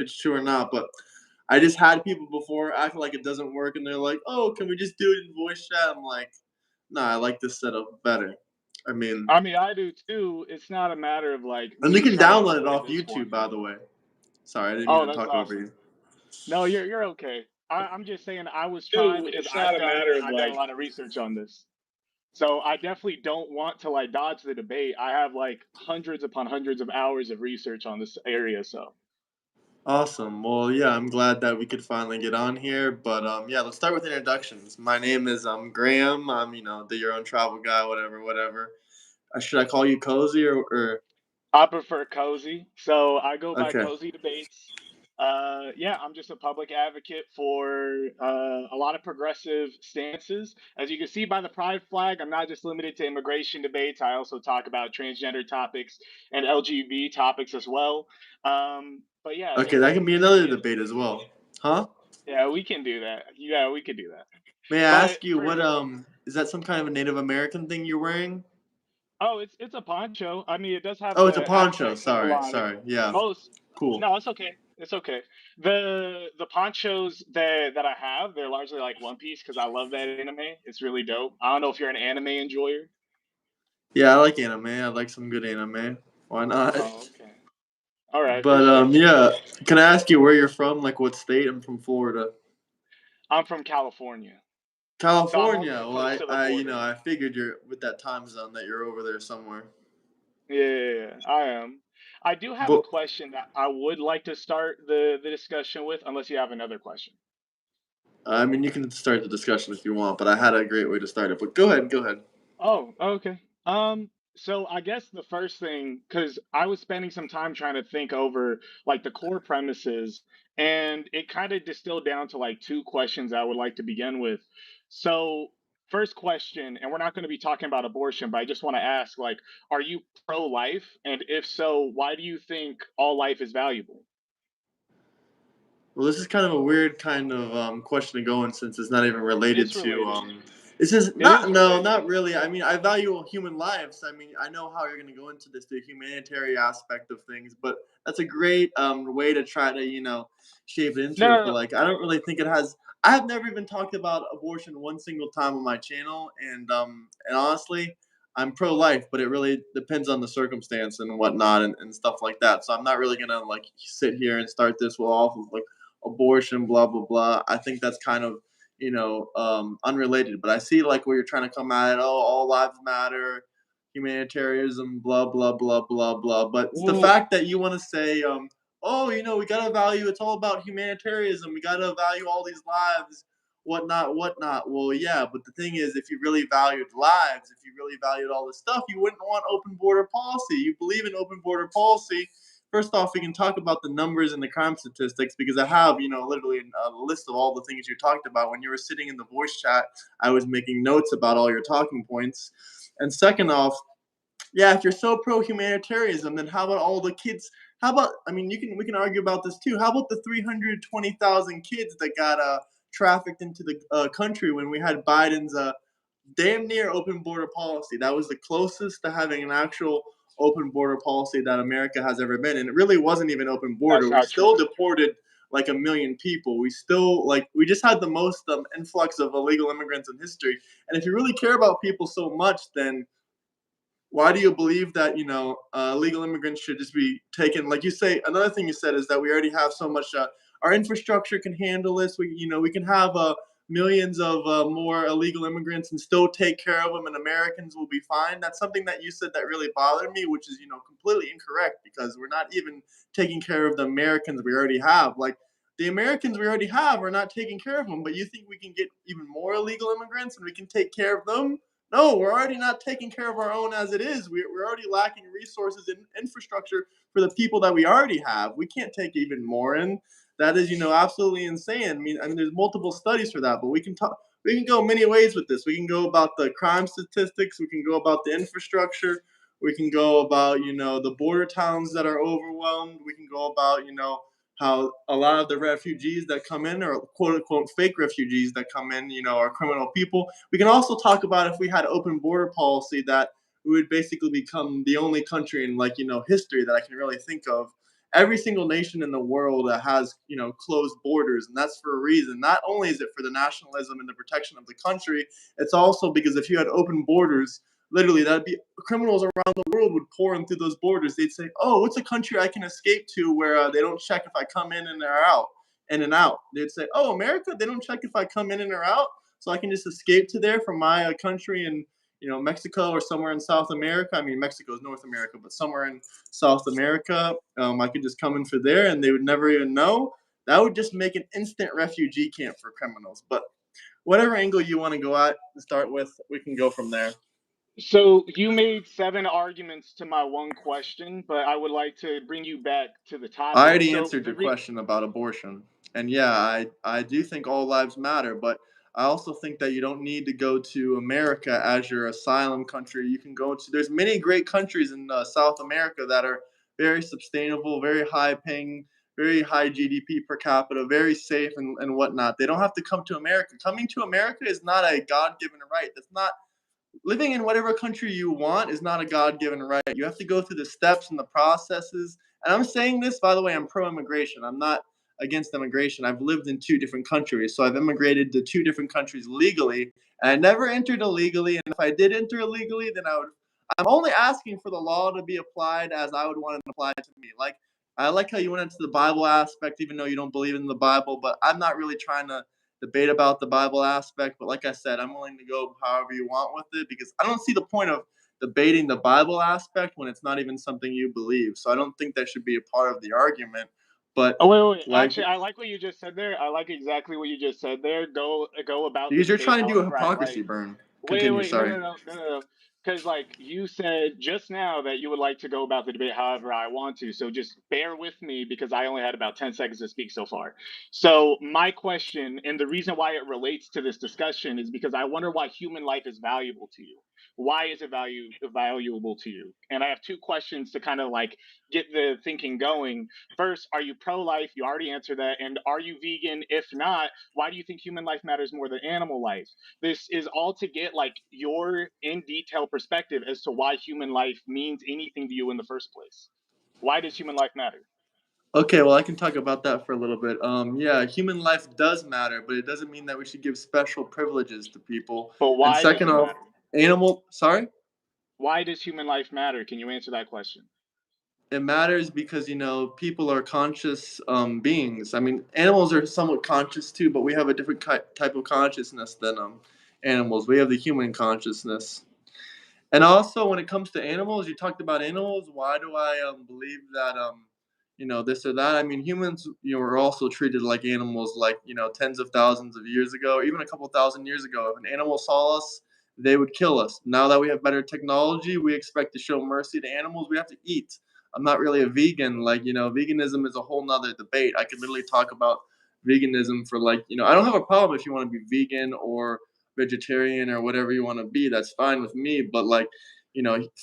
it's true or not, but I just had people before act like it doesn't work, and they're like, "Oh, can we just do it in voice chat?" I'm like, "Nah, I like this setup better." I mean, I mean, I do too. It's not a matter of like and you me can trying to download it avoid off this YouTube, one. by the way. Sorry, I didn't mean Oh, to that's talk over awesome. you. No, you're okay. I'm just saying I was trying Two, because it's not a matter of I've done a like, lot of research on this. So I definitely don't want to like dodge the debate. I have like hundreds upon hundreds of hours of research on this area. So awesome. Well, yeah, I'm glad that we could finally get on here. But yeah, let's start with introductions. My name is Graham. I'm the your own travel guy, whatever, whatever. Should I call you Cozy or I prefer Cozy. So I go by okay? Cozy Debates. Yeah, I'm just a public advocate for a lot of progressive stances. As you can see by the pride flag, I'm not just limited to immigration debates. I also talk about transgender topics and LGBT topics as well. But yeah, Okay, there's that like can be another basically a debate as well, huh? yeah, we can do that. Yeah, we could do that. May I But ask you for what is that some kind of a Native American thing you're wearing? oh, it's a poncho. I mean, it does have Oh, it's a the poncho. Aztec symbol Sorry, on it. sorry. Yeah, Oh, cool. no, it's okay. It's okay. The ponchos that I have, they're largely like One Piece because I love that anime. It's really dope. I don't know if you're an anime enjoyer. Yeah, I like anime. I like some good anime. Why not? Oh, okay. All right, But appreciate you. yeah. Can I ask you where you're from? Like what state? I'm from Florida. I'm from California, so I'm California. also Well, close to the border. I figured you're with that time zone that you're over there somewhere. Yeah, I am. I do have a But question that I would like to start the discussion with, unless you have another question. I mean, you can start the discussion if you want, but I had a great way to start it. But go ahead, go ahead. Oh, okay. So I guess the first thing, because I was spending some time trying to think over like the core premises, and it kind of distilled down to like two questions I would like to begin with. So, first question, and we're not going to be talking about abortion, but I just want to ask, like, are you pro-life? And if so, why do you think all life is valuable? Well, this is kind of a weird kind of question to go in since it's not even related It's to. related. This is It not is no, related. not really. I mean, I value human lives. I mean, I know how you're going to go into this, the humanitarian aspect of things, but that's a great way to try to shape it No, into it. no, But no. like, I don't really think it has. I have never even talked about abortion one single time on my channel, and honestly, I'm pro-life, but it really depends on the circumstance and whatnot and stuff like that. So I'm not really gonna like sit here and start this with all of like abortion, blah blah blah. I think that's kind of unrelated. But I see like where you're trying to come at it. Oh, all lives matter, humanitarianism, blah blah blah blah blah. But it's the Well, fact that you want to say, oh, we gotta value. It's all about humanitarianism. We gotta value all these lives, whatnot, whatnot. Well, yeah, but the thing is, if you really valued lives, if you really valued all this stuff, you wouldn't want open border policy. You believe in open border policy. First off, we can talk about the numbers and the crime statistics because I have, literally a list of all the things you talked about. When you were sitting in the voice chat, I was making notes about all your talking points. And second off, yeah, if you're so pro humanitarianism, then how about all the kids? How about I mean, we can argue about this too. How about the 320,000 kids that got trafficked into the country when we had Biden's damn near open border policy? That was the closest to having an actual open border policy that America has ever been, and it really wasn't even open that's border. We not true. still deported like a million people. We just had the most influx of illegal immigrants in history. And if you really care about people so much, then why do you believe that illegal immigrants should just be taken? Like you say, another thing you said is that we already have so much. Our infrastructure can handle this. We can have millions of more illegal immigrants and still take care of them, and Americans will be fine. That's something that you said that really bothered me, which is completely incorrect because we're not even taking care of the Americans we already have. Like the Americans we already have are not taking care of them, but you think we can get even more illegal immigrants and we can take care of them? No, we're already not taking care of our own as it is. We're already lacking resources and infrastructure for the people that we already have. We can't take even more in. That is, absolutely insane. I mean, there's multiple studies for that, but we can talk. We can go many ways with this. We can go about the crime statistics. We can go about the infrastructure. We can go about, the border towns that are overwhelmed. We can go about, how a lot of the refugees that come in, or quote unquote fake refugees that come in, are criminal people. We can also talk about if we had open border policy that we would basically become the only country in history that I can really think of. every single nation in the world that has, closed borders, and that's for a reason. Not only is it for the nationalism and the protection of the country, it's also because if you had open borders, literally that'd be criminals around the world would pour in through those borders. They'd say, "Oh, what's a country I can escape to where they don't check if I come in and they're out, in and out?" They'd say, "Oh, America, they don't check if I come in and or out, so I can just escape to there from my country and." Mexico or somewhere in South America. I mean, Mexico is North America, but somewhere in South America, I could just come in for there, and they would never even know. That would just make an instant refugee camp for criminals. But whatever angle you want to go at to start with, we can go from there. So you made 7 arguments to my one question, but I would like to bring you back to the I topic. already So answered your question about abortion. And yeah, I do think all lives matter, but I also think that you don't need to go to America as your asylum country. You can go to, there's many great countries in South America that are very sustainable, very high paying, very high GDP per capita, very safe and whatnot. They don't have to come to America. Coming to America is not a God given right. That's not living in whatever country you want is not a God-given right. You have to go through the steps and the processes. And I'm saying this, by the way, I'm pro-immigration. I'm not against immigration. I've lived in 2 different countries, so I've immigrated to 2 different countries legally, and I never entered illegally. And if I did enter illegally, then I would. I'm only asking for the law to be applied as I would want it applied to me. Like I like how you went into the Bible aspect, even though you don't believe in the Bible. But I'm not really trying to debate about the Bible aspect, but like I said, I'm willing to go however you want with it because I don't see the point of debating the Bible aspect when it's not even something you believe. So I don't think that should be a part of the argument. But Oh, wait. like Actually, I like what you just said there. I like exactly what you just said there. Go about the because you're debate trying to do a however I hypocrisy like. burn. Continue, Wait. No, sorry. no, no, no, no, no. Because like you said just now that you would like to go about the debate however I want to. So just bear with me because I only had about 10 seconds to speak so far. So my question and the reason why it relates to this discussion is because I wonder why human life is valuable to you. Why is it valuable to you? And I have 2 questions to kind of like get the thinking going. First, are you pro-life? You already answered that. And are you vegan? If not, why do you think human life matters more than animal life? This is all to get like your in detail perspective as to why human life means anything to you in the first place. Why does human life matter? Okay, well, I can talk about that for a little bit. Yeah, human life does matter, but it doesn't mean that we should give special privileges to people. But And why does second it off, matter? sorry? Why does human life matter? Can you answer that question? It matters because people are conscious beings. I mean, animals are somewhat conscious too, but we have a different type of consciousness than animals. We have the human consciousness. And also, when it comes to animals, you talked about animals. Why do I believe that this or that? I mean, humans are also treated like animals, like tens of thousands of years ago, even a couple thousand years ago. If an animal saw us, they would kill us. Now that we have better technology, we expect to show mercy to animals. We have to eat. I'm not really a vegan. Like veganism is a whole nother debate. I could literally talk about veganism for I don't have a problem if you want to be vegan or vegetarian or whatever you want to be. That's fine with me. But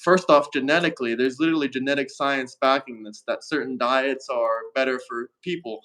first off, genetically, there's literally genetic science backing this that certain diets are better for people.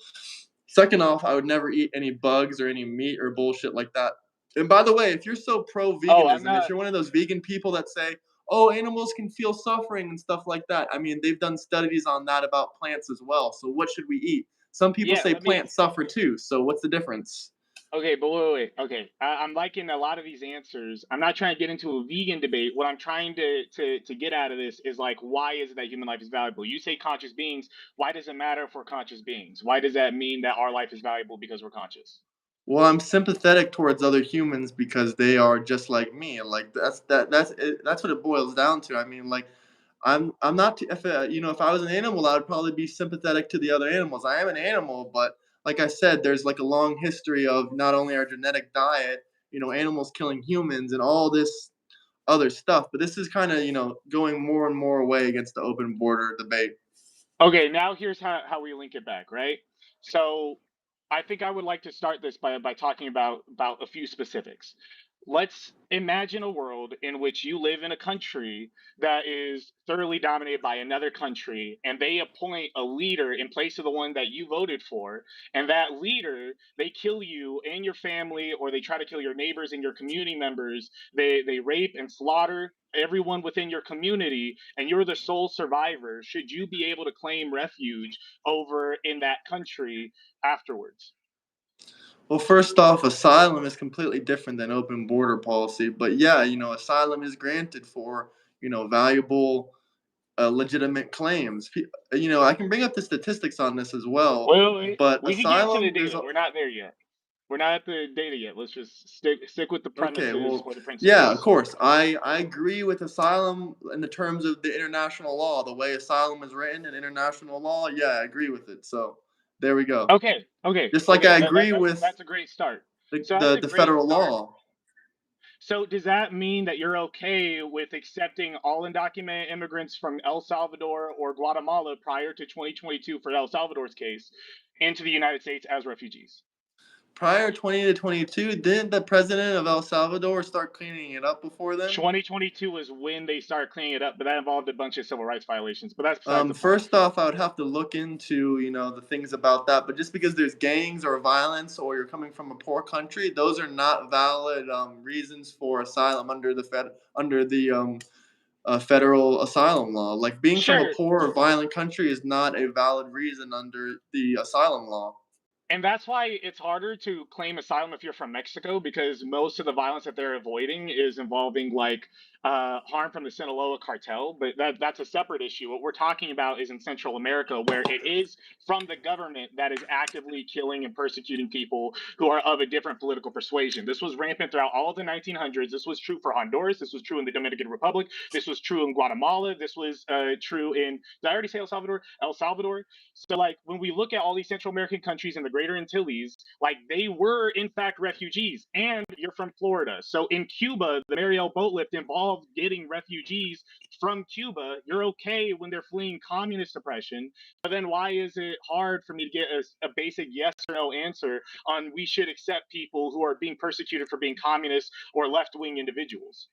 Second off, I would never eat any bugs or any meat or bullshit like that. And by the way, if you're so pro Oh, I'm veganism, if not. you're one of those vegan people that say, oh, animals can feel suffering and stuff like that, I mean, they've done studies on that about plants as well. So what should we eat? Some people Yeah, say let me. plants suffer too. So what's the difference? Okay, but wait. Okay, I'm liking a lot of these answers. I'm not trying to get into a vegan debate. What I'm trying to get out of this is like, why is it that human life is valuable? You say conscious beings. Why does it matter if we're conscious beings? Why does that mean that our life is valuable because we're conscious? Well, I'm sympathetic towards other humans because they are just like me. Like that's what it boils down to. I mean, like I'm not if if I was an animal, I would probably be sympathetic to the other animals. I am an animal, but like I said, there's like a long history of not only our genetic diet, animals killing humans and all this other stuff. But this is kind of going more and more away against the open border debate. Okay, now here's how we link it back, right? So I think I would like to start this by talking about a few specifics. let's imagine a world in which you live in a country that is thoroughly dominated by another country, and they appoint a leader in place of the one that you voted for, and that leader, they kill you and your family, or they try to kill your neighbors and your community members. They rape and slaughter everyone within your community, and you're the sole survivor. Should you be able to claim refuge over in that country afterwards? Well, first off, asylum is completely different than open border policy. But yeah, asylum is granted for, valuable, legitimate claims. I can bring up the statistics on this as well. Well, But we can get to the asylum, there's data. We're not there yet. We're not at the data yet. Let's just stick with the okay, premises well, or the yeah, of principles. course. I agree with asylum in the terms of the international law, the way asylum is written in international law. Yeah, I agree with it. So there we go. Okay, okay, Just like okay. I agree That's with that's a great start. the So that's the, a the great federal start. law. So does that mean that you're okay with accepting all undocumented immigrants from El Salvador or Guatemala prior to 2022 for El Salvador's case into the United States as refugees? Prior 20 to 22, didn't the president of El Salvador start cleaning it up before then? 2022 was when they started cleaning it up, but that involved a bunch of civil rights violations. But that's besides the point. First off, I would have to look into, the things about that. But just because there's gangs or violence or you're coming from a poor country, those are not valid reasons for asylum under the federal asylum law. Like being from a Sure, poor or violent country is not a valid reason under the asylum law. and that's why it's harder to claim asylum if you're from Mexico, because most of the violence that they're avoiding is involving like harm from the Sinaloa cartel. But that's a separate issue. What we're talking about is in Central America, where it is from the government that is actively killing and persecuting people who are of a different political persuasion. This was rampant throughout all of the 1900s. This was true for Honduras. This was true in the Dominican Republic. This was true in Guatemala. This was true in, did I already say El Salvador? El Salvador. So, like, when we look at all these Central American countries in the Greater Antilles, like, they were in fact refugees. And you're from Florida, so in Cuba, the Mariel boat lift involved getting refugees from Cuba. You're okay when they're fleeing communist oppression, but then why is it hard for me to get a basic yes or no answer on we should accept people who are being persecuted for being communists or left wing individuals?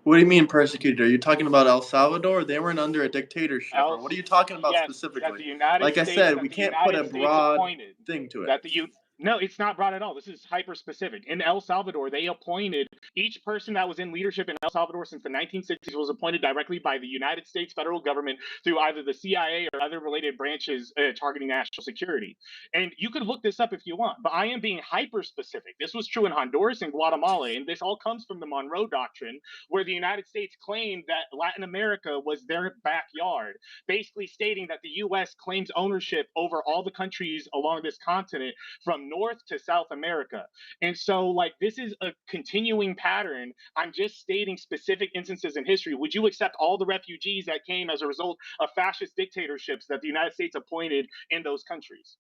What do you mean persecuted? Are you talking about El Salvador? They weren't under a dictatorship, or what are Else, you talking about yes, specifically? Like I That said, we the can't put United a States broad appointed. thing to it. That the you No, it's not broad at all. This is hyper specific. In El Salvador, they appointed each person that was in leadership in El Salvador since the 1960s was appointed directly by the United States federal government through either the CIA or other related branches targeting national security. And you could look this up if you want, but I am being hyper specific. This was true in Honduras and Guatemala, and this all comes from the Monroe Doctrine, where the United States claimed that Latin America was their backyard, basically stating that the US claims ownership over all the countries along this continent from North to South America. And so, like, this is a continuing pattern. I'm just stating specific instances in history. Would you accept all the refugees that came as a result of fascist dictatorships that the United States appointed in those countries?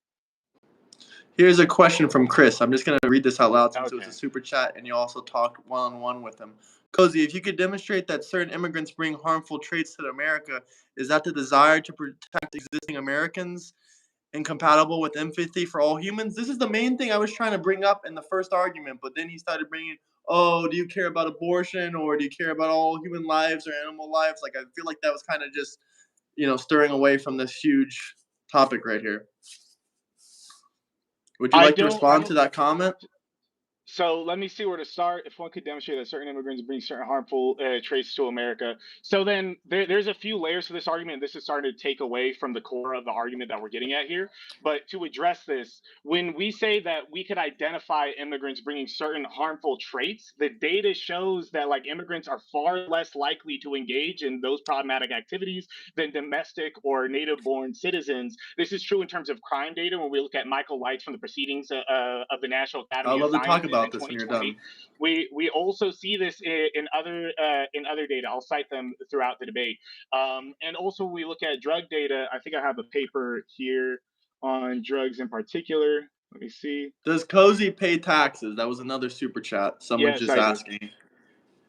Here's a question from Chris. I'm just going to read this out loud since it was a Okay. super chat and you also talked one on one with him. Cozy, if you could demonstrate that certain immigrants bring harmful traits to America, is that the desire to protect existing Americans incompatible with empathy for all humans? This is the main thing I was trying to bring up in the first argument, but then he started bringing, oh, do you care about abortion or do you care about all human lives or animal lives? Like, I feel like that was kind of just, stirring away from this huge topic right here. Would you like to I respond don't to that comment? So let me see where to start. If one could demonstrate that certain immigrants bring certain harmful traits to America, so then there's a few layers to this argument. This is starting to take away from the core of the argument that we're getting at here. But to address this, when we say that we could identify immigrants bringing certain harmful traits, the data shows that like immigrants are far less likely to engage in those problematic activities than domestic or native-born citizens. This is true in terms of crime data. When we look at Michael Lights from the proceedings of the National I'd Academy of love to talk Sciences in about this when you're 2020, done. we also see this in other data. I'll cite them throughout the debate. And also, we look at drug data. I think I have a paper here on drugs in particular. Let me see. Does Cozy pay taxes? That was another super chat. Someone Yes, just I do. asking.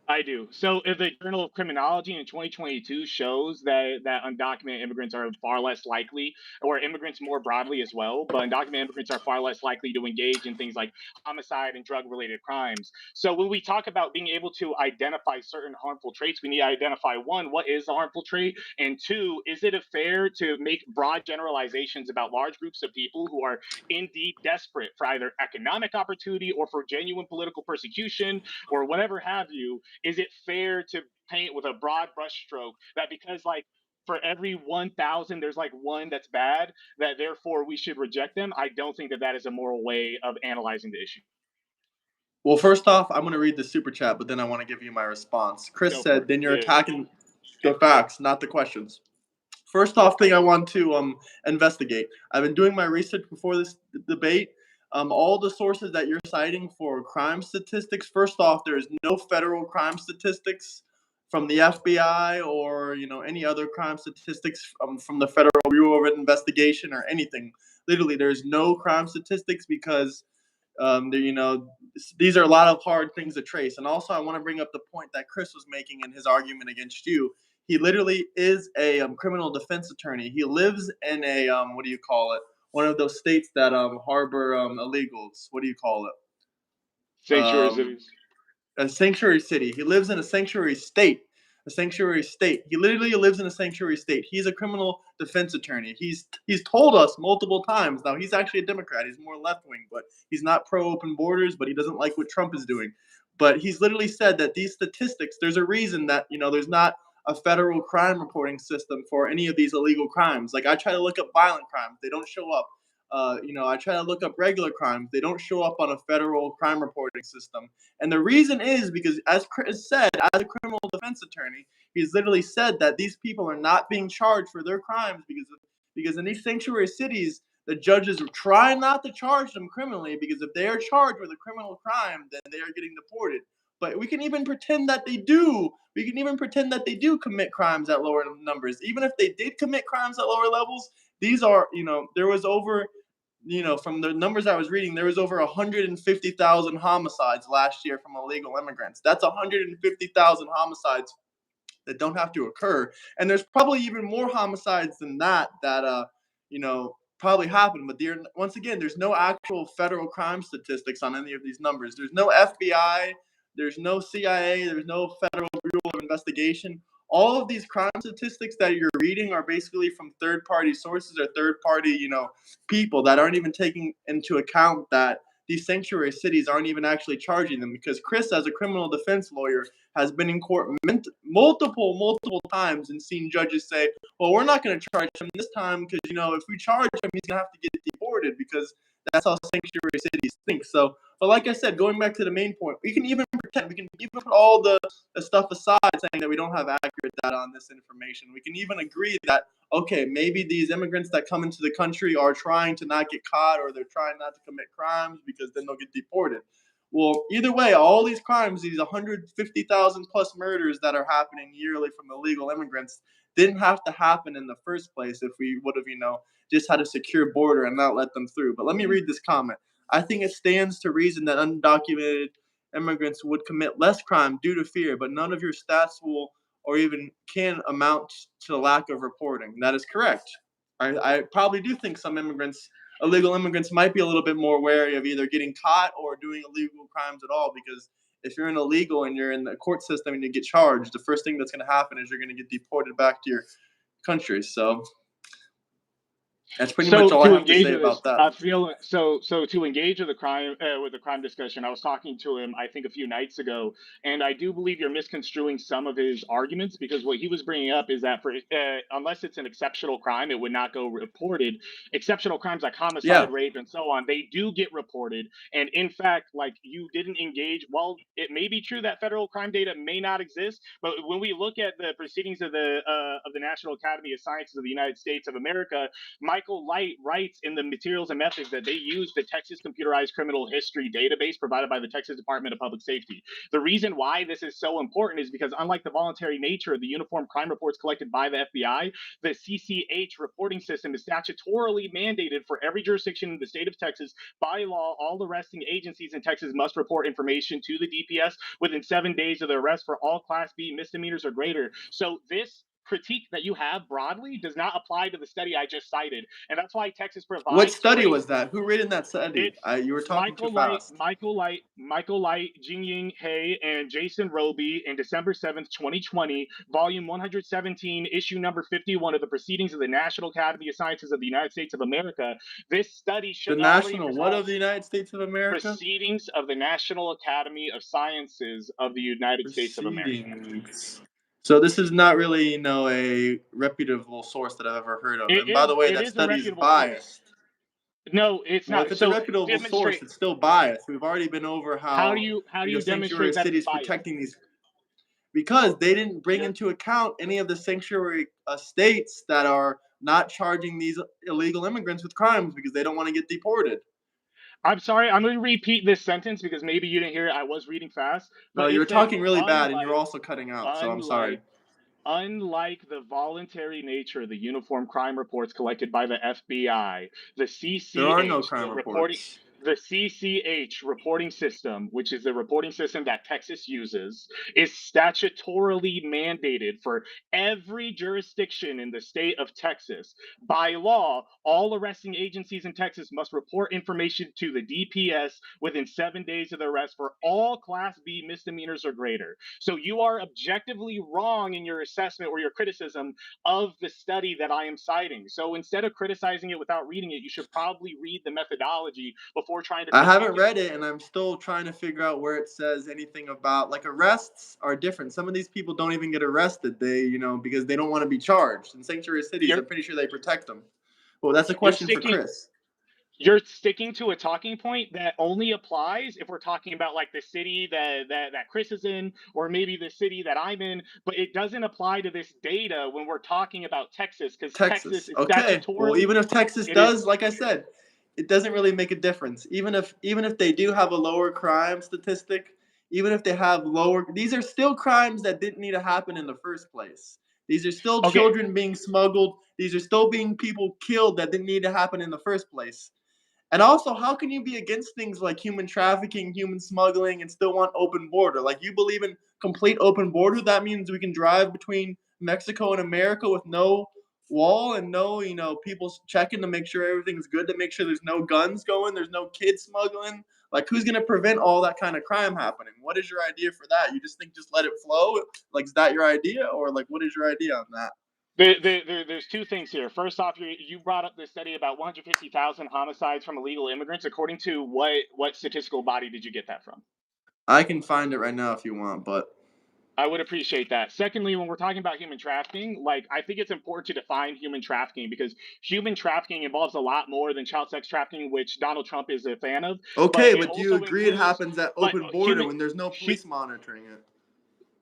I do. So, if the Journal of Criminology in 2022 shows that undocumented immigrants are far less likely, or immigrants more broadly as well, but undocumented immigrants are far less likely to engage in things like homicide and drug-related crimes. So, when we talk about being able to identify certain harmful traits, we need to identify one, what is a harmful trait, and two, is it fair to make broad generalizations about large groups of people who are indeed desperate for either economic opportunity or for genuine political persecution or whatever have you? Is it fair to paint with a broad brushstroke that because like for every 1,000 there's like one that's bad, that therefore we should reject them? I don't think that that is a moral way of analyzing the issue. Well, first off, I'm going to read the super chat, but then I want to give you my response. Chris Go for said, it. then you're Yeah. attacking the facts, not the questions. First off thing I want to investigate. I've been doing my research before this debate. All the sources that you're citing for crime statistics, first off, there is no federal crime statistics from the FBI or any other crime statistics from the Federal Bureau of Investigation or anything. Literally, there's no crime statistics because these are a lot of hard things to trace. And also, I want to bring up the point that Chris was making in his argument against you. He literally is a criminal defense attorney. He lives in a what do you call it? One of those states that harbor illegals. What do you call it? Sanctuary cities. A sanctuary city. He lives in a sanctuary state. A sanctuary state. He literally lives in a sanctuary state. He's a criminal defense attorney. He's told us multiple times. Now he's actually a Democrat. He's more left wing, but he's not pro open borders. But he doesn't like what Trump is doing. But he's literally said that these statistics. There's a reason that there's not a federal crime reporting system for any of these illegal crimes. Like I try to look up violent crimes, they don't show up. I try to look up regular crimes, they don't show up on a federal crime reporting system. And the reason is because, as Chris said, as a criminal defense attorney, he's literally said that these people are not being charged for their crimes because in these sanctuary cities, the judges try not to charge them criminally because if they are charged with a criminal crime, then they are getting deported. But we can even pretend that they do. We can even pretend that they do commit crimes at lower numbers. Even if they did commit crimes at lower levels, these are, there was over from the numbers I was reading, there was over 150,000 homicides last year from illegal immigrants. That's 150,000 homicides that don't have to occur. And there's probably even more homicides than that probably happen. But once again, there's no actual federal crime statistics on any of these numbers. There's no FBI, there's no CIA, there's no Federal Bureau of Investigation. All of these crime statistics that you're reading are basically from third-party sources or third-party, people that aren't even taking into account that these sanctuary cities aren't even actually charging them. Because Chris, as a criminal defense lawyer, has been in court multiple times and seen judges say, well, we're not going to charge him this time because, if we charge him, he's going to have to get deported because that's how sanctuary cities think. So, but like I said, going back to the main point, we can even put all the stuff aside saying that we don't have accurate data on this information. We can even agree that, okay, maybe these immigrants that come into the country are trying to not get caught or they're trying not to commit crimes because then they'll get deported. Well, either way, all these crimes, these 150,000 plus murders that are happening yearly from illegal immigrants, didn't have to happen in the first place if we would have, just had a secure border and not let them through. But let me read this comment. I think it stands to reason that undocumented immigrants would commit less crime due to fear, but none of your stats will or even can amount to lack of reporting. That is correct. I probably do think some illegal immigrants might be a little bit more wary of either getting caught or doing illegal crimes at all because if you're an illegal and you're in the court system and you get charged, the first thing that's going to happen is you're going to get deported back to your country. So that's pretty much So all I to have to engage say with this, about that. I feel so to engage with the crime discussion. I was talking to him, I think, a few nights ago, and I do believe you're misconstruing some of his arguments because what he was bringing up is that for unless it's an exceptional crime, it would not go reported. Exceptional crimes like Yeah. homicide, rape, and so on, they do get reported. And in fact, like you didn't engage. Well, it may be true that federal crime data may not exist, but when we look at the proceedings of the National Academy of Sciences of the United States of America, my Michael Light writes in the materials and methods that they use the Texas Computerized Criminal History database provided by the Texas Department of Public Safety. The reason why this is so important is because, unlike the voluntary nature of the uniform crime reports collected by the FBI, the CCH reporting system is statutorily mandated for every jurisdiction in the state of Texas. By law, all arresting agencies in Texas must report information to the DPS within 7 days of the arrest for all Class B misdemeanors or greater. So this critique that you have broadly does not apply to the study I just cited, and that's why Texas What provides study trace. was that? Who written that study? It's You were talking too Michael Light, fast. Michael Light, Michael Light, Jingying Hay, and Jason Roby in December 7th, 2020, volume 117, issue number 51 of the Proceedings of the National Academy of Sciences of the United States of America. This study The should already National what resolve of the United States of America? Proceedings of the National Academy of Sciences of the United States of America. Proceedings. So this is not really, a reputable source that I've ever heard of. It And by the is way, it that is a study is reputable source. biased. No, it's Well, if not. it's a So reputable source, demonstrate. it's still biased. We've already been over how, How do you sanctuary demonstrate that it's cities biased? protecting these because they didn't bring You're, into account any of the sanctuary states that are not charging these illegal immigrants with crimes because they don't want to get deported. I'm sorry, I'm going to repeat this sentence because maybe you didn't hear it. I was reading fast, No, but you it were says talking really bad and you were also cutting out, so I'm sorry. unlike unlike the voluntary nature of the uniform crime reports collected by the FBI, There are no crime Reporting reports. the CCH reporting system, which is the reporting system that Texas uses, is statutorily mandated for every jurisdiction in the state of Texas. By law, all arresting agencies in Texas must report information to the DPS within 7 days of the arrest for all Class B misdemeanors or greater. So you are objectively wrong in your assessment or your criticism of the study that I am citing. So instead of criticizing it without reading it, you should probably read the methodology before trying to I critique haven't it. read it, and I'm still trying to figure out where it says anything about arrests are different. Some of these people don't even get arrested. They, because they don't want to be charged. In sanctuary cities, You're I'm pretty sure they protect them. Well, that's a you're question for sticking Chris. you're sticking to a talking point that only applies if we're talking about like the city that Chris is in, or maybe the city that I'm in, but it doesn't apply to this data when we're talking about Texas, because Texas Texas. is Okay. Well, statutorily even if Texas it is does, like I said, it doesn't really make a difference. Even if they do have a lower crime statistic, even if they have lower, these are still crimes that didn't need to happen in the first place. These are still okay. children being smuggled. These are still being people killed that didn't need to happen in the first place. And also, how can you be against things like human trafficking, human smuggling, and still want open border? Like you believe in complete open border? That means we can drive between Mexico and America with no wall and no, people checking to make sure everything's good, to make sure there's no guns going, there's no kids smuggling. Like who's gonna prevent all that kind of crime happening? What is your idea for that? You just think just let it flow? Like is that your idea, or like what is your idea on that? There's two things here. First off, you brought up this study about 150,000 homicides from illegal immigrants. According to what statistical body did you get that from? I can find it right now if you want, but I would appreciate that. Secondly, when we're talking about human trafficking, like I think it's important to define human trafficking, because human trafficking involves a lot more than child sex trafficking, which Donald Trump is a fan of. But okay, it but do you also agree it includes, happens at but open border when there's no police monitoring it?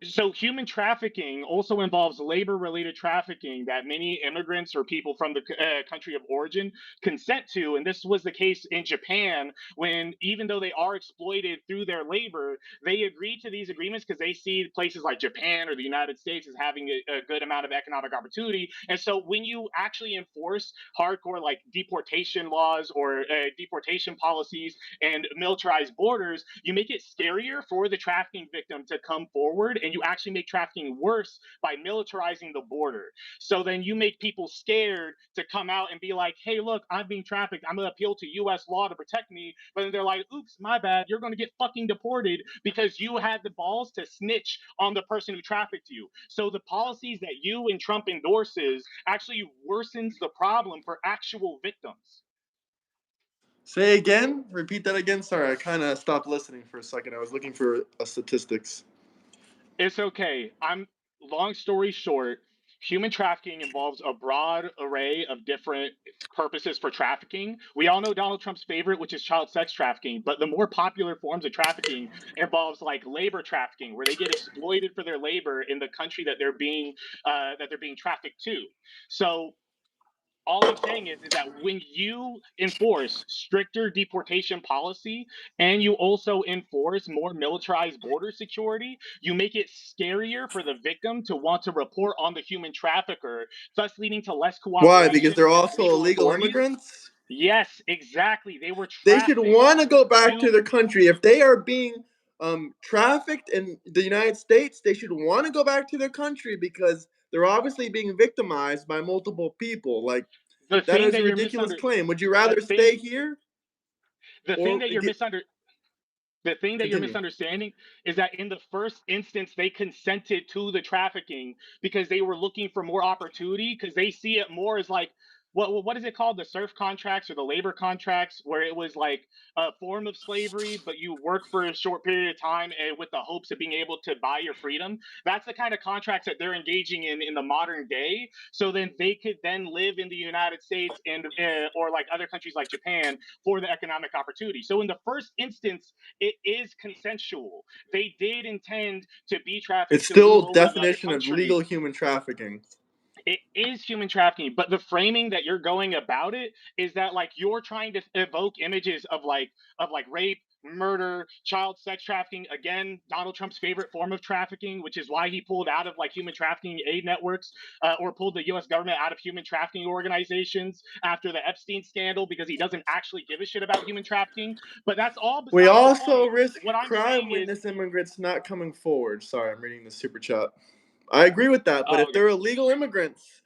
so human trafficking also involves labor-related trafficking that many immigrants or people from the country of origin consent to, and this was the case in Japan, when even though they are exploited through their labor, they agree to these agreements because they see places like Japan or the United States as having a good amount of economic opportunity. And so when you actually enforce hardcore like deportation laws or deportation policies and militarized borders, you make it scarier for the trafficking victim to come forward, and you actually make trafficking worse by militarizing the border. So then you make people scared to come out and be like, hey, look, I'm being trafficked. I'm going to appeal to US law to protect me. But then they're like, oops, my bad. You're going to get fucking deported because you had the balls to snitch on the person who trafficked you. So the policies that you and Trump endorses actually worsens the problem for actual victims. Say again. Repeat that again. Sorry, I kind of stopped listening for a second. I was looking for statistics. It's okay. Long story short, human trafficking involves a broad array of different purposes for trafficking. We all know Donald Trump's favorite, which is child sex trafficking, but the more popular forms of trafficking involves like labor trafficking, where they get exploited for their labor in the country that they're being trafficked to. So all I'm saying is that when you enforce stricter deportation policy and you also enforce more militarized border security, you make it scarier for the victim to want to report on the human trafficker, thus leading to less Why? Because cooperation they're with also legal illegal authorities. immigrants? Yes, exactly. They were They should trafficked want to go back to to their country. If they are being trafficked in the United States, they should want to go back to their country because they're obviously being victimized by multiple people. Like, the that thing is a that you're ridiculous misunder claim. Would you the rather thing stay here the thing or that you're get misunder the thing that you're continue? misunderstanding is that in the first instance they consented to the trafficking because they were looking for more opportunity because they see it more as like what is it called, the serf contracts or the labor contracts, where it was like a form of slavery but you work for a short period of time and with the hopes of being able to buy your freedom. That's the kind of contracts that they're engaging in the modern day, so then they could then live in the United States and or like other countries like Japan for the economic opportunity. So in the first instance it is consensual. They did intend to be It's trafficked to move still over to another definition of country. legal human trafficking. It is human trafficking, but the framing that you're going about it is that like you're trying to evoke images of like rape, murder, child sex trafficking. Again, Donald Trump's favorite form of trafficking, which is why he pulled out of like human trafficking aid networks, or pulled the U.S. government out of human trafficking organizations after the Epstein scandal, because he doesn't actually give a shit about human trafficking. But that's all We besides the also point. risk What I'm crime saying is, witness immigrants not coming forward. Sorry, I'm reading the super chat. I agree with that, but oh, if okay. they're illegal immigrants,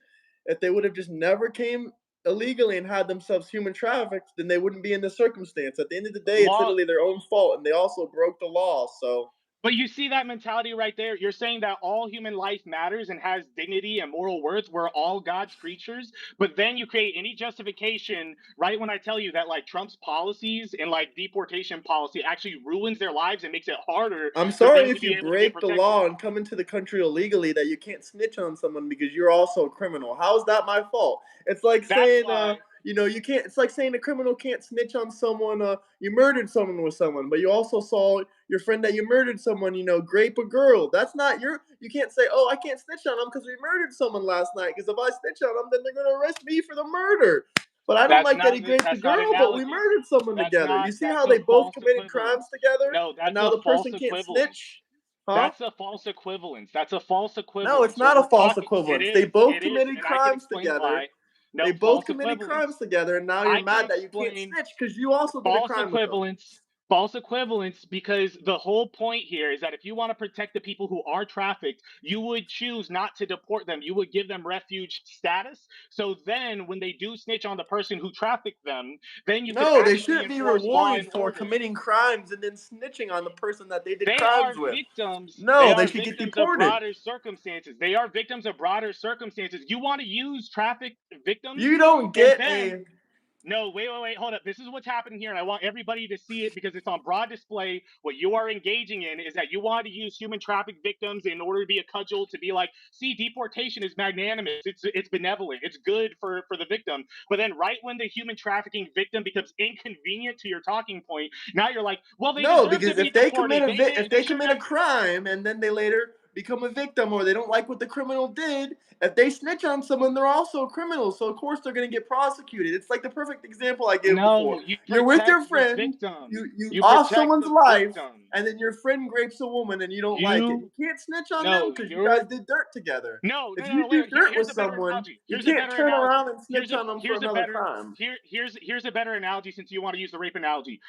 if they would have just never came illegally and had themselves human trafficked, then they wouldn't be in this circumstance. At the end of the day, it's Law literally their own fault, and they also broke the law. So But you see that mentality right there. You're saying that all human life matters and has dignity and moral worth. We're all God's creatures. But then you create any justification right when I tell you that like Trump's policies and like deportation policy actually ruins their lives and makes it harder I'm for sorry them to if you be able to get break the protected. law and come into the country illegally that you can't snitch on someone because you're also a criminal. How is that my fault? It's like That's saying, why. you can't. It's like saying a criminal can't snitch on someone. You murdered someone with someone, but you also saw your friend that you murdered someone. Grape a girl. That's not your. You can't say, oh, I can't snitch on them because we murdered someone last night. Because if I snitch on them, then they're gonna arrest me for the murder. But I don't like that he raped the That's not girl, but we analogy. murdered someone together. You see That's how a they both false committed crimes equivalence. together, No, and that's now a the false person can't equivalence. snitch? Huh? That's a false equivalence. That's a false No, it's equivalence. What not a we're false talking, it equivalence. They is, both it is, committed and I can crimes explain together. why. They No, both false committed equivalence. crimes together, and now you're I can mad that you can't explain snitch because you also did a false crime with them. equivalence. False equivalence, because the whole point here is that if you want to protect the people who are trafficked, you would choose not to deport them. You would give them refuge status. So then, when they do snitch on the person who trafficked them, then you could No, they actually shouldn't be enforce law rewarded and for order. committing crimes and then snitching on the person that they did They crimes are with. victims. They No, they are should get victims of deported. broader circumstances. They are victims of broader circumstances. You want to use traffic victims, You don't and get then a. no, wait, hold up. This is what's happening here, and I want everybody to see it because it's on broad display. What you are engaging in is that you want to use human traffic victims in order to be a cudgel, to be like, see, deportation is magnanimous, it's benevolent, it's good for the victim. But then, right when the human trafficking victim becomes inconvenient to your talking point, now you're like, well, they No, deserve to because be if they deported. commit a if They they shouldn't commit a have. crime and then they later become a victim or they don't like what the criminal did, if they snitch on someone, they're also a criminal. So of course they're going to get prosecuted. It's like the perfect example I gave before. No, you You're with your protect the friend, victim. you You off protect someone's the life, victim. and then your friend rapes a woman and you don't like it. You You can't snitch on them no, because you guys you're did dirt together. If no, you wait, do wait. dirt with Here's a better someone, analogy. you can't turn around and snitch on them for Here's a another better crime. here's a better analogy, since you want to use the rape analogy.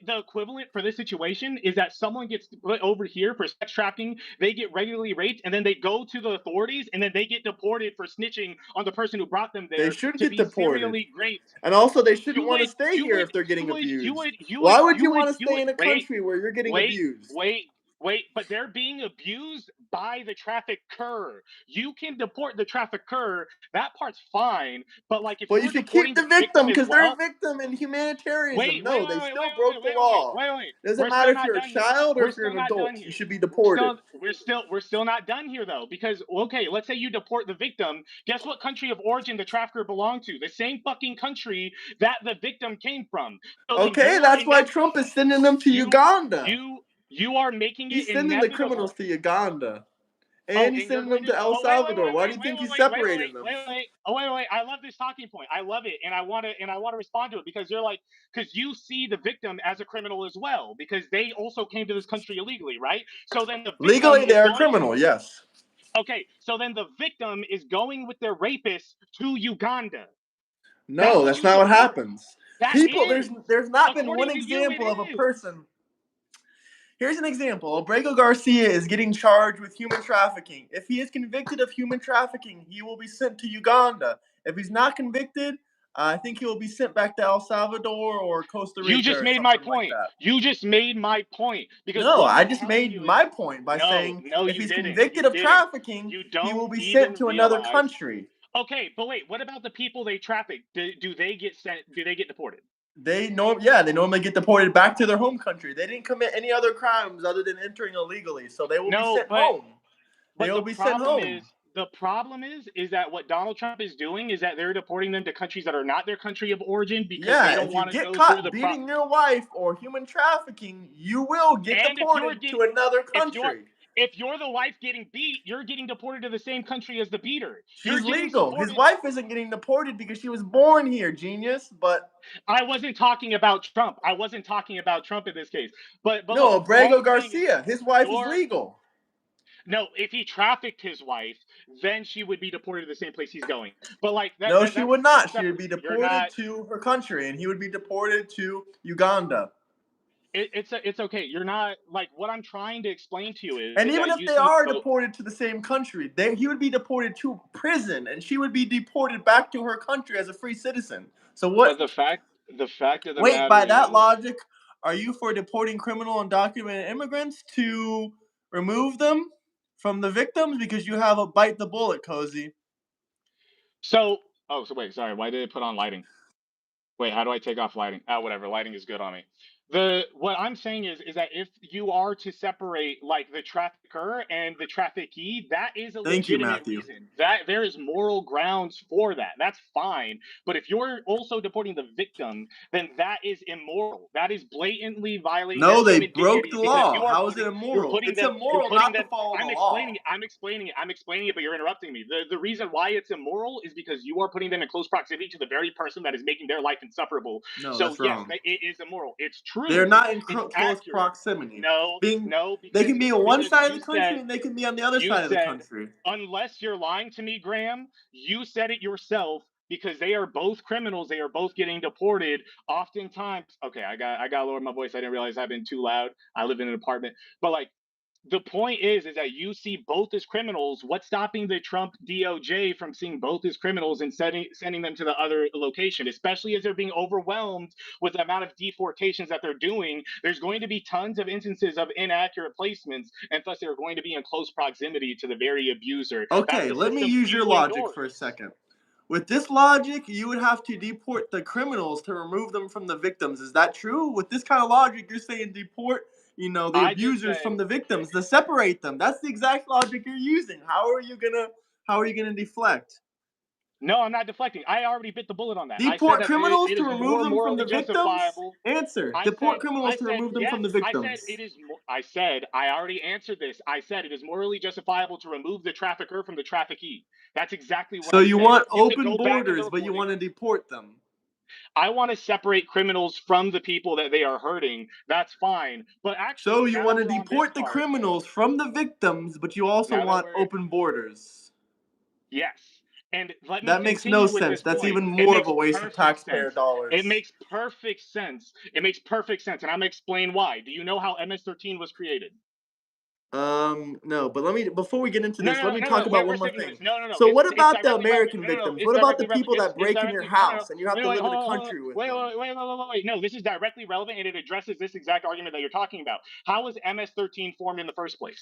The equivalent for this situation is that someone gets put over here for sex trafficking, they get regularly raped, and then they go to the authorities, and then they get deported for snitching on the person who brought them They there should to get be deported. serially raped. And also, they shouldn't want to stay here if they're getting abused. Why would you want to stay in a wait, country where you're getting wait, abused? wait, wait, but they're being abused by the trafficker. You can deport the trafficker. That part's fine. But like if Well, you you were should keep deporting the the victim victim as because they're a well, victim in humanitarianism. wait, wait, No, wait, they wait, wait, still wait, broke the wait, wait, law. wait, wait. It doesn't We're matter still if not you're a done here. child or We're if you're still an not done adult. You here. should be deported. We're still not done here though, because okay, let's say you deport the victim. Guess what country of origin the trafficker belonged to? The same fucking country that the victim came from. So then Okay, that's why Trump is sending them to you Uganda. you are making it He's sending the inevitable. criminals to Uganda. Oh, And he's and you're sending going them to to El oh Salvador. Why do you think he's separating them? wait. Oh wait. I love this talking point. I love it, and I want to respond to it because you're like because you see the victim as a criminal as well because they also came to this country illegally, right? So then the victim Legally, they is are a going. criminal, yes. Okay, so then the victim is going with their rapist to Uganda. That's No, what that's you not what support. happens. That People, is, there's not been one according to you, it example of a is. person. Here's an example. Abrego Garcia is getting charged with human trafficking. If he is convicted of human trafficking, he will be sent to Uganda. If he's not convicted, I think he will be sent back to El Salvador or Costa You Rica just or made my something like point. that. You just made my point because No, what I I'm just telling made you is my point by no, saying no, if you he's didn't. convicted You of didn't. trafficking, You he don't will be sent even to another realize. country. Okay, but wait, what about the people they traffic? Do they get sent? Do they get deported? They normally get deported back to their home country. They didn't commit any other crimes other than entering illegally, so they will be No, sent home. They but will be sent home. the problem is that what Donald Trump is doing is that they're deporting them to countries that are not their country of origin because they Yeah, don't if you want to get go through caught the pro. beating your wife or human trafficking, you will get And if you're deported getting to another if you're country. if you're the wife getting beat, you're getting deported to the same country as the beater. You're She's getting legal. His supported. wife isn't getting deported because she was born here, genius. But I wasn't talking about Trump. I wasn't talking about Trump in this case. But no, look, what Abrego I'm saying is Garcia, his wife is you're legal. no, if he trafficked his wife, then she would be deported to the same place he's going. But like No, she would that's not. She would separate. be You're deported not to her country, and he would be deported to Uganda. it's okay. You're not like what I'm trying to explain to you And is even that if you they see are both. deported to the same country, he would be deported to prison, and she would be deported back to her country as a free citizen. So But what? the fact of the Wait, matter by that is, logic, are you for deporting criminal undocumented immigrants to remove them from the victims because you have a bite the bullet, Cozy? so so wait, sorry, why did it put on lighting? Wait, how do I take off lighting? Ah, whatever. Lighting is good on me. The what I'm saying is that if you are to separate like the trafficker and the traffickee, that is a Thank you, legitimate Matthew. reason. That there is moral grounds for that. That's fine. But if you're also deporting the victim, then that is immoral. That is blatantly violating their No, they human broke dignity the because law. How is it immoral? It's you're immoral putting not to them follow the law. I'm explaining it, but you're interrupting me. The reason why it's immoral is because you are putting them in close proximity to the very person that is making their life insufferable. No, So that's yes, wrong. it is immoral. It's They're true. not in It's close accurate. proximity. No, Being no, they can be on one because side of the country and they can be on the other you side of the said country. unless you're lying to me, Graham, you said it yourself because they are both criminals. They are both getting deported. Oftentimes, okay, I got to lower my voice. I didn't realize I've been too loud. I live in an apartment, but like the point is that you see both as criminals. What's stopping the Trump DOJ from seeing both as criminals and sending them to the other location, especially as they're being overwhelmed with the amount of deportations that they're doing? There's going to be tons of instances of inaccurate placements, and thus they're going to be in close proximity to the very abuser. That's Okay, the let me system use your you logic for a endorse. second. With this logic, you would have to deport the criminals to remove them from the victims. Is that true? With this kind of logic, you're saying deport, the I just abusers said from the victims to separate them. That's the exact logic you're using. How are you gonna deflect? no, I'm not deflecting. I already bit the bullet on that. I said Deport that criminals it to is remove more them from morally the victims? justifiable. Answer. Deport criminals I to said remove them from yes. the I said victims. it is. I said I already answered this. I said it is morally justifiable to remove the trafficker from the traffickee. That's exactly what So I you said. want You could open go back in the borders, but you recording. want to deport them. I want to separate criminals from the people that they are hurting. That's fine. But So actually, you now that want to we're on this deport the part, criminals from the victims, but you also now that want we're open borders. yes. And let me That makes no continue with sense. this That's point. even It more of makes a waste of perfect taxpayer sense. It dollars. makes perfect sense. It makes perfect sense. And I'm going to explain why. Do you know how MS-13 was created? No, but before we get into No, this, no, let no, me no, talk no. about We're one more skipping thing. this. No, no, no. So what It's about the directly relevant. American No, no, no. victims? It's What about the directly relevant. people that It's break in your directly. No, no, no. house and you have Wait, to wait, live in hold the on, hold on. country with Wait, them? wait, wait, wait, wait, wait, wait. No, this is directly relevant and it addresses this exact argument that you're talking about. How was MS-13 formed in the first place?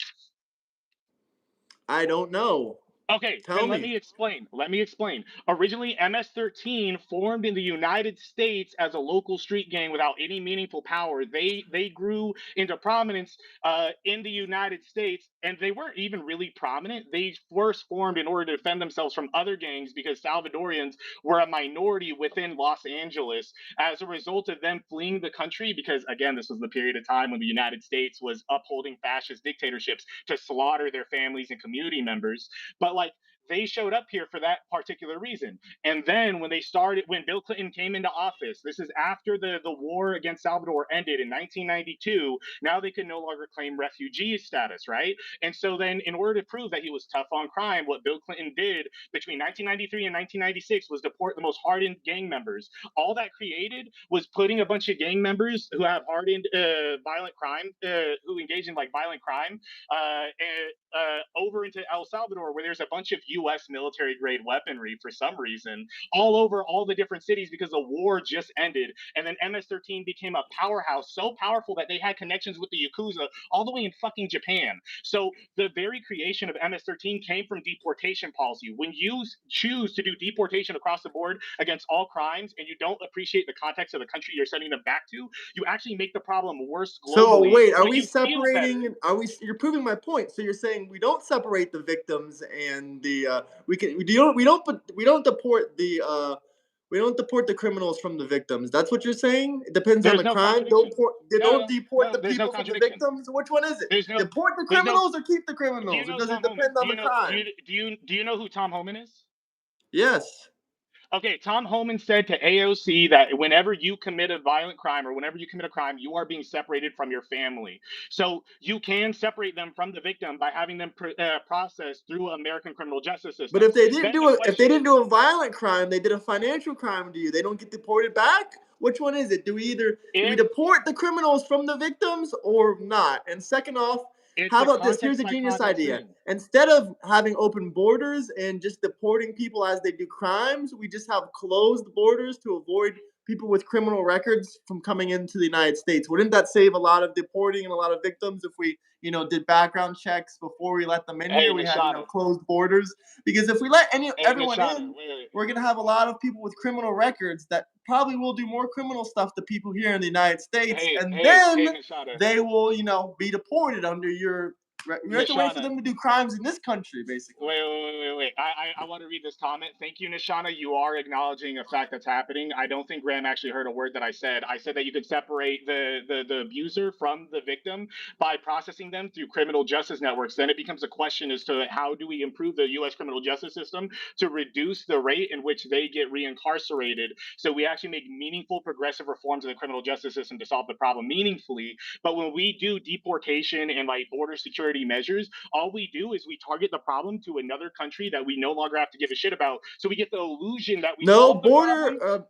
I don't know. Okay, Tell then let me. me explain. Let me explain. Originally, MS-13 formed in the United States as a local street gang without any meaningful power. They grew into prominence in the United States, and they weren't even really prominent. They first formed in order to defend themselves from other gangs because Salvadorians were a minority within Los Angeles as a result of them fleeing the country. Because again, this was the period of time when the United States was upholding fascist dictatorships to slaughter their families and community members. But like they showed up here for that particular reason. And then when Bill Clinton came into office, this is after the war against Salvador ended in 1992. Now they could no longer claim refugee status, right? And so then, in order to prove that he was tough on crime, what Bill Clinton did between 1993 and 1996 was deport the most hardened gang members. All that created was putting a bunch of gang members who have hardened violent crime, who engage in like violent crime, over into El Salvador, where there's a bunch of U.S. military grade weaponry for some reason, all over all the different cities because the war just ended. And then MS-13 became a powerhouse, so powerful that they had connections with the Yakuza all the way in fucking Japan. So the very creation of MS-13 came from deportation policy. When you choose to do deportation across the board against all crimes and you don't appreciate the context of the country you're sending them back to, you actually make the problem worse So globally, wait, are but we you feel better. separating? Are we? You're proving my point. So you're saying we don't separate the victims and the we can we don't deport the we don't deport the criminals from the victims. That's what you're saying. It depends on There's the no crime. Don't contradiction. they don't No, deport no, the there's no people from the contradiction. victims. Which one is it? There's no, Deport the there's no. criminals or keep the Do you criminals, or know does it Tom Homan? depend on the crime? Do you know who Tom Homan is? Yes. Okay, Tom Homan said to AOC that whenever you commit a violent crime or whenever you commit a crime, you are being separated from your family. So you can separate them from the victim by having them processed through American criminal justice But systems. Then the if they question didn't is, do a violent crime, they did a financial crime to you. They don't get deported back. Which one is it? Do we if deport the criminals from the victims or not? And second off, it's how a about this? Here's context a by genius context idea. thing. Instead of having open borders and just deporting people as they do crimes, we just have closed borders to avoid people with criminal records from coming into the United States. Wouldn't that save a lot of deporting and a lot of victims if we, did background checks before we let them in Hey, here? We had, Nishada. closed borders because if we let Hey, everyone Nishada. in, Wait. we're gonna have a lot of people with criminal records that probably will do more criminal stuff to people here in the United States, and Hey, then Nishada. they will, be deported under your. We have to wait for Nishada. them to do crimes in this country, basically. Wait. I want to read this comment. Thank you, Nishana. You are acknowledging a fact that's happening. I don't think Graham actually heard a word that I said. I said that you could separate the abuser from the victim by processing them through criminal justice networks. Then it becomes a question as to how do we improve the U.S. criminal justice system to reduce the rate in which they get reincarcerated. So we actually make meaningful progressive reforms in the criminal justice system to solve the problem meaningfully. But when we do deportation and like border security measures, all we do is we target the problem to another country that we no longer have to give a shit about. So we get the illusion that we No solved the border. problem.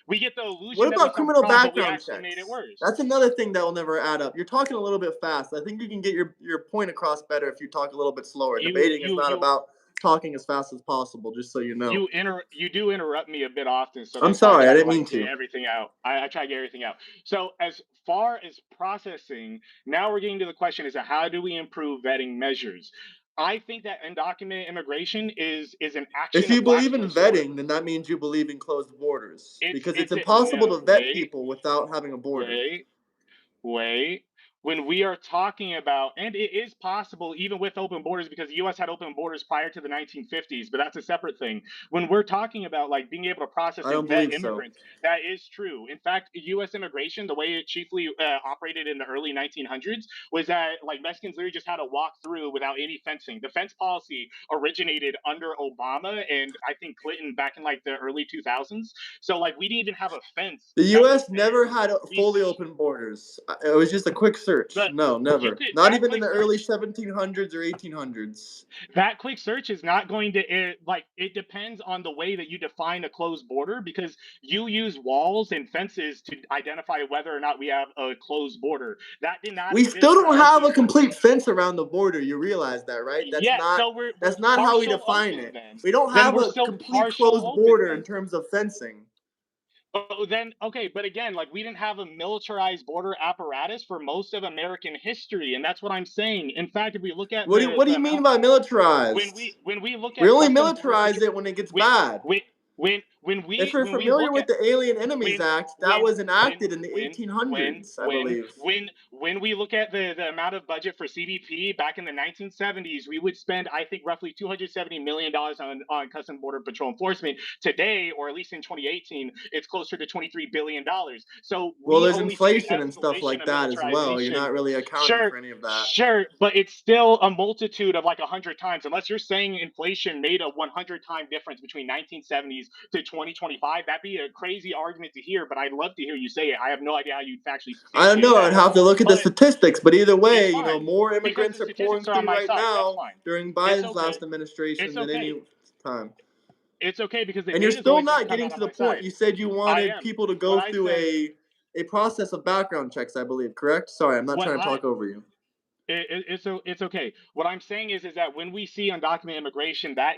We get the illusion What that we about solved the criminal problem, but we background actually made it checks? worse. That's another thing that will never add up. You're talking a little bit fast. I think you can get your point across better if you talk a little bit slower. You Debating is you not you about talking as fast as possible, just so you know. you do interrupt me a bit often, so I'm that's why I sorry, I try to didn't like mean get to. everything out. I try to get everything out. So as far as processing, now we're getting to the question is how do we improve vetting measures? I think that undocumented immigration is an If action you of last believe in resort. vetting, then that means you believe in closed borders because it's It's it impossible no to vet wait people without having a border. wait wait. When we are talking about, and it is possible even with open borders because the US had open borders prior to the 1950s, but that's a separate thing. When we're talking about like being able to process I don't and vet believe so. immigrants, that is true. In fact, US immigration, the way it chiefly operated in the early 1900s was that like Mexicans literally just had to walk through without any fencing. The fence policy originated under Obama and I think Clinton back in like the early 2000s. So like we didn't even have a fence The that was U.S. there. never had We fully open borders. It was just a quick search. but No, you never. could Not that even in quick the early search 1700s or 1800s. that quick search is not going to like it depends on the way that you define a closed border because you use walls and fences to identify whether or not we have a closed border that did not We still exist don't prior to have the a complete 1400s. fence around the border. You realize that, right? Yes, so we're That's not how we partial define open it. then We don't then have we're a still complete partial closed open border in then. terms of fencing. Oh, then okay, but again, like we didn't have a militarized border apparatus for most of American history, and that's what I'm saying. In fact, if we look at What do the you mean amount by militarized? when we look We at only custom border militarize patrol, it when it gets when bad. when If you're when we familiar look with at the Alien Enemies when Act, that was when enacted in the 1800s, I believe. when we look at the amount of budget for CBP back in the 1970s, we would spend, I think, roughly $270 million on custom border patrol enforcement. Today, or at least in 2018, it's closer to $23 billion. So Well, we there's only see an inflation and stuff escalation like of that as well. You're militarization. not really accounting Sure, for any of that. sure, but it's still a multitude of like 100 times. Unless you're saying inflation made a 100-time difference between 1970s to 2025, that'd be a crazy argument to hear. But I'd love to hear you say it. I have no idea how you'd factually I don't substantiate know. I'd that, have to look at the but statistics. But either it's way, fine more because the immigrants are pouring statistics are on through my right side. That's now fine. during It's Biden's okay. last administration It's than okay. any time. It's okay because the And you're data's still always going to not come getting out to on the my point. side. You said you I wanted am. people to What go I through said, a process of background checks, I believe, correct? Sorry, I'm not what trying to I talk over you. it's okay. What I'm saying is that when we see undocumented immigration, that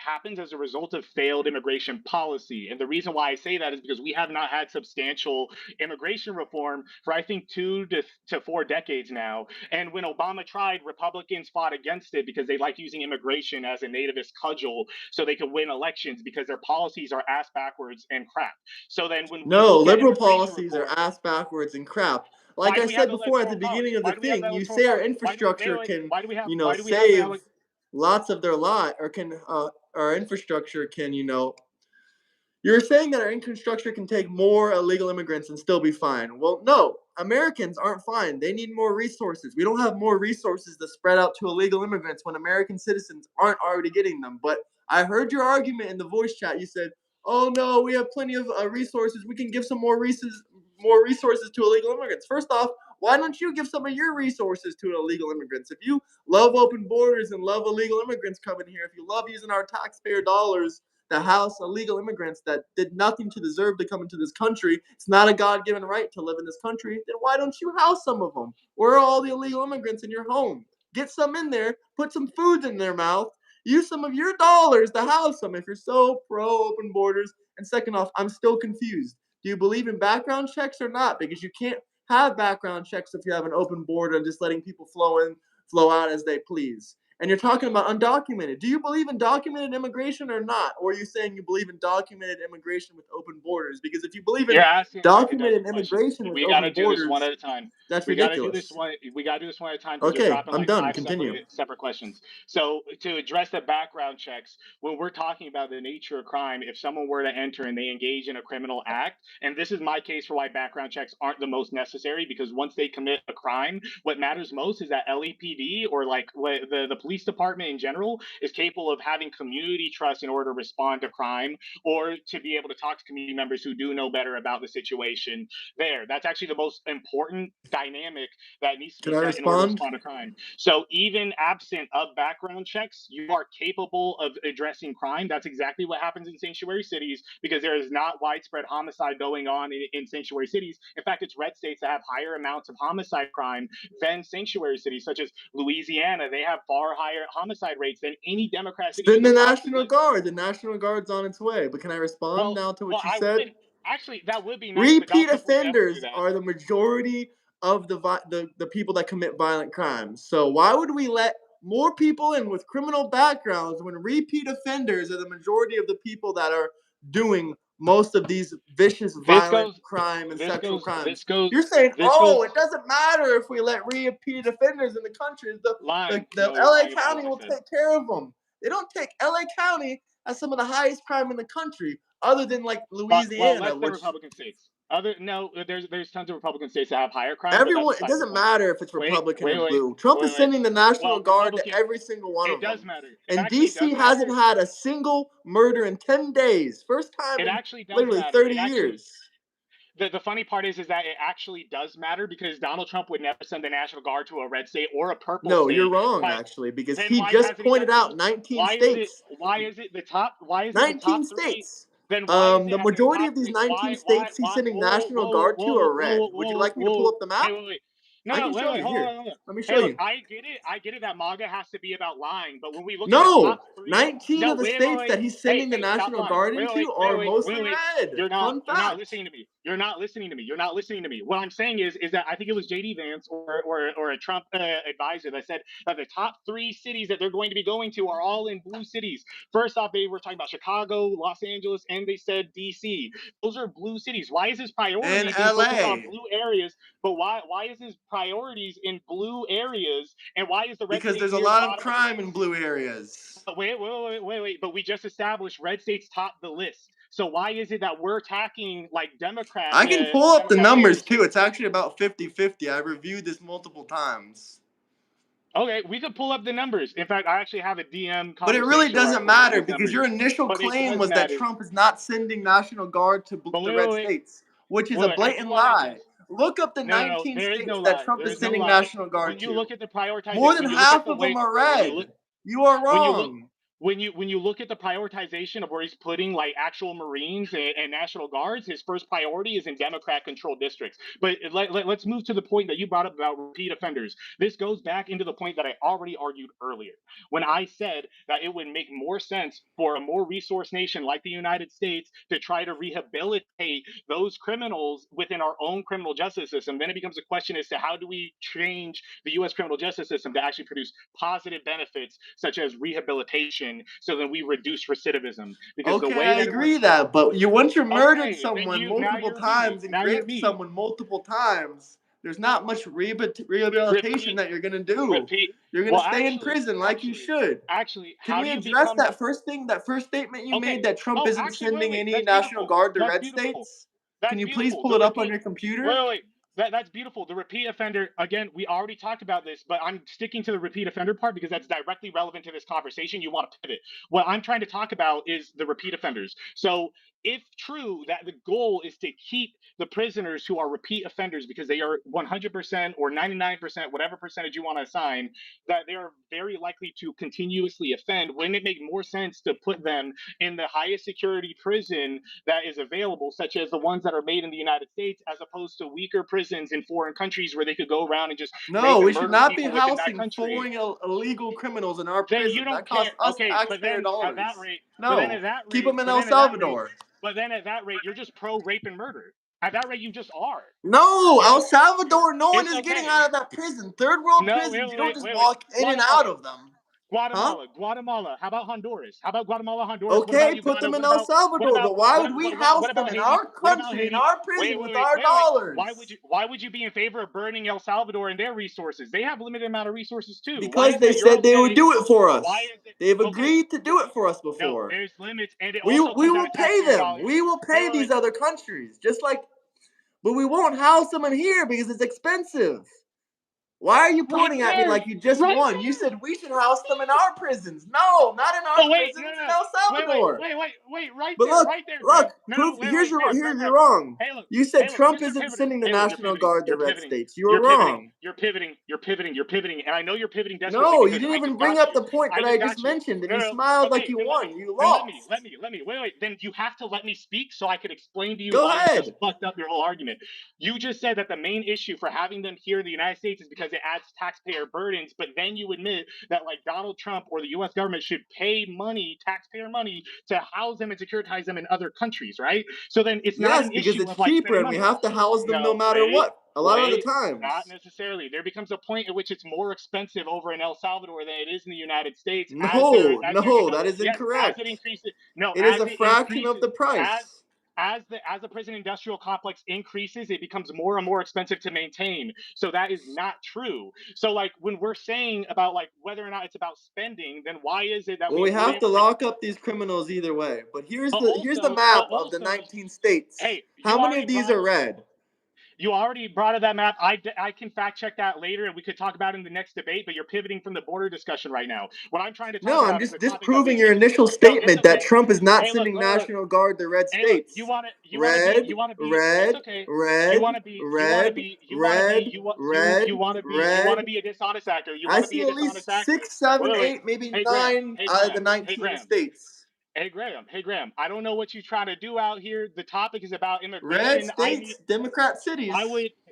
happens as a result of failed immigration policy. And the reason why I say that is because we have not had substantial immigration reform for, I think, 2 to 4 decades now. And when Obama tried, Republicans fought against it because they like using immigration as a nativist cudgel so they could win elections because their policies are ass backwards and crap. So then when we No, look at liberal immigration policies are reform, ass backwards and crap. Like why do I we have said the before at the electoral beginning college? of the Why do we have the thing, you electoral say our college? Why do we wait, infrastructure wait, can, why do we have save lots of their lot, or can our infrastructure can, you're saying that our infrastructure can take more illegal immigrants and still be fine. Well, no, Americans aren't fine. They need more resources. We don't have more resources to spread out to illegal immigrants when American citizens aren't already getting them. But I heard your argument in the voice chat. You said, "Oh no, we have plenty of resources. We can give some more resources to illegal immigrants." First off, why don't you give some of your resources to illegal immigrants? If you love open borders and love illegal immigrants coming here, if you love using our taxpayer dollars to house illegal immigrants that did nothing to deserve to come into this country. It's not a God given right to live in this country. Then why don't you house some of them? Where are all the illegal immigrants in your home? Get some in there, put some food in their mouth, use some of your dollars to house them if you're so pro open borders. And second off, I'm still confused. Do you believe in background checks or not? Because you can't have background checks if you have an open border and just letting people flow in, flow out as they please. And you're talking about undocumented. Do you believe in documented immigration or not? Or are you saying you believe in documented immigration with open borders? Because if you believe You're in asking like a dozen documented questions. immigration with We got to open do this one borders, at a time. that's We got to do this ridiculous. one. We got to do this one at a time because you're Okay, dropping I'm like done. five Continue. separate questions. So to address the background checks, when we're talking about the nature of crime, if someone were to enter and they engage in a criminal act, and this is my case for why background checks aren't the most necessary, because once they commit a crime, what matters most is that LAPD or like the police department in general is capable of having community trust in order to respond to crime or to be able to talk to community members who do know better about the situation there. That's actually the most important dynamic that needs to Can be I set in order to respond? respond to crime. So even absent of background checks, you are capable of addressing crime. That's exactly what happens in sanctuary cities because there is not widespread homicide going on in sanctuary cities. In fact, it's red states that have higher amounts of homicide crime than sanctuary cities, such as Louisiana. They have far higher homicide rates than any Democrat city you Send the could possibly. National Guard. The National Guard's on its way. But can I respond Well, now to well, what you I said? wouldn't actually. That would be nice, but Donald Repeat Trump would never do offenders that. are the majority of the people that commit violent crimes. So why would we let more people in with criminal backgrounds when repeat offenders are the majority of the people that are doing most of these vicious This violent goes. crime and This sexual goes. crimes? This goes. You're saying, This oh, it goes. doesn't matter if we let repeat offenders in the country. Lying. The No, you're LA lying about what County you will said. take care of them. They don't take LA County as some of the highest crime in the country, other than like Well, Louisiana, less than which Republican states. Other no, there's tons of Republican states that have higher crime, but that's everyone, it beside the doesn't point. matter if it's Wait, Republican or wait, wait, blue. Trump wait, is wait. sending the National Well, Guard to Republican. every single one It of does them. matter. It And actually does DC hasn't matter. had a single murder in 10 days. First time It in actually does literally matter. 30 It actually. years. The funny part is that it actually does matter because Donald Trump would never send the National Guard to a red state or a purple No, you're state. wrong, But actually, because then he why just hasn't he done pointed out so? 19 Why is it? states. Why is it the top? Why is it the 19 top three? states. Then why is it The at the majority top of these three? 19 states he's Why? sending Whoa, National whoa, Guard to whoa, are red. whoa, Would you whoa, like me to pull whoa. up the map? Hey, wait, wait. No, I no, can wait, show wait, you. hold on, Here, hold on. let me Hey, show look, you. I get it that MAGA has to be about lying, but when we look at the top No, three, 19 no, of the wait, wait, states that wait. he's Hey, sending the hey, stop National lying. Guard Wait, wait, into wait, are wait, wait, mostly wait. red. Fun You're not fact. listening to me. You're not listening to me. You're not listening to me. What I'm saying is that I think it was JD Vance or a Trump advisor that said that the top three cities that they're going to be going to are all in blue cities. First off, they were talking about Chicago, Los Angeles, and they said DC. Those are blue cities. Why is his And priority being focused on LA. blue areas? But why is his priorities in blue areas? And why is the red Because states there's a near the lot of bottom of the crime in list? blue areas. Wait. But we just established red states top the list. So why is it that we're attacking like I can pull up the Democrat numbers mayors? too. It's actually about 50-50. I reviewed this multiple times. Okay, we could pull up the numbers. In fact, I actually have a DM But it really conversation where I doesn't pulled up matter these because your numbers. initial But it claim does was that matter. Trump is not sending National Guard to But the red states, which is a I do blatant want to lie. just Look up the no. 19 There is no states that lie. Trump There is is no sending lie. National Guard When you to. look at the prioritization, More than when you look at half the of them way, are when you look red. You are when you look wrong. when you look at the prioritization of where he's putting like actual Marines and National Guards, his first priority is in Democrat controlled districts. But let's move to the point that you brought up about repeat offenders. This goes back into the point that I already argued earlier when I said that it would make more sense for a more resource nation like the United States to try to rehabilitate those criminals within our own criminal justice system. Then it becomes a question as to how do we change the U.S. criminal justice system to actually produce positive benefits such as rehabilitation, so that we reduce recidivism. Because the Okay, way I that it agree works, that, but once you murdered okay, then someone you now multiple you're me. times and Now you're raped me. someone multiple times, there's not much rehabilitation Repeat, that you're gonna do. repeat. You're gonna Well, stay in prison like you should. Can how do we you address become? that first thing, that first statement you made Okay. that Trump Oh, isn't actually, sending wait. any That's National beautiful. Guard to That's red beautiful. states? Can That's you please beautiful. pull The it up on repeat. your computer? Wait. That's beautiful. The repeat offender, again, we already talked about this, but I'm sticking to the repeat offender part because that's directly relevant to this conversation. You want to pivot. What I'm trying to talk about is the repeat offenders. So, if true that the goal is to keep the prisoners who are repeat offenders because they are 100% or 99%, whatever percentage you want to assign, that they are very likely to continuously offend, wouldn't it make more sense to put them in the highest security prison that is available, such as the ones that are made in the United States, as opposed to weaker prisons in foreign countries where they could go around and just No, rape and we should murder not be people within that housing country? foreign illegal criminals in our Then you prison. That don't care. costs us Okay, taxpayer dollars. but then No, at that keep rate, them in but El then at that rate, Salvador. but then at that rate, you're just pro rape and murder. At that rate, you just are. No, It's El okay. Salvador, no one It's is getting okay. out of that prison. Third world No, prisons, you don't just wait. walk in and out Guatemala, of them. Huh? Guatemala. How about Honduras? How about Guatemala, Honduras? What about Okay, put Uganda? them in El Salvador, but why would we house What them about in Haiti? our What about country, in Haiti? our prison with our Wait. dollars? Why would you be in favor of burning El Salvador and their resources? They have a limited amount of resources too. Why Because is it they that you're said they would okay? do it for Why us. is it They've okay? agreed to do it for us No, before. there's limits, and it We also we comes out will of pay taxpayer them. dollars. We will pay these other countries, just like, but we won't house them in here because it's expensive. Why are you Right pointing at me there, like you just right won? You there. said we should house them in our prisons. No, not in our Oh wait, prisons in El Salvador. right But there, look, right there, look, Graham. No, proof. Graham, Here's you're Graham. wrong. You said Hey, look, Trump here's your isn't pivoting. sending the Hey, look, National Guard to red states. You were wrong. you're pivoting, and I know you're pivoting desperately No, you because didn't I even just bring got up you. the point I that I just just got you. mentioned, and No, you no. smiled like Okay, you then won. You lost. let me. Then you have to let me speak so I could explain to you Go why you just ahead. fucked up your whole argument. You just said that the main issue for having them here in the United States is because it adds taxpayer burdens, but then you admit that like Donald Trump or the U.S. government should pay money, taxpayer money, to house them and securitize them in other countries, right? So then it's not Yes, an because issue it's of like cheaper spending and we money. have to house them no No, matter what. A lot of the not times. necessarily. There becomes a point at which it's more expensive over in El Salvador than it is in the United States No, as there no, become that is yes, as it incorrect. increases no, It is as a it fraction of increases the as price. as the prison industrial complex increases, it becomes more and more expensive to maintain. So that is not true. So like when we're saying about like whether or not it's about spending, then why is it that Well, we we have wouldn't to lock up these criminals either way. But here's the but map of the also 19 states. hey, How many of these are red? you already brought up that map. I can fact check that later and we could talk about it in the next debate, but you're pivoting from the border discussion right now. What I'm trying to talk No, I'm about is just the topic that we disproving your came. initial No, it's statement that okay. Trump is not Hey, sending National Guard to red Hey, look, states. Red, it's red, okay. red, red, red, red, You want to red. be a dishonest actor. You I want to see be a at least dishonest actor. 6, 7, Wait. 8, maybe Hey, Graham. 9 out of the Hey, 19 Graham. states. Hey, Graham. I don't know what you're trying to do out here. The topic is about Red immigration. states, Democrat cities.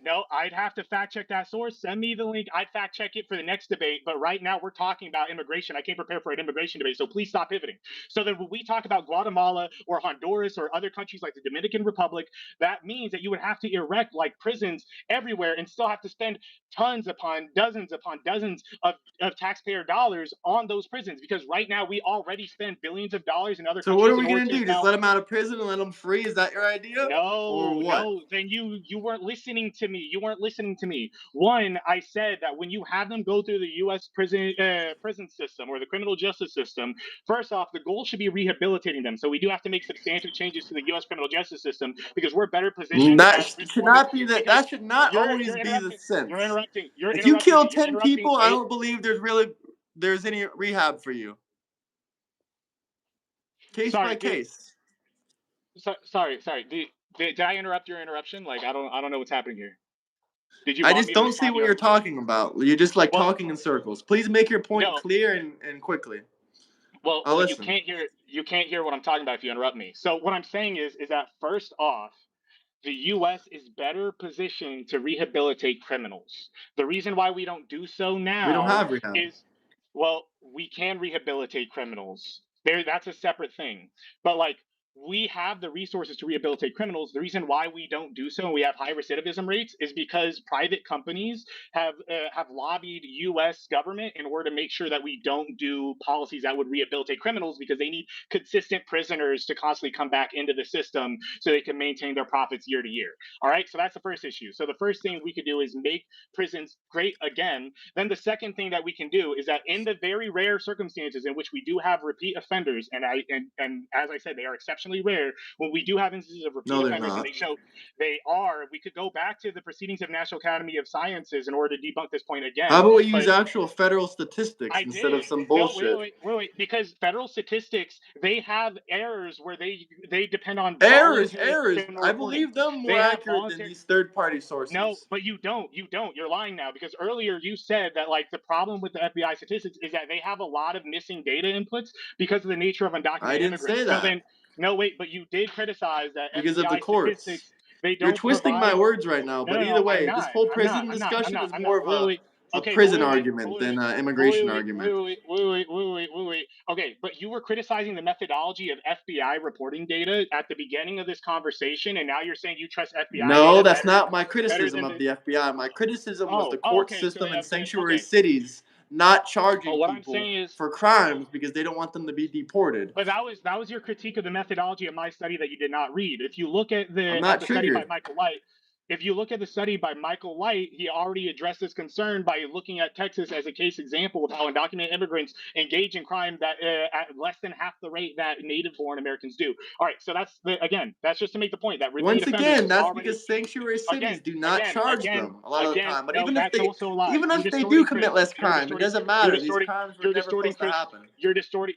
No, I'd have to fact check that source. Send me the link. I'd fact check it for the next debate. But right now, we're talking about immigration. I can't prepare for an immigration debate. So please stop pivoting. So then, when we talk about Guatemala or Honduras or other countries like the Dominican Republic, that means that you would have to erect like prisons everywhere and still have to spend tons upon dozens of taxpayer dollars on those prisons. Because right now, we already spend billions of dollars in other So what are countries in we order gonna to do? Just now. let them out of prison and let them free? Is that your idea, or No, what? no, then you weren't listening to me. You weren't listening to me. One, I said that when you have them go through the U.S. prison system or the criminal justice system, first off, the goal should be rehabilitating them. So we do have to make substantial changes to the U.S. criminal justice system because we're better positioned That as should reforming. not be that. Because That should not you're always be the interrupting. You're sense. interrupting. You're If you interrupting kill me. You're 10 interrupting. people, I don't believe there's any rehab for you. Case by Sorry, dude. case. Sorry. Did I interrupt your interruption? Like I don't know what's happening here. Did you I want just me to don't see respond to what your you're argument? talking about. You're just like Well, talking in circles. Please make your point no. clear and quickly. I'll Well, listen. you can't hear what I'm talking about if you interrupt me. So what I'm saying is that first off, the US is better positioned to rehabilitate criminals. The reason why we don't do so We don't now have rehab. is, well, we can rehabilitate criminals. There, that's a separate thing. But like we have the resources to rehabilitate criminals. The reason why we don't do so and we have high recidivism rates is because private companies have lobbied U.S. government in order to make sure that we don't do policies that would rehabilitate criminals because they need consistent prisoners to constantly come back into the system so they can maintain their profits year to year. All right, so that's the first issue. So the first thing we could do is make prisons great again. Then the second thing that we can do is that in the very rare circumstances in which we do have repeat offenders, and as I said, they are exceptionally rare. When we do have instances of repeat No, they're offenders, and not. they show they are, we could go back to the proceedings of National Academy of Sciences in order to debunk this point How again. about we use But actual federal statistics I instead of did. some No, bullshit? because federal statistics they have errors where they depend on voluntary Errors. criminal I reporting. believe them more They have accurate than voluntary. these third-party No, sources. but you don't. You don't. You're lying now because earlier you said that like the problem with the FBI statistics is that they have a lot of missing data inputs because of the nature of I undocumented didn't say immigrants. So that then, no, wait, but you did criticize that because of the FBI courts. statistics they You're don't twisting my provide. words right now, but either I'm way, this not. whole I'm not. prison I'm not. I'm discussion not. is I'm not. more of a Okay, but prison argument than an immigration argument. Okay, but you were criticizing the methodology of FBI reporting data at the beginning of this conversation, and now you're saying you trust FBI No, data that's not my better criticism than of the. the FBI. My criticism was the Oh, court okay. So system they in have. sanctuary Okay. cities not Oh, charging what I'm people saying is, for crimes because they don't want them to be deported. but that was your critique of the methodology of my study that you did not read. If you look I'm at not the study by triggered. Michael Light, if you look at the study by Michael Light, he already addressed this concern by looking at Texas as a case example of how undocumented immigrants engage in crime that at less than half the rate that native-born Americans do. All right, so again, that's just to make the point that repeat Once offenders again, is that's already because sanctuary cities again, do not charge them a lot of the again. time. But No, that's also a lie. even You're if they do distorting commit Chris. less crime, it doesn't You're matter. These distorting. crimes were You're never distorting supposed to Chris. happen.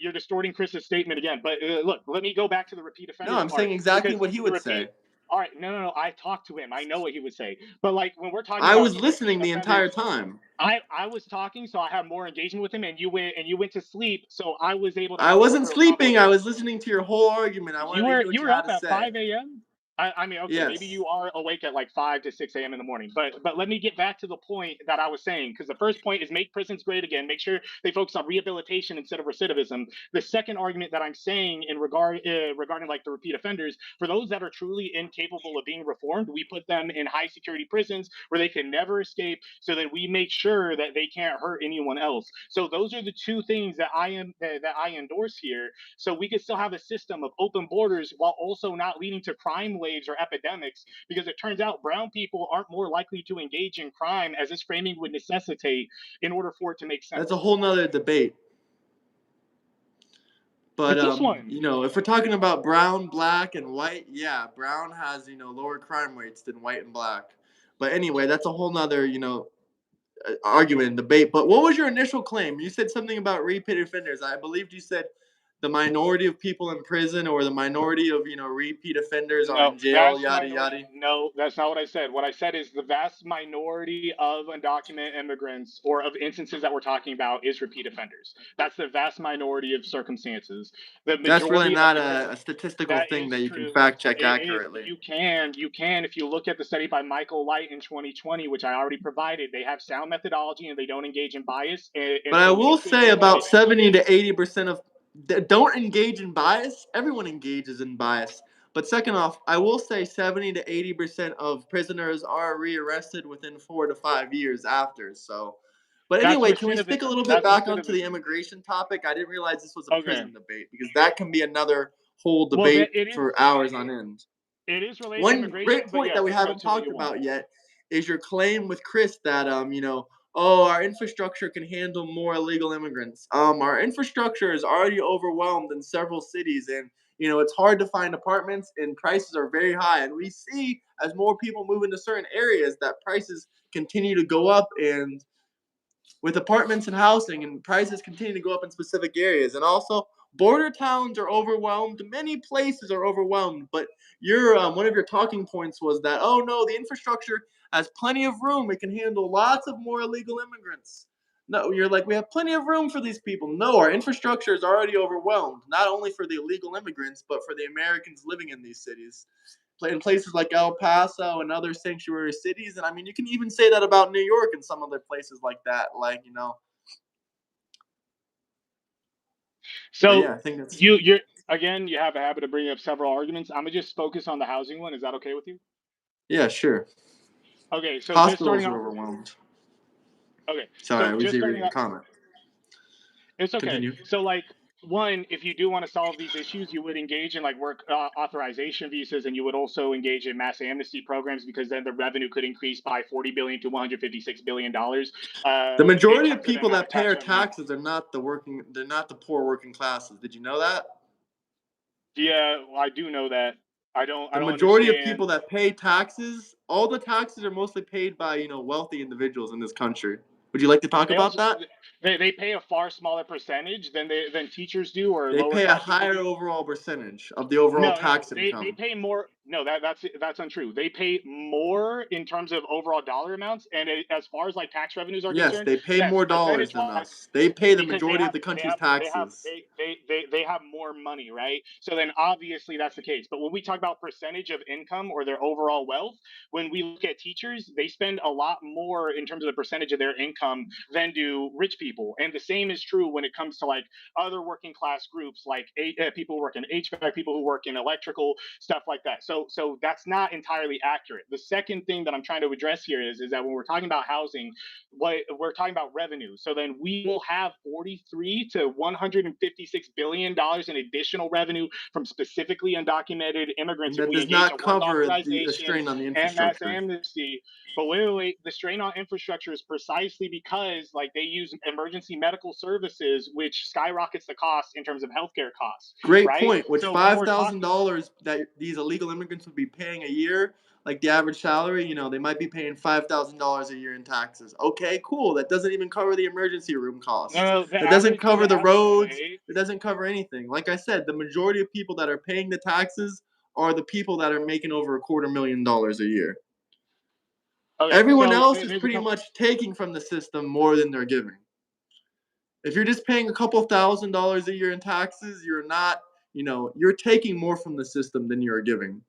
You're distorting Chris's statement again. But look, let me go back to the repeat No, offenders I'm saying part exactly because what he the would repeat. say. All right, no. I talked to him. I know what he would say. But like when we're talking I about was the repeat listening the offenders, entire time. I was talking, so I had more engagement with him, and you went to sleep, so I was able to I have more wasn't of a convo with sleeping. I him. was listening to your whole argument. I wanted to hear what You you were had up to at say. 5 a.m. I mean, okay, maybe Yes. you are awake at like 5 to 6 a.m. in the morning, but let me get back to the point that I was saying because the first point is make prisons great again. Make sure they focus on rehabilitation instead of recidivism. The second argument that I'm saying in regarding like the repeat offenders, for those that are truly incapable of being reformed, we put them in high security prisons where they can never escape, so that we make sure that they can't hurt anyone else. So those are the two things that that I endorse here so we could still have a system of open borders while also not leading to crime waves or epidemics because it turns out brown people aren't more likely to engage in crime as this framing would necessitate in order for it to make That's a sense. whole nother debate. But It's this one. if we're talking about brown, black, and white, yeah, brown has lower crime rates than white and black. But anyway, that's a whole nother argument and debate. But what was your initial claim? You said something about repeat offenders. I believed you said the minority of people in prison or the minority of repeat offenders are No, in jail, vast yada minority. yada. No, that's not what I said. What I said is the vast minority of undocumented immigrants or of instances that we're talking about is repeat offenders. That's the vast minority of circumstances. The That's really majority of not the a statistical that thing that is you can true. fact check It, accurately. you can if you look at the study by Michael Light in 2020, which I already provided. They have sound methodology and they don't engage in bias, But and I so will basically say everyone about they 70 to 80% of don't engage in bias. Everyone engages in bias. But second off, I will say 70 to 80% of prisoners are rearrested within 4 to 5 years after. So, but that's anyway, can we stick a recidivism. little bit That's back onto the recidivism. immigration topic? I didn't realize this was a Okay. prison debate because that can be another whole Well, debate it is for hours on end. it is related to One immigration, great but point yeah, that we go haven't to what talked you want. about yet is your claim with Chris that oh, our infrastructure can handle more illegal immigrants. Our infrastructure is already overwhelmed in several cities, and it's hard to find apartments, and prices are very high. And we see as more people move into certain areas that prices continue to go up, and with apartments and housing, and prices continue to go up in specific areas. And also, border towns are overwhelmed. Many places are overwhelmed. But your one of your talking points was that, oh no, the infrastructure has plenty of room. It can handle lots of more illegal immigrants. No, you're like, we have plenty of room for these people. No, our infrastructure is already overwhelmed, not only for the illegal immigrants, but for the Americans living in these cities, in places like El Paso and other sanctuary cities. And I mean, you can even say that about New York and some other places like that. But So yeah, I think that's you're again, you have a habit of bringing up several arguments. I'm gonna just focus on the housing one. Is that okay with you? yeah, sure. Okay, so just starting Hospitals are off. overwhelmed. Okay, Sorry, so I was just starting reading a off. comment. It's okay. Continue. So, like, one, if you do want to solve these issues, you would engage in like work authorization visas, and you would also engage in mass amnesty programs because then the revenue could increase by 40 billion to 156 billion dollars The in majority of terms of the people amount of that pay tax our revenue. taxes are not the working. They're not the poor working classes. Did you know that? Yeah, well, I do know that. I The don't majority of understand. people that pay taxes, all the taxes are mostly paid by wealthy individuals in this country. Would you like to talk They about also that? they pay a far smaller percentage than teachers do or They lower pay a class people higher do. overall percentage of the overall No, tax they income. pay more. No, that's untrue. They pay more in terms of overall dollar amounts, and as far as like tax revenues are Yes, concerned, they pay yes, more dollars percentage than wise, us. They pay the because majority of the country's taxes. they have more money, right? So then obviously that's the case. But when we talk about percentage of income or their overall wealth, when we look at teachers, they spend a lot more in terms of the percentage of their income than do rich people. And the same is true when it comes to like other working class groups, like people who work in HVAC, people who work in electrical, stuff like that. So that's not entirely accurate. The second thing that I'm trying to address here is that when we're talking about housing, what we're talking about revenue. So then we will have 43 to 156 billion dollars in additional revenue from specifically undocumented And immigrants if that we does engage not in work cover the authorization strain on the and mass infrastructure. amnesty. But wait, the strain on infrastructure is precisely because like they use emergency medical services, which skyrockets the cost in terms of healthcare costs, Great right? point. Which So when five we're thousand talking, dollars that these illegal immigrants would be paying a year, like the average salary, they might be paying $5,000 a year in taxes. Okay, cool. That doesn't even cover the emergency room costs. no, That doesn't cover the roads. wait, It doesn't cover anything. Like I said, the majority of people that are paying the taxes are the people that are making over $250,000 a year. okay, Everyone so else is there's a pretty couple. much taking from the system more than they're giving. If you're just paying a couple $1,000s a year in taxes, you're not, you're taking more from the system than you're giving.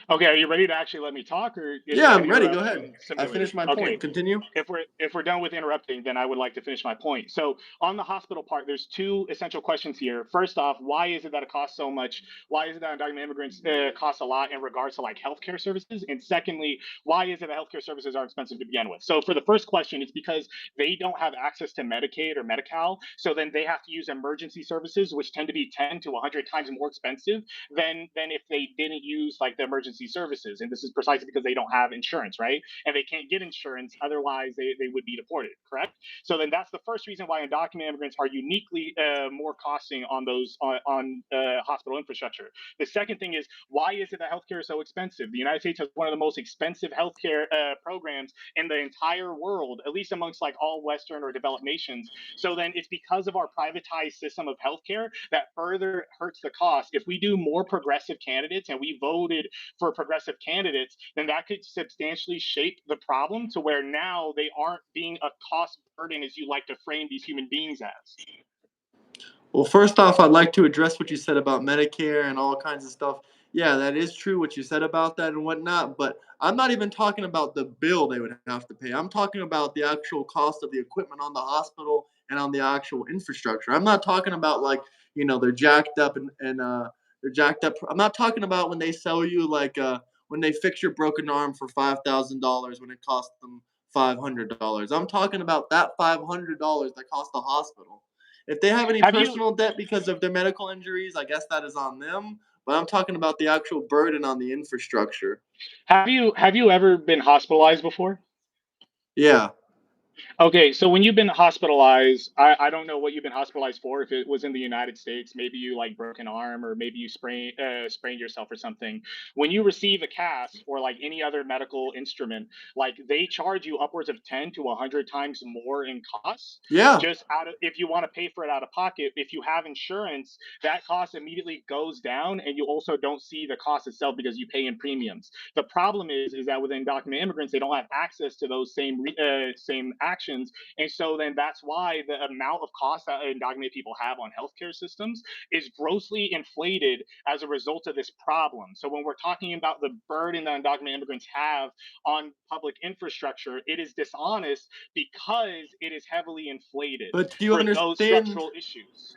Okay, are you ready to actually let me talk, or is Yeah, this an I'm ready. Go ahead. interruption I simulated? finished my Okay, point. Continue. if we're done with interrupting, then I would like to finish my point. So on the hospital part, there's two essential questions here. First off, why is it that it costs so much? Why is it that undocumented immigrants cost a lot in regards to like healthcare services? And secondly, why is it that healthcare services are expensive to begin with? So for the first question, it's because they don't have access to Medicaid or Medi-Cal, so then they have to use emergency services, which tend to be 10 to 100 times more expensive than if they didn't use like the emergency services. And this is precisely because they don't have insurance, right? And they can't get insurance, otherwise they would be deported, correct? So then that's the first reason why undocumented immigrants are uniquely more costing on those on hospital infrastructure. The second thing is, why is it that healthcare is so expensive? The United States has one of the most expensive healthcare programs in the entire world, at least amongst like all Western or developed nations. So then it's because of our privatized system of healthcare that further hurts the cost. If we do more progressive candidates and we voted for progressive candidates, then that could substantially shape the problem to where now they aren't being a cost burden as you like to frame these human beings as. Well, first off, I'd like to address what you said about Medicare and all kinds of stuff. Yeah, that is true what you said about that and whatnot, but I'm not even talking about the bill they would have to pay. I'm talking about the actual cost of the equipment on the hospital and on the actual infrastructure. I'm not talking about like, they're jacked up and they're jacked up. I'm not talking about when they sell you like when they fix your broken arm for $5,000 when it costs them $500. I'm talking about that $500 that cost the hospital. If they have any Have you personal debt because of their medical injuries, I guess that is on them. But I'm talking about the actual burden on the infrastructure. have you ever been hospitalized before? Yeah. Okay, so when you've been hospitalized, I don't know what you've been hospitalized for. If it was in the United States, maybe you like broke an arm, or maybe you sprained yourself or something. When you receive a cast or like any other medical instrument, like they charge you upwards of 10 to 100 times more in costs. Yeah. Just out of, if you want to pay for it out of pocket, if you have insurance, that cost immediately goes down, and you also don't see the cost itself because you pay in premiums. The problem is that with undocumented immigrants, they don't have access to those same actions, and so then that's why the amount of cost that undocumented people have on healthcare systems is grossly inflated as a result of this problem. So when we're talking about the burden that undocumented immigrants have on public infrastructure, it is dishonest because it is heavily inflated But for those structural issues.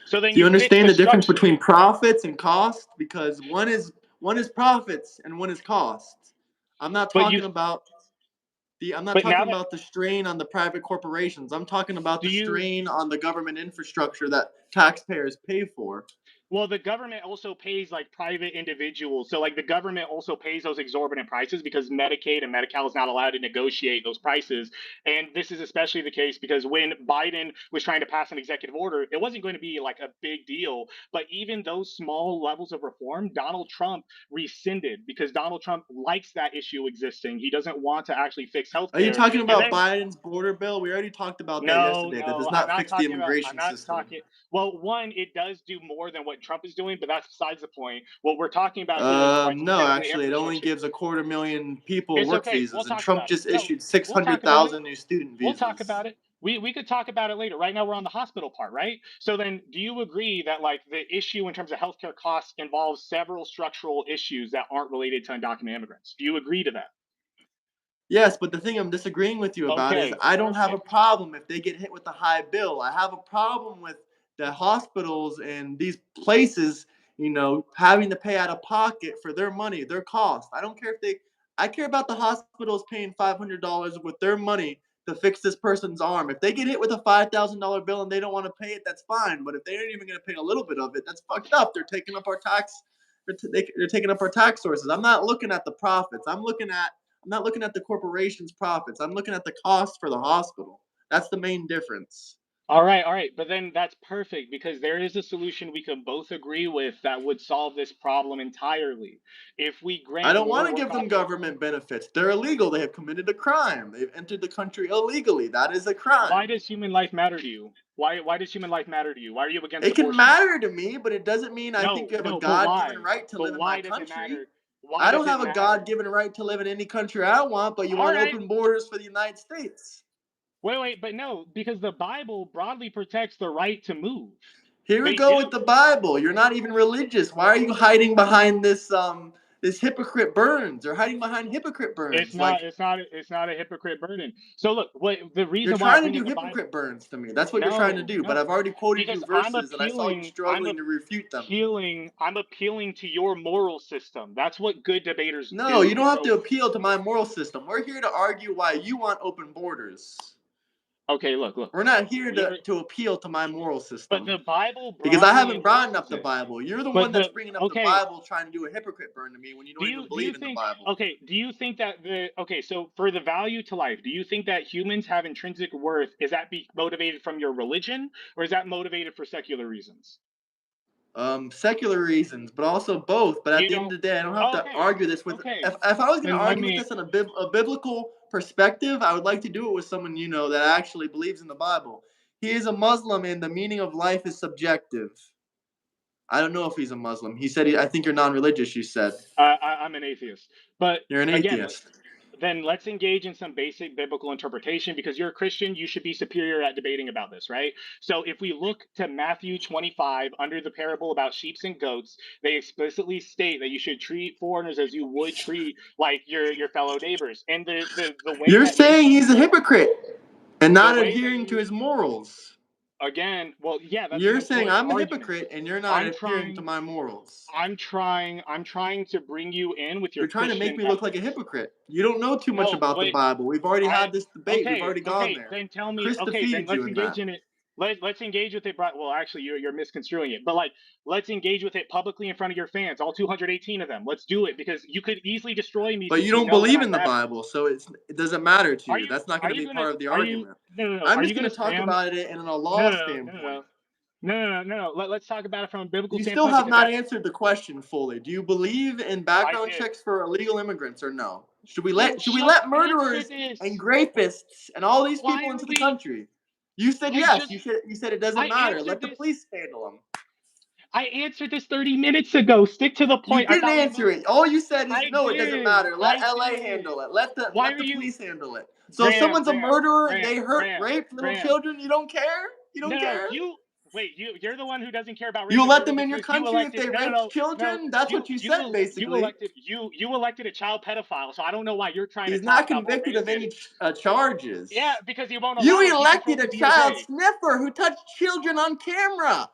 So then do you you fix understand the the difference structure. between profits and cost? Because one is profits and one is cost. I'm not But you talking about I'm not but talking now that about the strain on the private corporations. I'm talking about do the you strain on the government infrastructure that taxpayers pay for. Well, the government also pays like private individuals. So like the government also pays those exorbitant prices because Medicaid and Medi-Cal is not allowed to negotiate those prices. And this is especially the case because when Biden was trying to pass an executive order, it wasn't going to be like a big deal. But even those small levels of reform, Donald Trump rescinded because Donald Trump likes that issue existing. He doesn't want to actually fix Are you healthcare. talking And about then Biden's border bill? We already talked about that no, yesterday. That no, does I'm not not fix the talking about. I'm immigration not system. talking. Well, one, it does do more than what Trump is doing, but that's besides the point. What we're talking about here is by No, fixing the actually, it only infrastructure. gives a quarter million people It's work okay. We'll visas, and talk Trump about it. just No, issued six we'll talk hundred about it. thousand new student We'll talk visas. about it. We could talk about it later. Right now, we're on the hospital part, right? So then, do you agree that like the issue in terms of healthcare costs involves several structural issues that aren't related to undocumented immigrants? Do you agree to that? Yes, but the thing I'm disagreeing with you about is Okay, I don't have a perfect. problem if they get hit with a high bill. I have a problem with the hospitals and these places, having to pay out of pocket for their money, their cost. I don't care if they, I care about the hospitals paying $500 with their money to fix this person's arm. If they get hit with a $5,000 bill and they don't want to pay it, that's fine. But if they aren't even going to pay a little bit of it, that's fucked up. They're taking up our tax. They're taking up our tax sources. I'm not looking at the profits. I'm not looking at the corporation's profits. I'm looking at the cost for the hospital. That's the main difference. All right, but then that's perfect because there is a solution we can both agree with that would solve this problem entirely. If we I grant don't more want to work give them authorization. government benefits. They're illegal. They have committed a crime. They've entered the country illegally. That is a Why crime. does human life matter to you? Why does human life matter to you? Why are you against It can abortion? matter to me, but it doesn't mean I think No, you have a no, but God given why? right to But live in my why does it country. matter? Why I does don't it have a God matter? given right to live in any country I want, but you All want right. open borders for the United States. Wait, but no, because the Bible broadly protects the right to move. Here we They go with do. the Bible. You're not even religious. Why are you hiding behind this hypocrite Burns? Or hiding behind hypocrite It's Burns? not Like it's not it's not a hypocrite burden. So look, what the you're reason why I'm trying to bringing do the Bible. hypocrite Burns to me. That's what you're trying to No, do. But no. I've already quoted Because you verses and I saw you struggling to refute them. I'm appealing to your moral system. That's what good debaters No, you do. don't And have to so appeal to my moral system. We're here to argue why you want open borders. Okay, look. We're not here You're to appeal to my moral but system the Bible because I broadly haven't brought up the endorses it. Bible. You're the But one that's the bringing up the okay, Bible, trying to do a hypocrite burn to me when you do don't even you believe in the think Bible. okay, do you think that the okay, so for the value to life, do you think that humans have intrinsic worth? Is that be motivated from your religion or is that motivated for secular reasons? Secular reasons, but also both. But at You the end of don't the day, I don't have oh, to okay. argue this with. Okay. If I was going to Then let argue with me this on a biblical perspective, I would like to do it with someone that actually believes in the Bible. He is a Muslim, and the meaning of life is subjective. I don't know if he's a Muslim. He said, I think you're non-religious. You said I'm an atheist. But you're an again, atheist. then let's engage in some basic biblical interpretation because you're a Christian, you should be superior at debating about this, right? So if we look to Matthew 25 under the parable about sheep and goats, they explicitly state that you should treat foreigners as you would treat like your fellow neighbors. And the way You're that saying Jesus he's a hypocrite and the not way that adhering to you his morals. again, well, yeah, that's You're the saying point of the I'm a argument. hypocrite and you're not I'm adhering to trying my morals. I'm trying to bring you in with your You're trying to make Christian me look like a ethics. hypocrite. You don't know too much No, about the wait, Bible. We've already I had this debate. We've already gone okay, there. then tell me Chris okay, then defeated you let's in that. engage in it. Let's engage with it. Well, actually, you're misconstruing it. But like, let's engage with it publicly in front of your fans, all 218 of them. Let's do it because you could easily destroy me But since you you don't know that believe I'm in the better. Bible, so it doesn't matter to you. That's not going Are to you be gonna part of the are you argument. no I'm are just you going gonna to talk spam about it in a no law no no no standpoint. no no. Let's talk about it from a biblical You still standpoint have because not that answered the question fully. Do you believe in I background did. checks for illegal immigrants or no? Should we Well, just let answer murderers and this. rapists and all these Why people are into the we country? You said like yes. just You said it doesn't I matter. answered Let the this police handle them. I answered this 30 minutes ago. Stick to the You point. I didn't thought we answer moved. it. All you said is I no, it doesn't did. matter. Let I LA did. handle it. Why Let are the you police handle it. So if Graham, someone's a Graham, murderer and Graham, they hurt, Graham, rape little Graham? children, you don't care? You don't No, care? you wait, you're the one who doesn't care about rape You'll and let murder them in your because you country if elected they raped no, children? That's what you said you basically. elected you elected a child pedophile. So I don't know why you're trying to He's talk not about more convicted of basic. any Yeah, charges. because he won't allow You it. He elected controls a the child DOJ. sniffer who touched children on camera.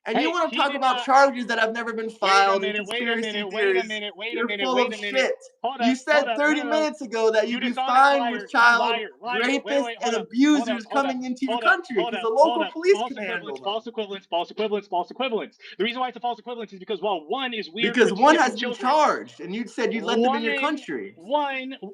And you Hey, want to he talk did about not charges that have never been wait a filed and minute, wait a conspiracy minute, wait a theories. minute, wait a You're minute, full wait of a minute. shit. You Hold said up. No, 30 no, no. minutes ago that You you'd be dishonest fine with liar. You child liar. Liar. Wait, rapists wait, and hold up, abusers hold up, coming into your hold up, country hold because up, the hold local up. police False can handle equivalence, them. false equivalence, false equivalence, false equivalence. The reason why it's a false equivalence is because while one is weird Because for one sniffing has been children, charged and you said you'd let them in your one, country.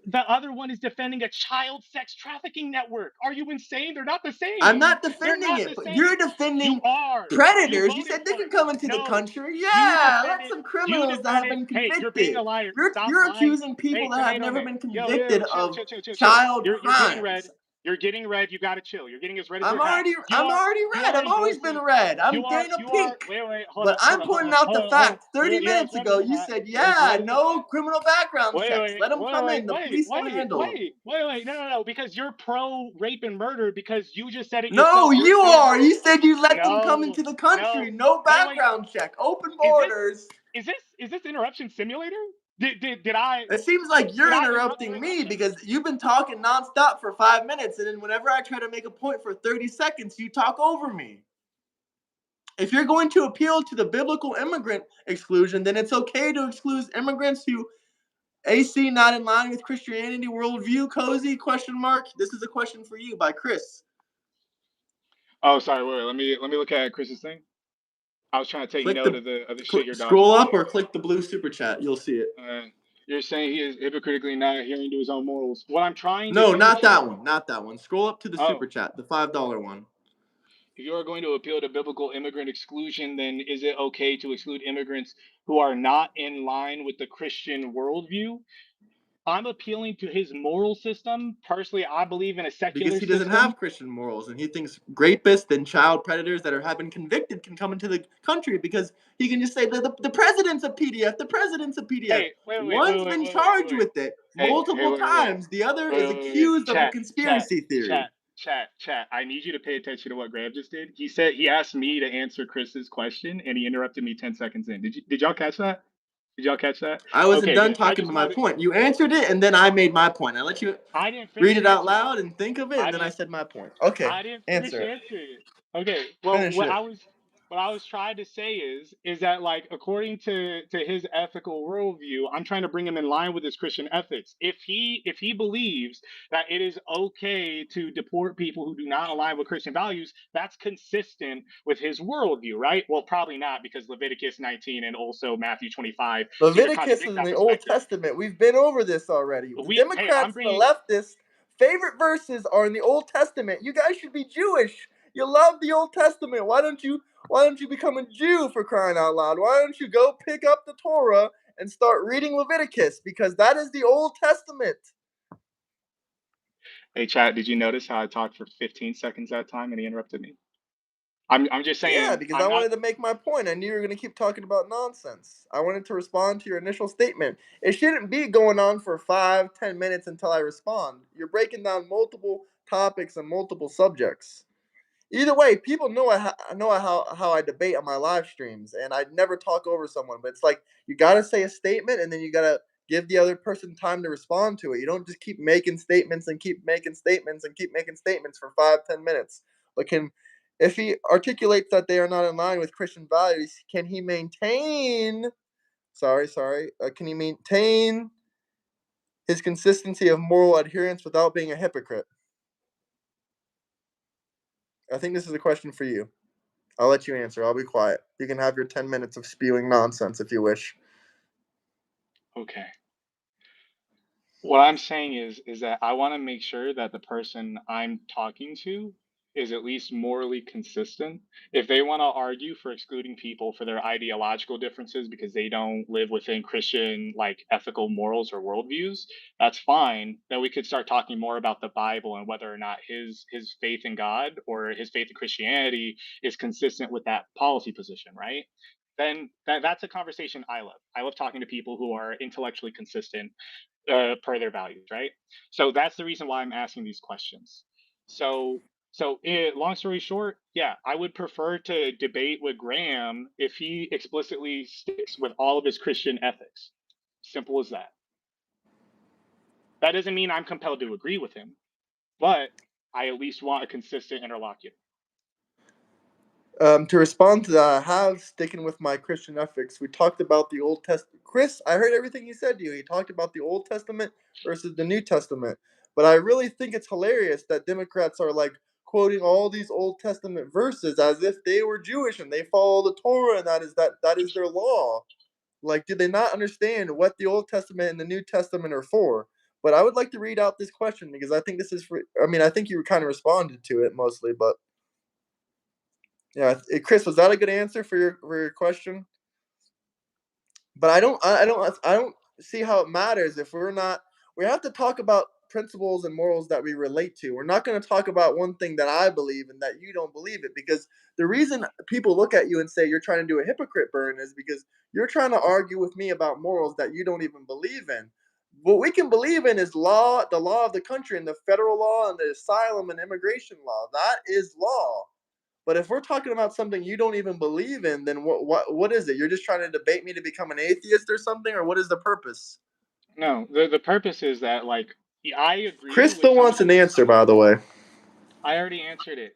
the other one is defending a child sex trafficking network. Are you insane? They're not the I'm same. not They're defending not it, the but same. you're You defending are. You predators. You voted said they for can it. come into the No, country. you Yeah, let defended. some You criminals that have defended. been Hey, you're being a convicted. liar. Stop You're lying. accusing people Hey, that have Tomato never Man. been Yo, convicted chill, of chill, chill, chill, chill. child You're getting red. crimes. You're getting red. You gotta chill. You're getting as red as your hat. I'm already You red. are I've always been endorsing. red. I'm Dana You are. Pink. Wait. Hold But up. I'm pointing out the Hold on. facts. 30 You're as minutes red as ago, your you hat. said, You're as yeah, red as your no hat. criminal background Wait, checks. wait, Let them wait, come wait, in. The wait, police won't wait, handle them. wait, wait. No. Because you're pro rape and murder because you just said it No, yourself. You're you are. standing. You said you let them come No, into the no. country. No Wait. background check. Open Is this borders. is this interruption simulator? Did I It seems like you're interrupt your interrupting me interruption? because you've been talking nonstop for 5 minutes, and then whenever I try to make a point for 30 seconds, you talk over me. If you're going to appeal to the biblical immigrant exclusion, then it's okay to exclude immigrants who AC not in line with Christianity worldview. Cozy question mark. This is a question for you by Chris. Oh, sorry. Wait. Let me look at Chris's thing. I was trying to take Click note the of the shit you're scroll dodging. up or click the blue super chat. You'll see it. You're saying he is hypocritically not adhering to his own morals. What I'm trying to No, do not here. that one. Not that one. Scroll up to the Oh, super chat, the $5 one. if you are going to appeal to biblical immigrant exclusion, then is it okay to exclude immigrants who are not in line with the Christian worldview? I'm appealing to his moral system. Personally, I believe in a Because secular he doesn't system. have Christian morals, and he thinks rapists and child predators that have been convicted can come into the country because he can just say the president's a PDF. The president's a PDF. Hey, wait, wait, wait, One's wait, been wait, wait, wait, charged wait. with it Hey, multiple times. The other is wait. accused of a conspiracy theory. Chat. I need you to pay attention to what Graham just did. He asked me to answer Chris's question, and he interrupted me 10 seconds in. Did y'all catch that? Did y'all catch that? I wasn't Okay, done good. talking to my point. You answered it, and then I made my point. I let you I didn't read finish it out answering it. loud and think of it, I and then I didn't. said my point. Okay, I didn't finish answer it. answering it. Okay. Well, Finish what it. I was what I was trying to say is that, like, according to his ethical worldview, I'm trying to bring him in line with his Christian ethics. If he believes that it is okay to deport people who do not align with Christian values, that's consistent with his worldview, right? Well, probably not, because Leviticus 19 and also Matthew 25 seem to Leviticus contradict is in that the Old perspective. Testament. We've been over this already. The I'm Democrats and the bringing leftists' favorite verses are in the Old Testament. You guys should be Jewish. You love the Old Testament. Why don't you become a Jew, for crying out loud? Why don't you go pick up the Torah and start reading Leviticus, because that is the Old Testament. Hey, chat, did you notice how I talked for 15 seconds that time and he interrupted me? I'm just Yeah, saying, because I I'm not. wanted to make my point. I knew you were going to keep talking about nonsense. I wanted to respond to your initial statement. It shouldn't be going on for 5, 10 minutes until I respond. You're breaking down multiple topics and multiple subjects. Either way, people know how I debate on my live streams, and I never talk over someone. But it's like you gotta say a statement, and then you gotta give the other person time to respond to it. You don't just keep making statements and keep making statements and keep making statements for 5, 10 minutes. But if he articulates that they are not in line with Christian values, can he maintain? Sorry. Can he maintain his consistency of moral adherence without being a hypocrite? I think this is a question for you. I'll let you answer. I'll be quiet. You can have your 10 minutes of spewing nonsense if you wish. Okay. What I'm saying is that I want to make sure that the person I'm talking to is at least morally consistent. If they want to argue for excluding people for their ideological differences because they don't live within Christian, like, ethical morals or worldviews, that's fine. Then we could start talking more about the Bible and whether or not his faith in God or his faith in Christianity is consistent with that policy position, right? Then that's a conversation I love. I love talking to people who are intellectually consistent per their values, right? So that's the reason why I'm asking these questions. So, long story short, yeah, I would prefer to debate with Graham if he explicitly sticks with all of his Christian ethics. Simple as that. That doesn't mean I'm compelled to agree with him, but I at least want a consistent interlocutor. To respond to that, I have sticking with my Christian ethics. We talked about the Old Testament. Chris, I heard everything you said to you. He talked about the Old Testament versus the New Testament. But I really think it's hilarious that Democrats are like quoting all these Old Testament verses as if they were Jewish and they follow the Torah, and that is their law. Like, did they not understand what the Old Testament and the New Testament are for? But I would like to read out this question because I think this is for. I mean, I think you kind of responded to it mostly, but yeah, Chris, was that a good answer for your question? But I don't see how it matters if we're not. We have to talk about principles and morals that we relate to. We're not going to talk about one thing that I believe and that you don't believe it, because the reason people look at you and say you're trying to do a hypocrite burn is because you're trying to argue with me about morals that you don't even believe in. What we can believe in is law, the law of the country, and the federal law and the asylum and immigration law. That is law. But if we're talking about something you don't even believe in, then what is it? You're just trying to debate me to become an atheist or something, or what is the purpose? No, the purpose is that, like, I agree Chris with still some of wants the. an answer, by the way. I already answered it.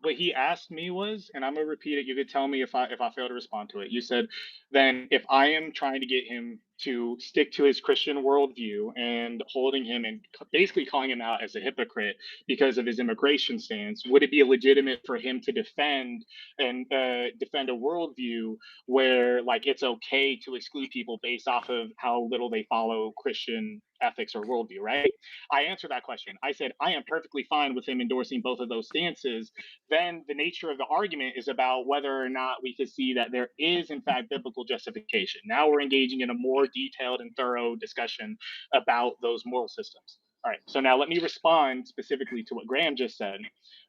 What he asked me was, and I'm gonna repeat it. You could tell me if I fail to respond to it. You said, then if I am trying to get him to stick to his Christian worldview and holding him and basically calling him out as a hypocrite because of his immigration stance, would it be legitimate for him to defend a worldview where, like, it's okay to exclude people based off of how little they follow Christian ethics or worldview, right? I answered that question. I said, I am perfectly fine with him endorsing both of those stances. Then the nature of the argument is about whether or not we could see that there is, in fact, biblical justification. Now we're engaging in a more detailed and thorough discussion about those moral systems. All right, so now let me respond specifically to what Graham just said.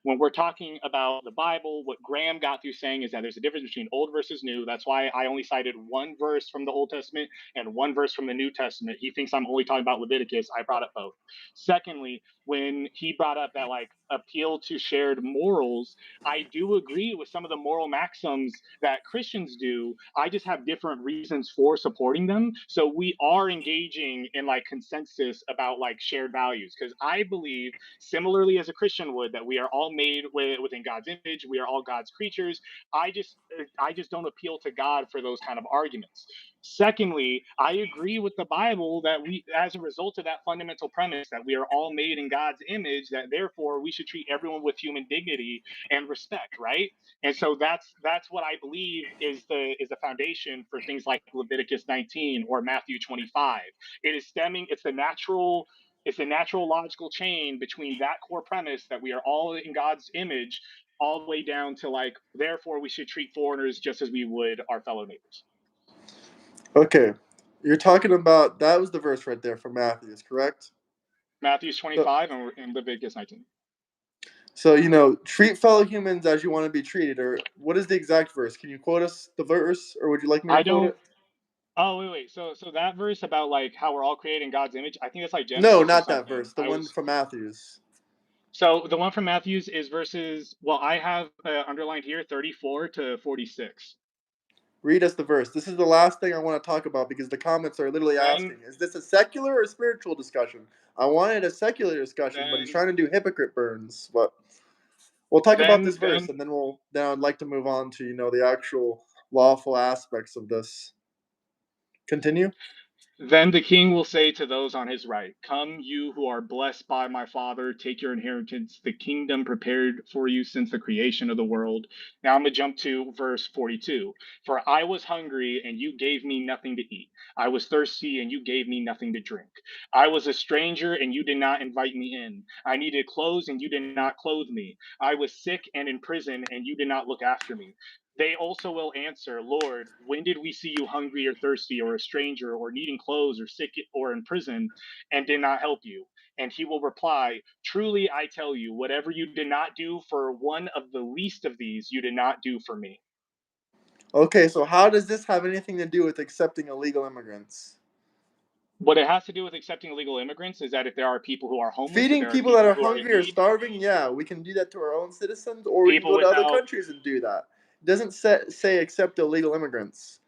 When we're talking about the Bible, what Graham got through saying is that there's a difference between old versus new. That's why I only cited one verse from the Old Testament and one verse from the New Testament. He thinks I'm only talking about Leviticus. I brought up both. Secondly, when he brought up that, like, appeal to shared morals, I do agree with some of the moral maxims that Christians do. I just have different reasons for supporting them. So we are engaging in, like, consensus about, like, shared values values, because I believe, similarly as a Christian would, that we are all made within God's image. We are all God's creatures. I just don't appeal to God for those kind of arguments. Secondly, I agree with the Bible that we, as a result of that fundamental premise that we are all made in God's image, that therefore we should treat everyone with human dignity and respect, right? And so that's what I believe is the foundation for things like Leviticus 19 or Matthew 25. It's the natural logical chain between that core premise that we are all in God's image, all the way down to like, therefore we should treat foreigners just as we would our fellow neighbors. Okay, you're talking about, that was the verse right there from Matthew, correct? Matthew's So, 25 and Leviticus 19. so treat fellow humans as you want to be treated, or what is the exact verse? Can you quote us the verse, or would you like me to I quote don't. it? Oh, wait. So that verse about like how we're all created in God's image, I think it's like No, Genesis or not that something. verse. The one from Matthew's. So the one from Matthews is verses. Well, I have underlined here 34 to 46. Read us the verse. This is the last thing I want to talk about because the comments are literally Then asking, is this a secular or spiritual discussion? I wanted a secular discussion, but he's then trying to do hypocrite burns. But we'll talk about then this verse, then and then I'd like to move on to the actual lawful aspects of this. Continue. Then the king will say to those on his right, come, you who are blessed by my Father, take your inheritance, the kingdom prepared for you since the creation of the world. Now I'm going to jump to verse 42. For I was hungry, and you gave me nothing to eat. I was thirsty, and you gave me nothing to drink. I was a stranger, and you did not invite me in. I needed clothes, and you did not clothe me. I was sick and in prison, and you did not look after me. They also will answer, Lord, when did we see you hungry or thirsty or a stranger or needing clothes or sick or in prison and did not help you? And he will reply, truly I tell you, whatever you did not do for one of the least of these, you did not do for me. Okay, so how does this have anything to do with accepting illegal immigrants? What it has to do with accepting illegal immigrants is that if there are people who are homeless, if Feeding there are people that people are who are in hungry or need, starving, yeah, we can do that to our own citizens, or we can people go to other without, countries and do that. It doesn't say accept illegal immigrants.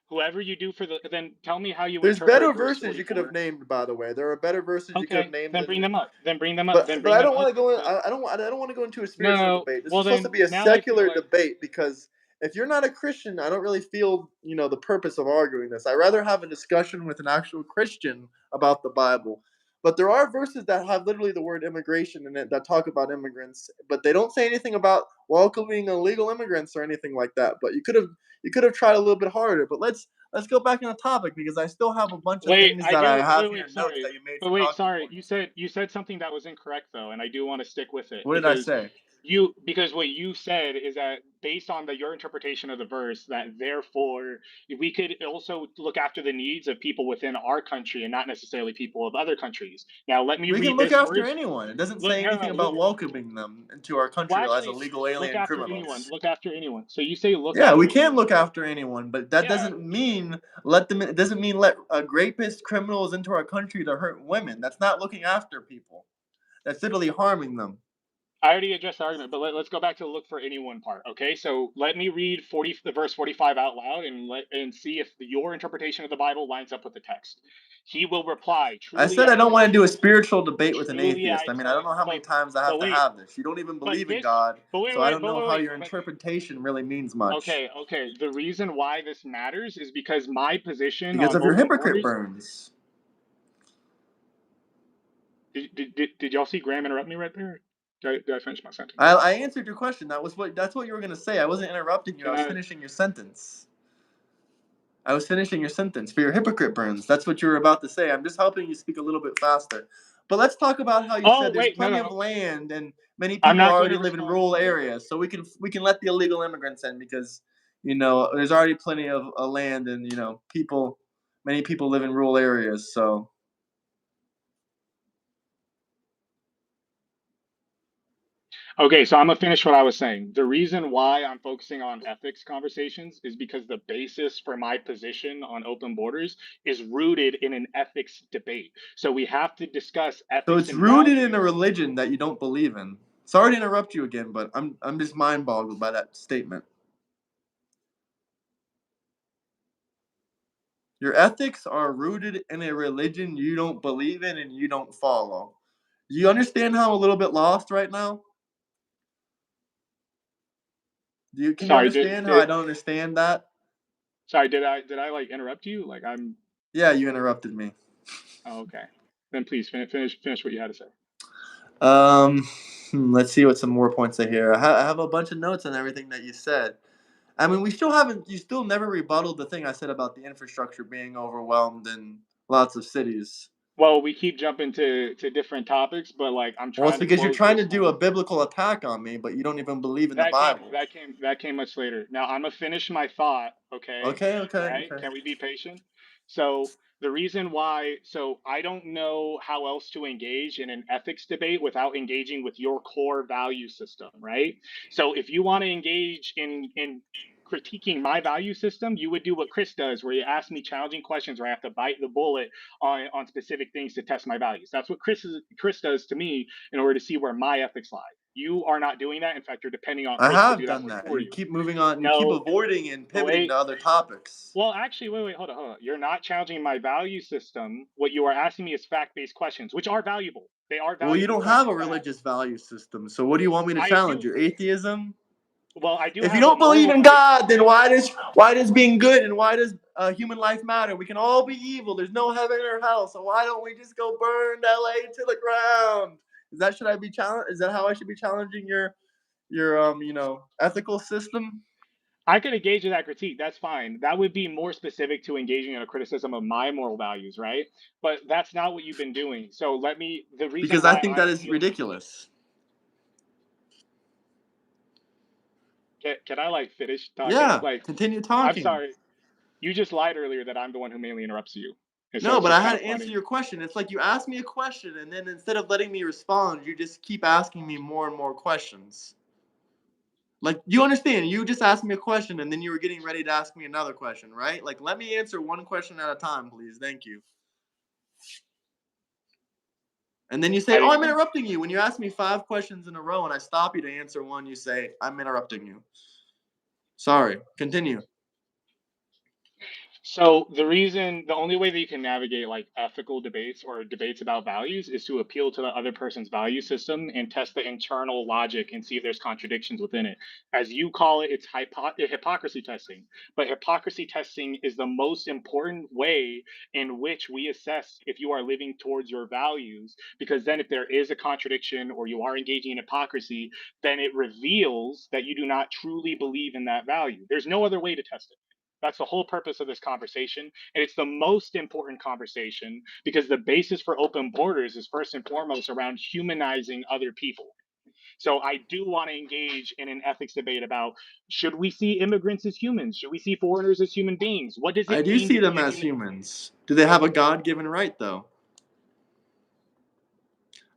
whoever you do for the, then tell me how you There's better interpret verse verses you could have 44. named, by the way. There are better verses you could have Okay, named then than. bring them up. Then bring them up. But Then but bring I them don't want up. to go in. I don't want to go into a spiritual No, debate. This is well supposed to then, be a now I feel secular like, debate because if you're not a Christian, I don't really feel the purpose of arguing this. I rather have a discussion with an actual Christian about the Bible. But there are verses that have literally the word immigration in it that talk about immigrants, but they don't say anything about welcoming illegal immigrants or anything like that. But you could have tried a little bit harder. But let's go back on the topic because I still have a bunch of wait, things I that I do. have here Wait, in notes sorry. that you made But for wait, talking sorry. points. You said something that was incorrect though, and I do want to stick with it What did I because say? what you said is that based on your interpretation of the verse, that therefore we could also look after the needs of people within our country and not necessarily people of other countries. Now let me We can read look this after verse. anyone. It doesn't Look, say no, anything no, about welcoming them into our well, country as actually, illegal look alien after anyone. criminals. Look after anyone. So you say look Yeah, we after can anyone. look after anyone, but that Yeah, doesn't mean let them. It doesn't mean let rapist criminals into our country to hurt women. That's not looking after people. That's literally harming them. I already addressed the argument, but us go back to the look for anyone part. Okay, so let me read the verse 45 out loud and see if your interpretation of the Bible lines up with the text. He will reply, I "Truly said I I don't tell want to do a you, spiritual debate with an truly atheist. I I mean, I tell don't you." know how many times I have But to wait, have this. You don't even but believe in this, God, but so I don't but know wait, how wait. your interpretation really means much. Okay, okay. The reason why this matters is because my position Because on of your open hypocrite borders. burns. Did y'all see Graham interrupt me right there? Did I finish my sentence? I answered your question. That's what you were gonna say. I wasn't interrupting you. I Can was I? finishing your sentence. I was finishing your sentence for your hypocrite burns. That's what you were about to say. I'm just helping you speak a little bit faster. But let's talk about how you Oh said there's wait, no, plenty of no. land and many I'm people not going to already live in respond rural to. areas, so we can let the illegal immigrants in because there's already plenty of land and people, many people live in rural areas. So Okay, so I'm gonna finish what I was saying. The reason why I'm focusing on ethics conversations is because the basis for my position on open borders is rooted in an ethics debate. So we have to discuss ethics it's and rooted in a values. religion that you don't believe in. Sorry to interrupt you again, but I'm just mind boggled by that statement. Your ethics are rooted in a religion you don't believe in and you don't follow. Do you understand how I'm a little bit lost right now? Can you Sorry, understand how I don't understand that? did I like interrupt you? Like I'm Yeah, you interrupted me. oh, okay. Then please finish what you had to say. Um, let's see what some more points I hear. I have a bunch of notes on everything that you said. I mean, we still haven't. You still never rebutted the thing I said about the infrastructure being overwhelmed in lots of cities. Well, we keep jumping to different topics, but like I'm Well, it's trying to because you're close trying to this do a one. biblical attack on me, but you don't even believe in the That came Bible. that came that came much later. Now I'm gonna finish my thought, okay? Okay, All okay, right. okay. Can we be patient? So the reason why, so I don't know how else to engage in an ethics debate without engaging with your core value system, right? So if you want to engage in critiquing my value system, you would do what Chris does, where you ask me challenging questions where I have to bite the bullet on specific things to test my values. That's what Chris does to me in order to see where my ethics lie. You are not doing that. In fact, you're depending on I Chris to have do that done work that. for You you. keep moving on. You keep No, avoiding and pivoting wait. to other topics. Well, actually, wait, hold on. You're not challenging my value system. What you are asking me is fact-based questions, which are valuable. They are Well, you valuable don't have a questions to ask. religious value system, so what do you want me to I challenge? do. Your atheism? Well, I do If you have a don't believe moral. in God, then why does being good and why does human life matter? We can all be evil. There's no heaven or hell, so why don't we just go burn LA to the ground? Should I be challenged? Is that how I should be challenging your ethical system? I could engage in that critique. That's fine. That would be more specific to engaging in a criticism of my moral values, right? But that's not what you've been doing. So let me. The reason Because I why think I that is feel. ridiculous. Can I like finish talking? Yeah, Like, continue I'm talking. sorry. You just lied earlier that I'm the one who mainly interrupts you, and so No, it's but I just had kind to of answer funny. your question. It's like you asked me a question, and then instead of letting me respond, you just keep asking me more and more questions. Like, you understand? You just asked me a question, and then you were getting ready to ask me another question, right? Like, let me answer one question at a time, please. Thank you. And then you say, I "Oh, didn't I'm even. interrupting you." When you ask me 5 questions in a row and I stop you to answer one, you say, "I'm interrupting you." Sorry. Continue. So the only way that you can navigate like ethical debates or debates about values is to appeal to the other person's value system and test the internal logic and see if there's contradictions within it. As you call it, it's hypocrisy testing. But hypocrisy testing is the most important way in which we assess if you are living towards your values, because then if there is a contradiction or you are engaging in hypocrisy, then it reveals that you do not truly believe in that value. There's no other way to test it. That's the whole purpose of this conversation. And it's the most important conversation because the basis for open borders is first and foremost around humanizing other people. So I do want to engage in an ethics debate about, should we see immigrants as humans? Should we see foreigners as human beings? What does I it do mean to see them be a as human? humans. Do they have a God given right, though?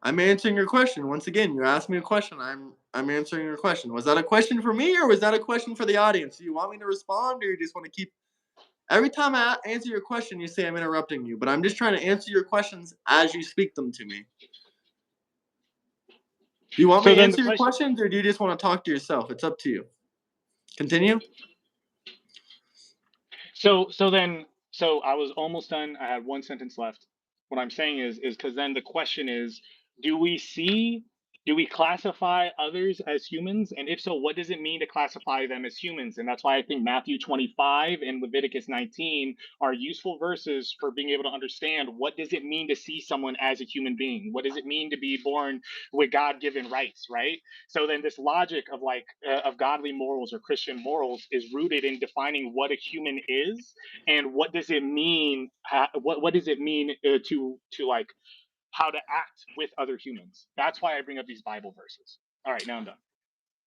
I'm answering your question. Once again, you asked me a question. I'm answering your question. Was that a question for me or was that a question for the audience? Do you want me to respond or you just want to keep every time I answer your question you say I'm interrupting you, but I'm just trying to answer your questions as you speak them to me. Do you want me So to then the answer your question, questions or do you just want to talk to yourself? It's up to you. Continue. so I was almost done. I had one sentence left. What I'm saying is because then the question is, do we see, do we classify others as humans? And if so, what does it mean to classify them as humans? And that's why I think Matthew 25 and Leviticus 19 are useful verses for being able to understand what does it mean to see someone as a human being? What does it mean to be born with God-given rights, right? So then this logic of like of godly morals or Christian morals is rooted in defining what a human is and what does it mean what does it mean to like how to act with other humans. That's why I bring up these Bible verses. All right, now I'm done.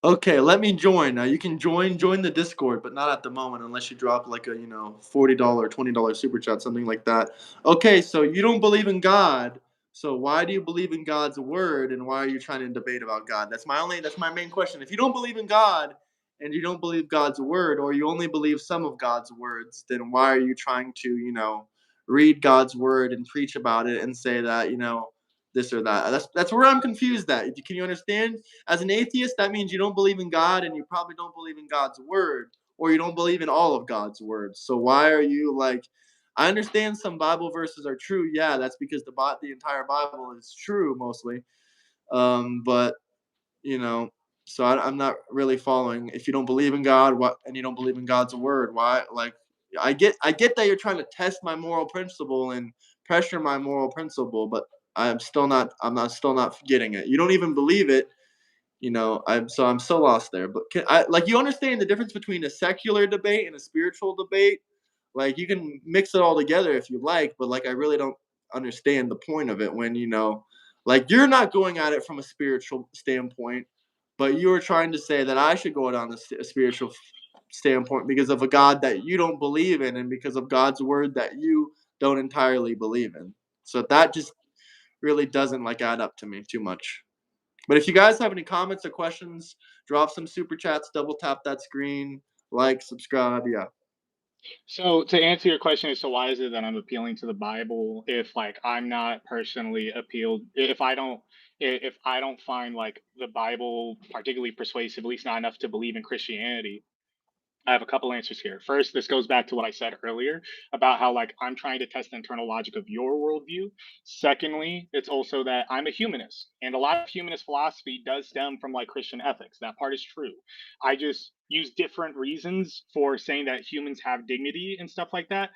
Okay, let me join. Now you can join the Discord, but not at the moment unless you drop like a $40, $20 super chat, something like that. Okay, so you don't believe in God. So why do you believe in God's word, and why are you trying to debate about God? That's my main question. If you don't believe in God and you don't believe God's word, or you only believe some of God's words, then why are you trying to read God's word and preach about it and say that this or that? That's where I'm confused at. Can you understand? As an atheist, that means you don't believe in God and you probably don't believe in God's word, or you don't believe in all of God's words. So why are you like I understand some Bible verses are true. Yeah, that's because the entire Bible is true mostly. But you know, so I'm not really following. If you don't believe in God, what, and you don't believe in God's word, why? Like, I get that you're trying to test my moral principle and pressure my moral principle, but I'm still not getting it. You don't even believe it, I'm so lost there. But you understand the difference between a secular debate and a spiritual debate? Like, you can mix it all together if you like, but like, I really don't understand the point of it when, like, you're not going at it from a spiritual standpoint, but you are trying to say that I should go down a spiritual standpoint because of a God that you don't believe in and because of God's word that you don't entirely believe in. So that just really doesn't like add up to me too much. But if you guys have any comments or questions, drop some super chats, double tap that screen, like, subscribe, yeah. So to answer your question as to why is it that I'm appealing to the Bible if like I'm not personally appealed if I don't find like the Bible particularly persuasive, at least not enough to believe in Christianity, I have a couple answers here. First, this goes back to what I said earlier about how like I'm trying to test the internal logic of your worldview. Secondly, it's also that I'm a humanist, and a lot of humanist philosophy does stem from like Christian ethics. That part is true. I just use different reasons for saying that humans have dignity and stuff like that.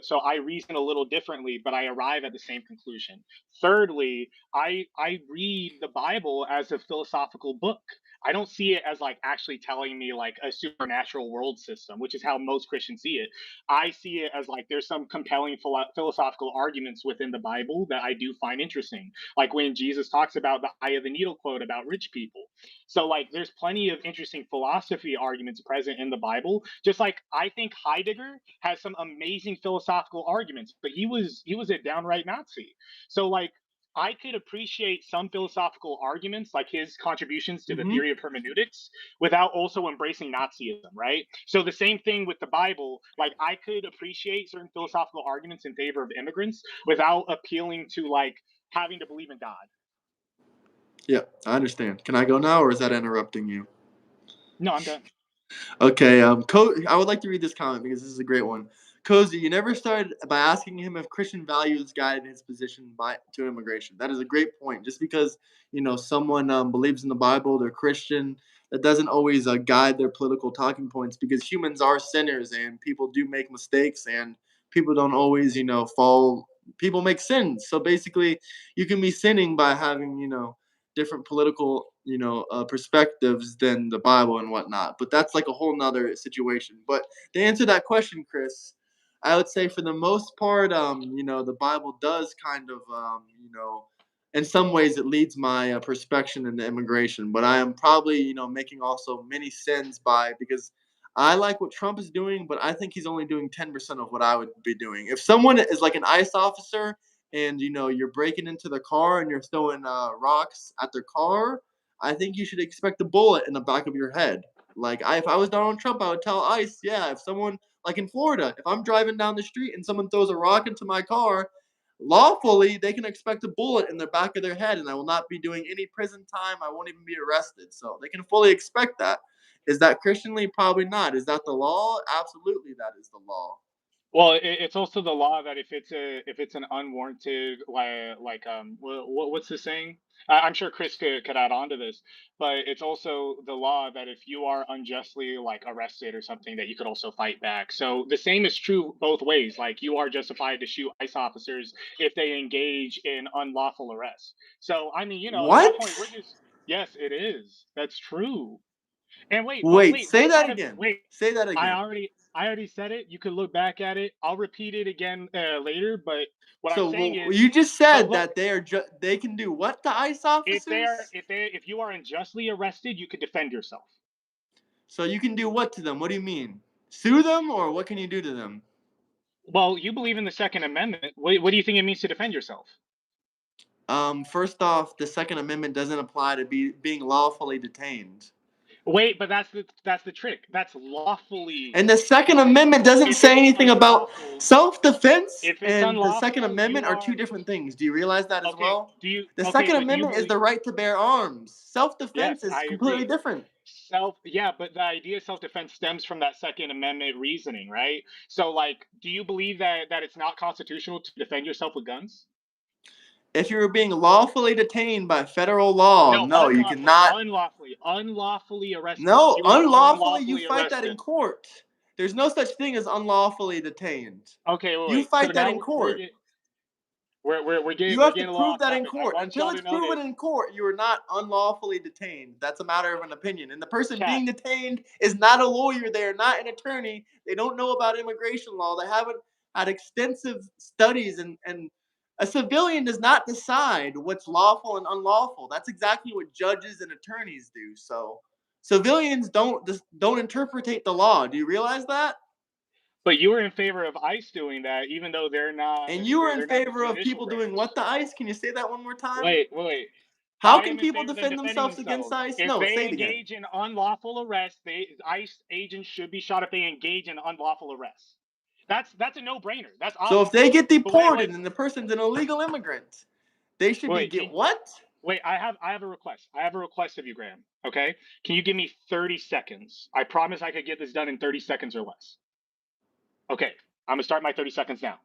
So I reason a little differently, but I arrive at the same conclusion. Thirdly, I read the Bible as a philosophical book. I don't see it as like actually telling me like a supernatural world system, which is how most Christians see it. I see it as like there's some compelling philosophical arguments within the Bible that I do find interesting, like when Jesus talks about the eye of the needle quote about rich people. So like there's plenty of interesting philosophy arguments present in the Bible. Just like I think Heidegger has some amazing philosophical arguments, but he was a downright Nazi. So like I could appreciate some philosophical arguments, like his contributions to the Mm-hmm. theory of hermeneutics, without also embracing Nazism, right? So the same thing with the Bible. Like I could appreciate certain philosophical arguments in favor of immigrants without appealing to like having to believe in God. Yeah, I understand. Can I go now, or is that interrupting you? No, I'm done. Okay, I would like to read this comment because this is a great one. Cozy, you never started by asking him if Christian values guided his position to immigration. That is a great point. Just because someone believes in the Bible, they're Christian, that doesn't always guide their political talking points because humans are sinners and people do make mistakes and people don't always fall. People make sins, so basically, you can be sinning by having different political perspectives than the Bible and whatnot. But that's like a whole nother situation. But to answer that question, Chris, I would say for the most part, the Bible does kind of, in some ways it leads my perspection into immigration. But I am probably, making also many sins because I like what Trump is doing, but I think he's only doing 10% of what I would be doing. If someone is like an ICE officer and you're breaking into their car and you're throwing rocks at their car, I think you should expect a bullet in the back of your head. Like, if I was Donald Trump, I would tell ICE, yeah, if someone, like in Florida, if I'm driving down the street and someone throws a rock into my car, lawfully, they can expect a bullet in the back of their head, and I will not be doing any prison time. I won't even be arrested. So they can fully expect that. Is that Christianly? Probably not. Is that the law? Absolutely, that is the law. Well, it's also the law that if it's an unwarranted what's the saying? I'm sure Chris could add on to this, but it's also the law that if you are unjustly like arrested or something, that you could also fight back. So the same is true both ways. Like you are justified to shoot ICE officers if they engage in unlawful arrest. So I mean, at that What? point, yes, it is. That's true. And Wait, wait, say what that kind of again. wait? Say that I again. already I already said it. You could look back at it. I'll repeat it again later. But what I'm So saying well, is, you just but said look, that they can do what to ICE officers? if you are unjustly arrested, you could defend yourself. So you can do what to them? What do you mean? Sue them, or what can you do to them? Well, you believe in the Second Amendment. What do you think it means to defend yourself? First off, the Second Amendment doesn't apply to being lawfully detained. Wait, but that's the trick. That's lawfully And the Second detained. Amendment doesn't If say it's anything about unlawful, self-defense, if it's and the Second unlawful, Amendment are two different things. Do you realize that as okay. well? Do you The okay? Second But do you Amendment is believe? the right to bear arms. Self-defense Yes, is I completely agree. different. Yeah, but the idea of self-defense stems from that Second Amendment reasoning, right? So, like, do you believe that it's not constitutional to defend yourself with guns? If you're being lawfully detained by federal law, No, no, you cannot. unlawfully arrested. No, You were unlawfully, you unlawfully fight that in arrested. court. There's no such thing as unlawfully detained. Okay, wait, You wait. So fight that now in court. we're You have to getting a little prove off that in topic. I court. want Until y'all it's to proven notice, in court, you are not unlawfully detained. That's a matter of an opinion. And the person chat. being detained is not a lawyer. They are not an attorney. They don't know about immigration law. They haven't had extensive studies. And a civilian does not decide what's lawful and unlawful. That's exactly what judges and attorneys do. So civilians don't interpret the law. Do you realize that? But you were in favor of ICE doing that, even though And you are in they're not the favor of judicial people doing what branch. to ICE? Can you say that one more time? Wait. How I can am in people favor of them defend defending themselves against themselves. ICE? If No, they say it again. engage in unlawful arrest, ICE agents should be shot if they engage in unlawful arrest. That's a no-brainer. That's So if obvious. they get But wait, deported wait, and the person's an illegal immigrant, they should be wait. get what? Wait, I have a request. I have a request of you, Graham. Okay? Can you give me 30 seconds? I promise I could get this done in 30 seconds or less. Okay, I'm gonna start my 30 seconds now.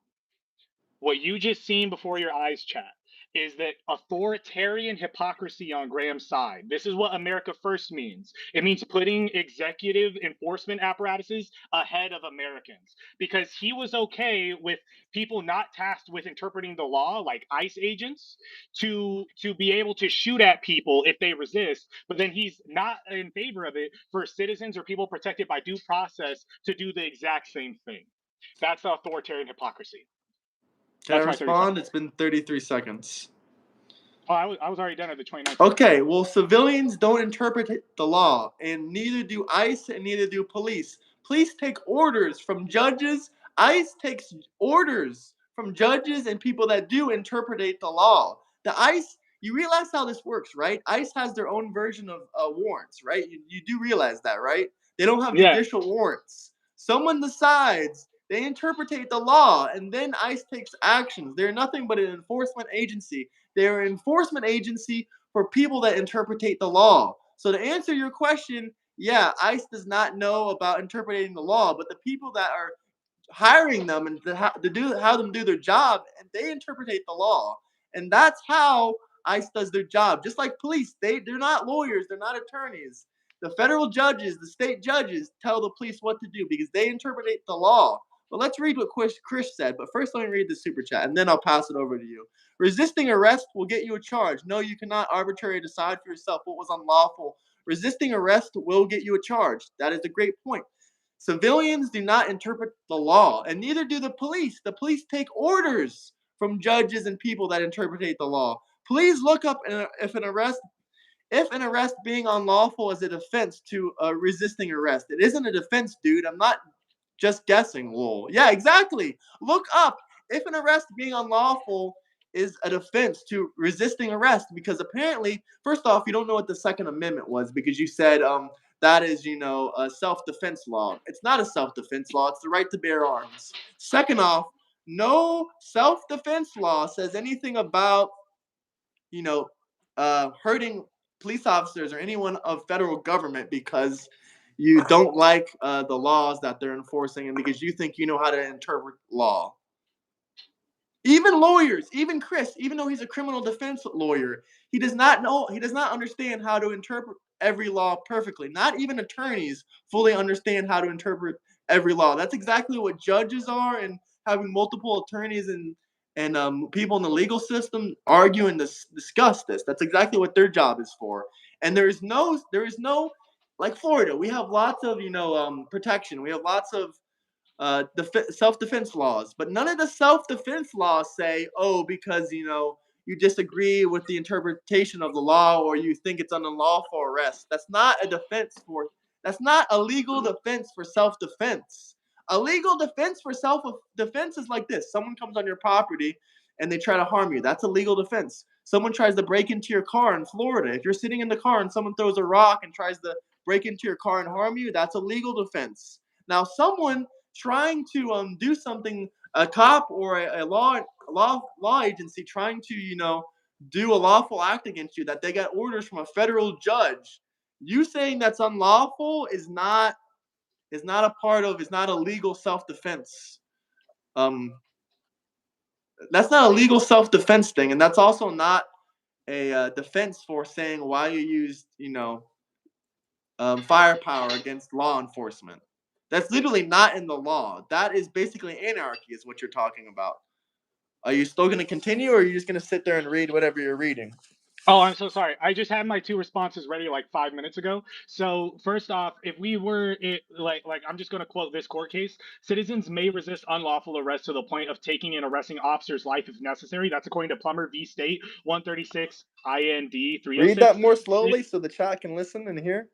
What you just seen before your eyes, chat, is that authoritarian hypocrisy on Graham's side. This is what America First means. It means putting executive enforcement apparatuses ahead of Americans because he was okay with people not tasked with interpreting the law, like ICE agents, to be able to shoot at people if they resist. But then he's not in favor of it for citizens or people protected by due process to do the exact same thing. That's authoritarian hypocrisy. Can I That's my 30 respond? seconds. It's been 33 seconds. Oh, I was already done at the 29 seconds. Okay, well, civilians don't interpret the law, and neither do ICE and neither do police. Police take orders from judges. ICE takes orders from judges and people that do interpret the law. The ICE, you realize how this works, right? ICE has their own version of warrants, right? You do realize that, right? They don't have Yeah. judicial warrants. Someone decides, they interpret the law, and then ICE takes actions. They're nothing but an enforcement agency. They're an enforcement agency for people that interpret the law. So to answer your question, yeah, ICE does not know about interpreting the law, but the people that are hiring them and to do how them do their job, and they interpret the law, and that's how ICE does their job. Just like police, they're not lawyers, they're not attorneys. The federal judges, the state judges tell the police what to do because they interpret the law. But let's read what Chris said. But first, let me read the super chat, and then I'll pass it over to you. Resisting arrest will get you a charge. No, you cannot arbitrarily decide for yourself what was unlawful. Resisting arrest will get you a charge. That is a great point. Civilians do not interpret the law, and neither do the police. The police take orders from judges and people that interpret the law. Please look up if an arrest being unlawful is a defense to resisting arrest. It isn't a defense, dude. I'm not just guessing, lol. Yeah, exactly. Look up if an arrest being unlawful is a defense to resisting arrest, because apparently, first off, you don't know what the Second Amendment was because you said that is, a self-defense law. It's not a self-defense law. It's the right to bear arms. Second off, no self-defense law says anything about, hurting police officers or anyone of federal government because you don't like the laws that they're enforcing and because you think you know how to interpret law. Even lawyers, even Chris, even though he's a criminal defense lawyer, he does not understand how to interpret every law perfectly. Not even attorneys fully understand how to interpret every law. That's exactly what judges are, and having multiple attorneys and people in the legal system argue and discuss this. That's exactly what their job is for. And there is no like Florida. We have lots of protection. We have lots of self-defense laws, but none of the self-defense laws say, oh, because you disagree with the interpretation of the law or you think it's an unlawful arrest. That's not a legal defense for self-defense. A legal defense for self-defense is like this: someone comes on your property and they try to harm you. That's a legal defense. Someone tries to break into your car in Florida. If you're sitting in the car and someone throws a rock and tries to break into your car and harm you, that's a legal defense. Now, someone trying to do something, a cop or a law agency trying to do a lawful act against you that they got orders from a federal judge, You saying that's unlawful is not a part of, is not a legal self-defense. Um, that's not a legal self-defense thing, and that's also not a defense for saying why you used, firepower against law enforcement. That's literally not in the law. That is basically anarchy, is what you're talking about. Are you still going to continue, or are you just going to sit there and read whatever you're reading? Oh, I'm so sorry. I just had my two responses ready like 5 minutes ago. So first off, if we were like I'm just going to quote this court case: citizens may resist unlawful arrest to the point of taking and arresting officer's life if necessary. That's according to Plummer v. State 136 IND Read that 306. more slowly so the chat can listen and hear.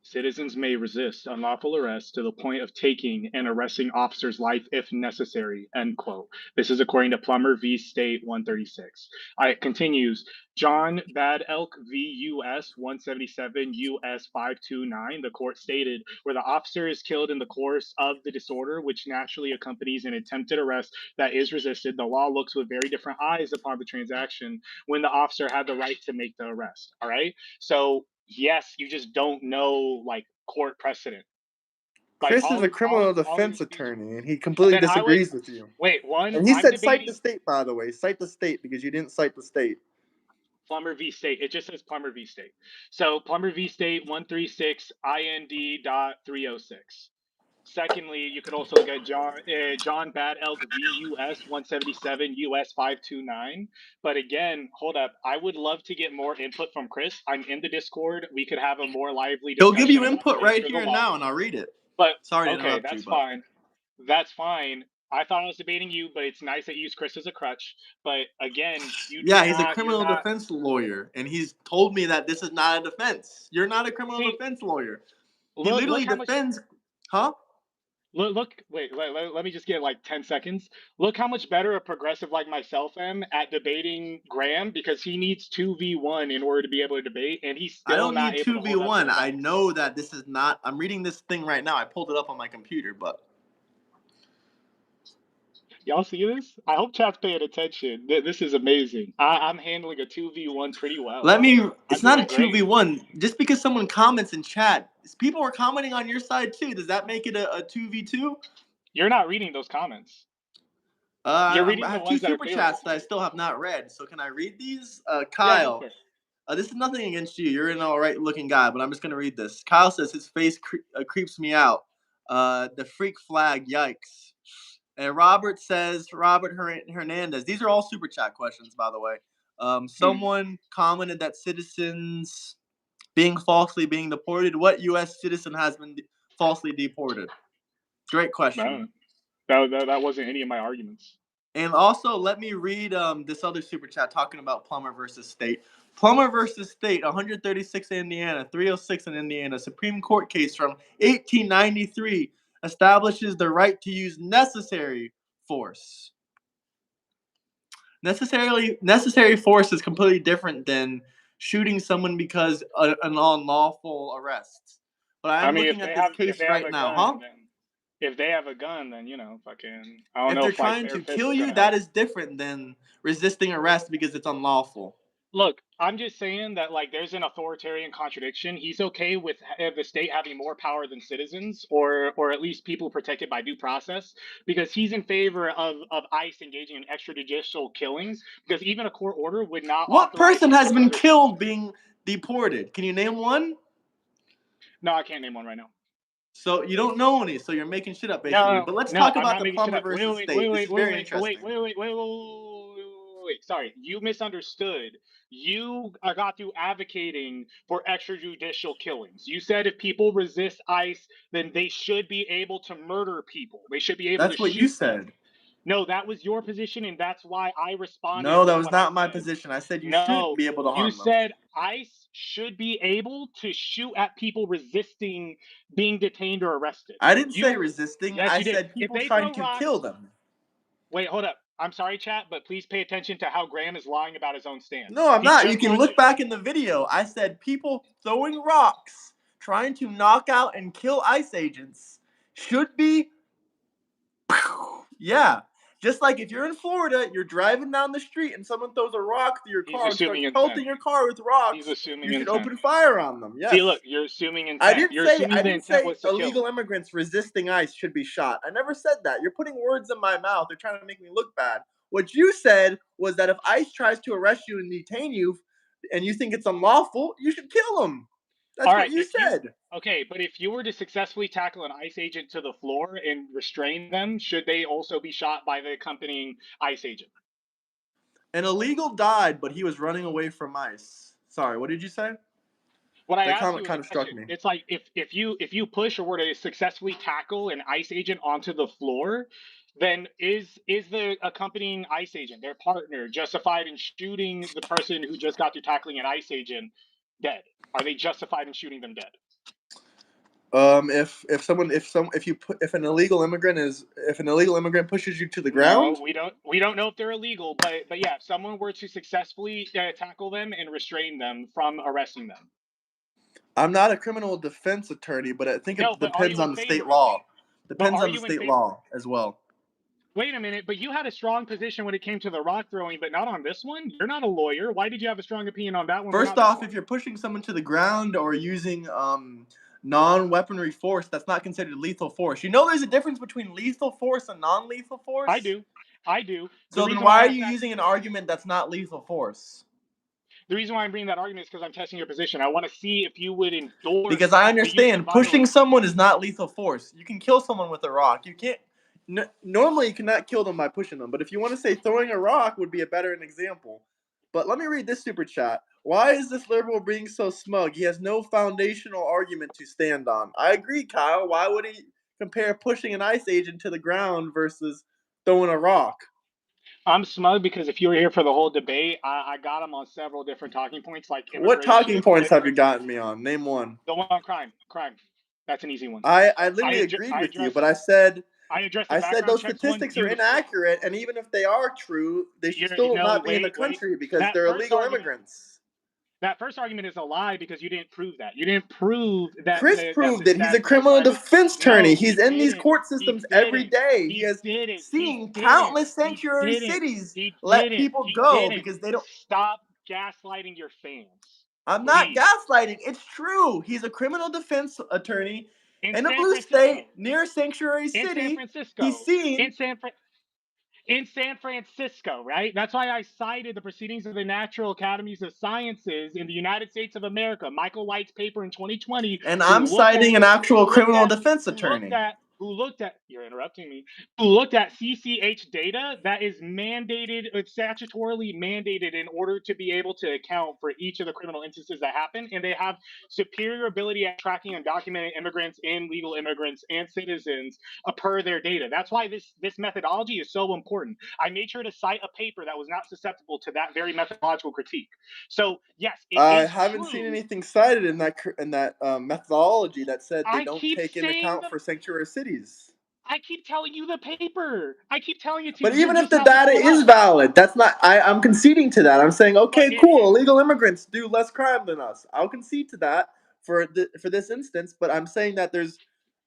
Citizens may resist unlawful arrest to the point of taking and arresting officer's life if necessary. End quote. This is according to Plummer v. State 136. It continues. John Bad Elk v. U.S. 177 U.S. 529. The court stated, where the officer is killed in the course of the disorder which naturally accompanies an attempted arrest that is resisted, the law looks with very different eyes upon the transaction when the officer had the right to make the arrest. All right. So yes, you just don't know like court precedent. Like Chris is a criminal all of your defense speech. attorney, and he completely Then I would disagrees with you. wait. One, And he I'm said cite the debating state, by the way. Cite the state, because you didn't cite the state. Plummer v. State. It just says Plummer v. State. So Plummer v. State 136 IND.306. Secondly, you could also look at John Bad Elk v. U.S. 177 U.S. 529. But again, hold up. I would love to get more input from Chris. I'm in the Discord. We could have a more lively He'll give discussion you about the input right nature of the here and law. now, and I'll read it. But Sorry to okay, interrupt you, that's but fine. That's fine. I thought I was debating you, but it's nice that you use Chris as a crutch. But again, yeah, he's a you're criminal not. defense lawyer, and he's told me that this is not a defense. You're not a criminal See, defense lawyer. He look literally how much. defends, huh? Wait, let me just get like 10 seconds. Look how much better a progressive like myself am at debating Graham because he needs 2v1 in order to be able to debate, and he's I still don't not need able to hold up to 2v1. the I facts. know that this is not. I'm reading this thing right now. I pulled it up on my computer, but Y'all see this? I hope chat's paying attention. This is amazing. I'm handling a 2v1 pretty well. let me. I'm It's not a doing great. 2v1. Just because someone comments in chat, people are commenting on your side too. Does that make it a 2v2? You're not reading those comments. You're I reading the have two ones that are super favorable chats to that I you. still have not read. So can I read these? Yeah, go Kyle, for it. this is nothing against you. You're an all right looking guy, but I'm just gonna read this. Kyle says his face creeps me out. The freak flag, yikes. And Robert says, Hernandez. These are all super chat questions, by the way. Hmm. Someone commented that citizens falsely being deported. What U.S. citizen has been falsely deported? Great question. No, that wasn't any of my arguments. And also, let me read this other super chat talking about Plummer versus State. Plummer versus State, 136 in Indiana, 306 in Indiana, Supreme Court case from 1893 establishes the right to use necessary force. Necessary force is completely different than shooting someone because an unlawful arrest. But I I'm mean, looking at this if case they have right a now, gun, huh? then if they have a gun, then fucking I don't If know they're if like trying bare to fists kill is you, gonna that help. is different than resisting arrest because it's unlawful. Look, I'm just saying that like there's an authoritarian contradiction. He's okay with the state having more power than citizens, or at least people protected by due process, because he's in favor of ICE engaging in extrajudicial killings. Because even a court order would not What authorize person has been citizens or killed being deported? Can you name one? no, I can't name one right now. So you don't know any, so you're making shit up basically. No, But let's no, talk I'm about not the making shit Plumber up. versus State. This is very interesting. Wait. Sorry, you misunderstood. You got through advocating for extrajudicial killings. You said if people resist ICE, then they should be able to murder people. They should be able to That's what you shoot them. said. No, that was your position, and that's why I responded No, that with was what I not my said. position. I said you shouldn't No, be able to you harm them. said ICE should be able to shoot at people resisting being detained or arrested. I didn't say You, resisting. yes, I you did. said If people they trying throw to kill rocks, them. wait, hold up. I'm sorry, chat, but please pay attention to how Graham is lying about his own stance. No, I'm He not. You just can wanted to. look back in the video. I said people throwing rocks, trying to knock out and kill ICE agents should be. Yeah. Just like if you're in Florida, you're driving down the street and someone throws a rock through your He's car and starts assuming intent. pelting your car with He's rocks, assuming you should intent. open fire on them. See, look, Yes. you're assuming I intent. didn't You're say assuming the intent was to kill. illegal immigrants resisting ICE should be shot. I never said that. You're putting words in my mouth. They're trying to make me look bad. What you said was that if ICE tries to arrest you and detain you and you think it's unlawful, you should kill them. That's All what right, you said. okay, but if you were to successfully tackle an ICE agent to the floor and restrain them, should they also be shot by the accompanying ICE agent? An illegal died, but he was running away from ICE. Sorry, what did you say? What I That asked you comment was a kind of struck question. me. It's like if you push or were to successfully tackle an ICE agent onto the floor, then is the accompanying ICE agent, their partner, justified in shooting the person who just got through tackling an ICE agent dead? Are they justified in shooting them dead? If an illegal immigrant pushes you to the ground, No, we don't know if they're illegal, but yeah, if someone were to successfully tackle them and restrain them from arresting them. I'm not a criminal defense attorney, but I think No, it but are depends you in on the state favor of law. it? But Depends are on the you in state favor? law as well. Wait a minute, but you had a strong position when it came to the rock throwing, but not on this one? You're not a lawyer. Why did you have a strong opinion on that one, but First not this off, one? if you're pushing someone to the ground or using non-weaponry force, that's not considered lethal force. You know, there's a difference between lethal force and non-lethal I force. do. I do. The So then, reason why why I are asked you that, using an argument that's not lethal force? the reason why I'm bringing that argument is because I'm testing your position. I want to see if you would endorse Because I the use of understand pushing violence. someone is not lethal force. You can kill someone with a rock. You can't. Normally, you cannot kill them by pushing them. But if you want to say throwing a rock would be a better example. But let me read this super chat. Why is this liberal being so smug? He has no foundational argument to stand on. I agree, Kyle. Why would he compare pushing an ICE agent to the ground versus throwing a rock? I'm smug because if you were here for the whole debate, I got him on several different talking points like What talking immigration, points have you literature. gotten me on? Name one. The one on crime. That's an easy one. I literally agreed I with you, addressed but I the said background those checks one statistics are beautifully. inaccurate, and even if they are true, they should You're still no not be in the wait. country because That they're first illegal argument immigrants. that first argument is a lie because you didn't prove that. You didn't prove that Chris proved it. He's a that criminal prescribing. defense attorney. No, He's he in these didn't. court He systems every didn't. day. He He has didn't. He seen didn't. countless He sanctuary didn't. cities He let didn't. people He go didn't. because they don't. Stop gaslighting your fans. I'm not Please. gaslighting. It's true. He's a criminal defense attorney In in a San blue state Francisco. near sanctuary In San city. He's Francisco. seen In San Fran in San Francisco, right? That's why I cited the proceedings of the Natural Academies of Sciences in the United States of America, Michael White's paper in 2020, and I'm citing an actual criminal defense attorney. who looked at, you're interrupting me, who looked at CCH data that is mandated, it's statutorily mandated in order to be able to account for each of the criminal instances that happen. And they have superior ability at tracking undocumented immigrants and legal immigrants and citizens per their data. That's why this methodology is so important. I made sure to cite a paper that was not susceptible to that very methodological critique. So yes, it I is haven't seen true. anything cited in that methodology that said they I don't keep take into saying account the for sanctuary cities. I keep telling you the paper. I keep telling it to you. But You're even if just the not data showing is up. valid, that's not. I'm conceding to that. I'm saying, But okay, it cool. is. Illegal immigrants do less crime than us. I'll concede to that for this instance. But I'm saying that there's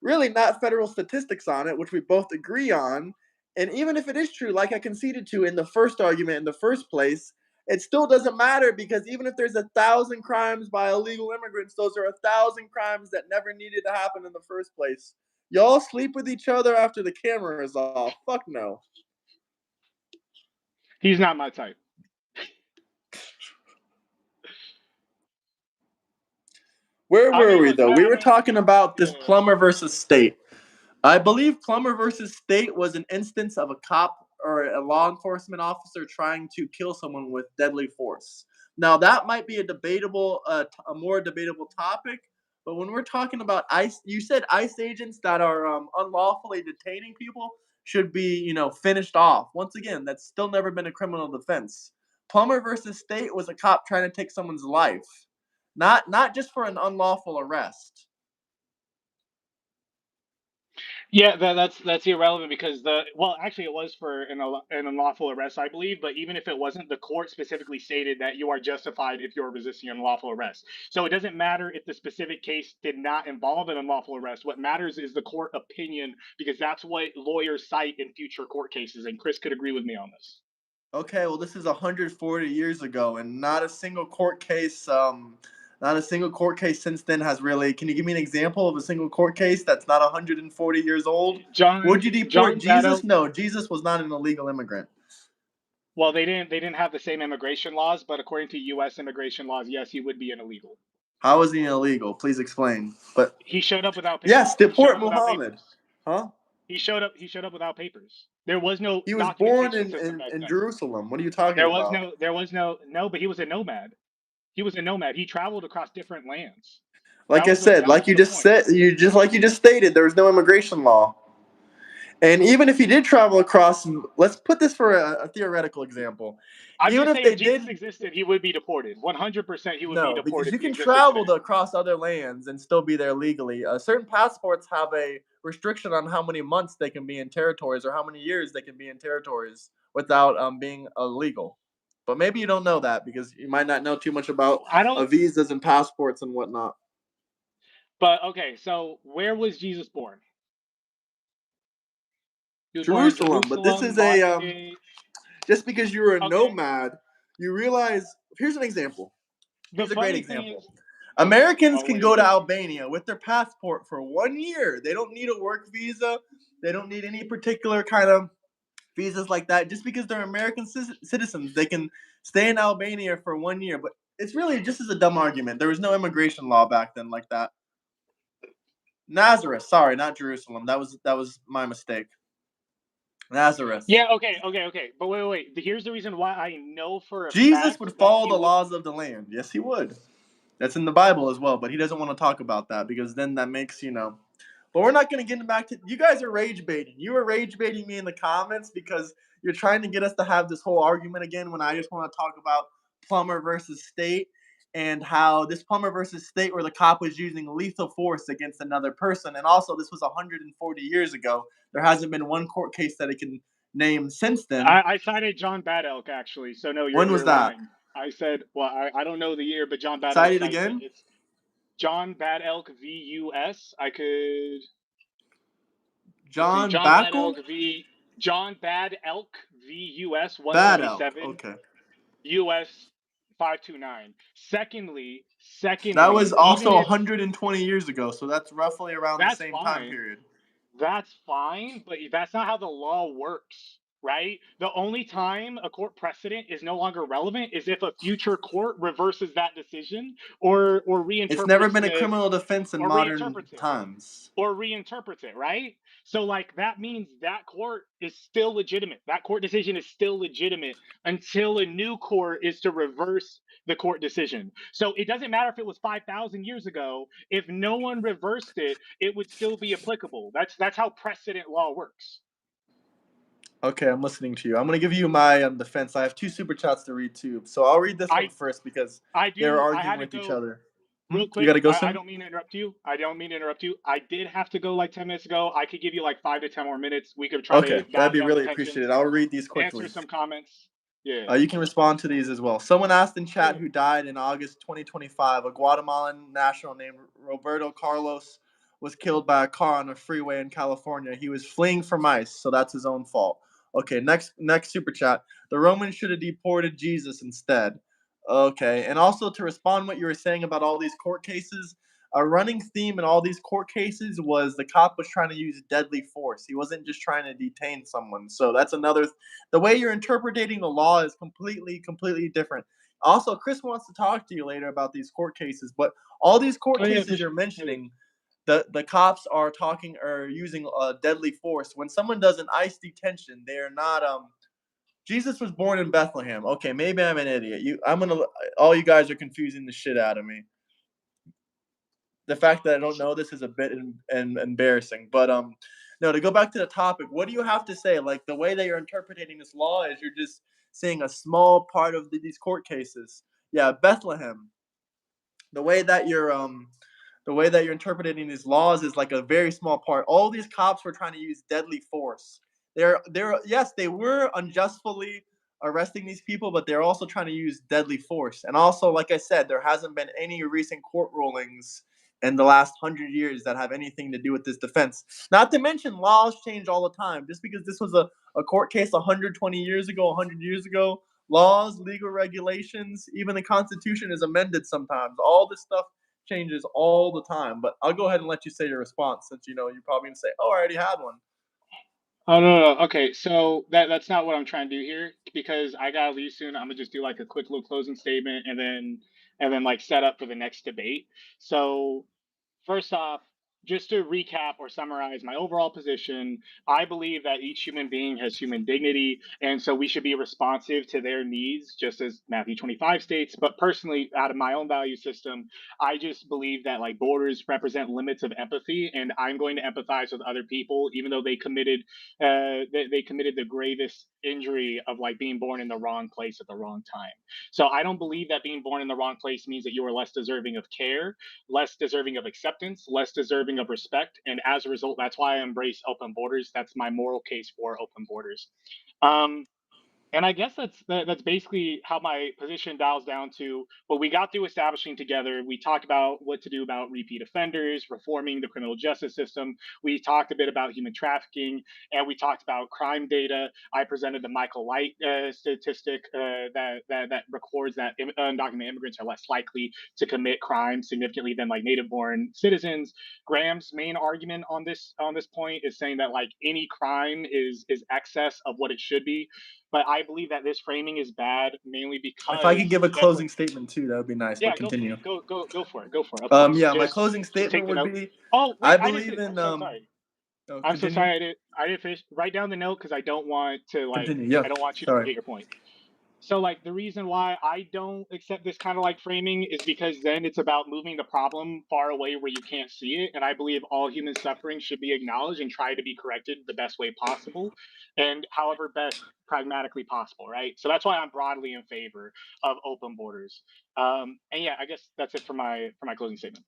really not federal statistics on it, which we both agree on. And even if it is true, like I conceded to in the first argument in the first place, it still doesn't matter because even if there's 1,000 crimes by illegal immigrants, those are 1,000 crimes that never needed to happen in the first place. Y'all sleep with each other after the camera is off. Fuck no. He's not my type. Where I were mean, we look, though? We I were mean, talking about this yeah. Plummer versus State. I believe Plummer versus State was an instance of a cop or a law enforcement officer trying to kill someone with deadly force. Now that might be a more debatable topic. But when we're talking about ICE, you said ICE agents that are unlawfully detaining people should be, finished off. Once again, that's still never been a criminal defense. Plummer versus State was a cop trying to take someone's life, not just for an unlawful arrest. Yeah, that's irrelevant because actually it was for an unlawful arrest, I believe, but even if it wasn't, the court specifically stated that you are justified if you're resisting an unlawful arrest. So it doesn't matter if the specific case did not involve an unlawful arrest. What matters is the court opinion because that's what lawyers cite in future court cases, and Chris could agree with me on this. Okay, well, this is 140 years ago, and not a single court case, not a single court case since then has really. Can you give me an example of a single court case that's not 140 years old? Would you deport John Jesus? Battle. No, Jesus was not an illegal immigrant. Well, they didn't have the same immigration laws, but according to U.S. immigration laws, yes, he would be an illegal. How is he illegal? Please explain. But He showed up without yes, he showed deport up without Muhammad. papers. Huh? He showed up without papers. There was no He was born documentation in, system in, back in then. Jerusalem. What are you talking There was about? no, but he was a nomad. He was a nomad. He traveled across different lands. Like I said, That like was you the just point. said, you just stated, there was no immigration law. And even if he did travel across, let's put this for a theoretical example. I'm Even just if saying they if Jesus did, existed, he would be deported. 100% he would be no, because deported you if he can existed travel today. across other lands and still be there legally. Certain passports have a restriction on how many months they can be in territories or how many years they can be in territories without being illegal. But maybe you don't know that because you might not know too much about I don't visas and passports and whatnot. but okay, so where was Jesus born? He was born in Jerusalem, but this Jerusalem, is a modern day. just because you're a Okay. nomad, you realize. Here's an example. The Here's a great funny thing example. is, okay. Americans Oh can wait. go to Albania with their passport for 1 year. They don't need a work visa. They don't need any particular kind of visas like that. Just because they're American citizens, they can stay in Albania for 1 year. But it's really just as a dumb argument. There was no immigration law back then like that. Nazareth, sorry, not Jerusalem. That was my mistake. Nazareth. Yeah, okay. But wait. Here's the reason why I know for a Jesus fact would that follow he the would. laws of the land. Yes, he would. That's in the Bible as well, but he doesn't want to talk about that because then that makes, But we're not going to get back to. You guys are rage baiting. You were rage baiting me in the comments because you're trying to get us to have this whole argument again when I just want to talk about plumber versus state and how this plumber versus state where the cop was using lethal force against another person. And also, this was 140 years ago. There hasn't been one court case that it can name since then. I cited John Bad Elk actually, so no, When was you're that? lying. I said, well, I don't know the year, but John Bad Elk Cite it cites it. again. It's John Bad Elk v. U.S. I could let's see, John Backel? John Bad Elk v. U.S. Bad Elk. 177 Okay. U.S. 529. That was Secondly, even also if 120 years ago, so that's roughly around the that's same time fine, period. that's fine, but that's not how the law works, right? The only time a court precedent is no longer relevant is if a future court reverses that decision or It's never reinterprets been a the criminal defense in or modern reinterprets it. times. Or reinterprets it, right? So like that means that court is still legitimate. That court decision is still legitimate until a new court is to reverse the court decision. So it doesn't matter if it was 5,000 years ago. If no one reversed it, it would still be applicable. That's how precedent law works. Okay, I'm listening to you. I'm going to give you my defense. I have two super chats to read too, so I'll read this one I first because I they were do. I arguing had to with each go other. real You got quick. to go I soon? don't mean to interrupt you. I don't mean to interrupt you. I did have to go like 10 minutes ago. I could give you like 5 to 10 more minutes. We could try Okay, to that'd dial be down the really tensions, appreciated. I'll read these answer quickly. some comments. Yeah. You can respond to these as well. Someone asked in chat Yeah. who died in August 2025. A Guatemalan national named Roberto Carlos was killed by a car on a freeway in California. He was fleeing from ICE, so that's his own fault. Okay, next super chat. The Romans should have deported Jesus instead. Okay, and also to respond what you were saying about all these court cases, a running theme in all these court cases was the cop was trying to use deadly force. He wasn't just trying to detain someone. So that's another. The way you're interpreting the law is completely different. Also, Chris wants to talk to you later about these court cases, but all these court Oh yeah, for cases you're sure. Yeah. mentioning, the cops are talking or using deadly force. When someone does an ICE detention, they are not. Jesus was born in Bethlehem. Okay, maybe I'm an idiot. All you guys are confusing the shit out of me. The fact that I don't know this is a bit embarrassing. But no, to go back to the topic, what do you have to say? Like the way that you're interpreting this law is you're just saying a small part of these court cases. Yeah, Bethlehem. The way that you're the way that you're interpreting these laws is like a very small part. All these cops were trying to use deadly force. They're yes, they were unjustly arresting these people, but they're also trying to use deadly force. And also, like I said, there hasn't been any recent court rulings in the last 100 years that have anything to do with this defense. Not to mention, laws change all the time. Just because this was a court case 120 years ago, 100 years ago, laws, legal regulations, even the Constitution is amended sometimes. All this stuff changes all the time. But I'll go ahead and let you say your response since you're probably gonna say, "Oh, I already had one." Oh no, no, no. Okay, so that's not what I'm trying to do here because I gotta leave soon. I'm gonna just do like a quick little closing statement and then like set up for the next debate. So first off, just to recap or summarize my overall position, I believe that each human being has human dignity, and so we should be responsive to their needs, just as Matthew 25 states. But personally, out of my own value system, I just believe that like borders represent limits of empathy, and I'm going to empathize with other people, even though they committed the gravest injury of like being born in the wrong place at the wrong time. So I don't believe that being born in the wrong place means that you are less deserving of care, less deserving of acceptance, less deserving of respect. And as a result, that's why I embrace open borders. That's my moral case for open borders. Um, and I guess that's basically how my position dials down to what we got through establishing together. We talked about what to do about repeat offenders, reforming the criminal justice system. We talked a bit about human trafficking, and we talked about crime data. I presented the Michael Light statistic that records that undocumented immigrants are less likely to commit crime significantly than like native-born citizens. Graham's main argument on this point is saying that like any crime is excess of what it should be, but I believe that this framing is bad mainly If I could because give a that's what. closing statement too, that would be nice. But Yeah, go for it. continue. Go for it. Go for it. Of course. Yeah, my Just closing statement take the would note. be, Oh I wait, I didn't believe finish. I'm in so sorry. oh, I'm so continue, sorry. I didn't finish. Write down the note because I don't want to like. continue. Yeah, I don't want you to sorry. forget your point. So like the reason why I don't accept this kind of like framing is because then it's about moving the problem far away where you can't see it. And I believe all human suffering should be acknowledged and try to be corrected the best way possible, and however best pragmatically possible, right? So that's why I'm broadly in favor of open borders. And yeah, I guess that's it for my closing statement.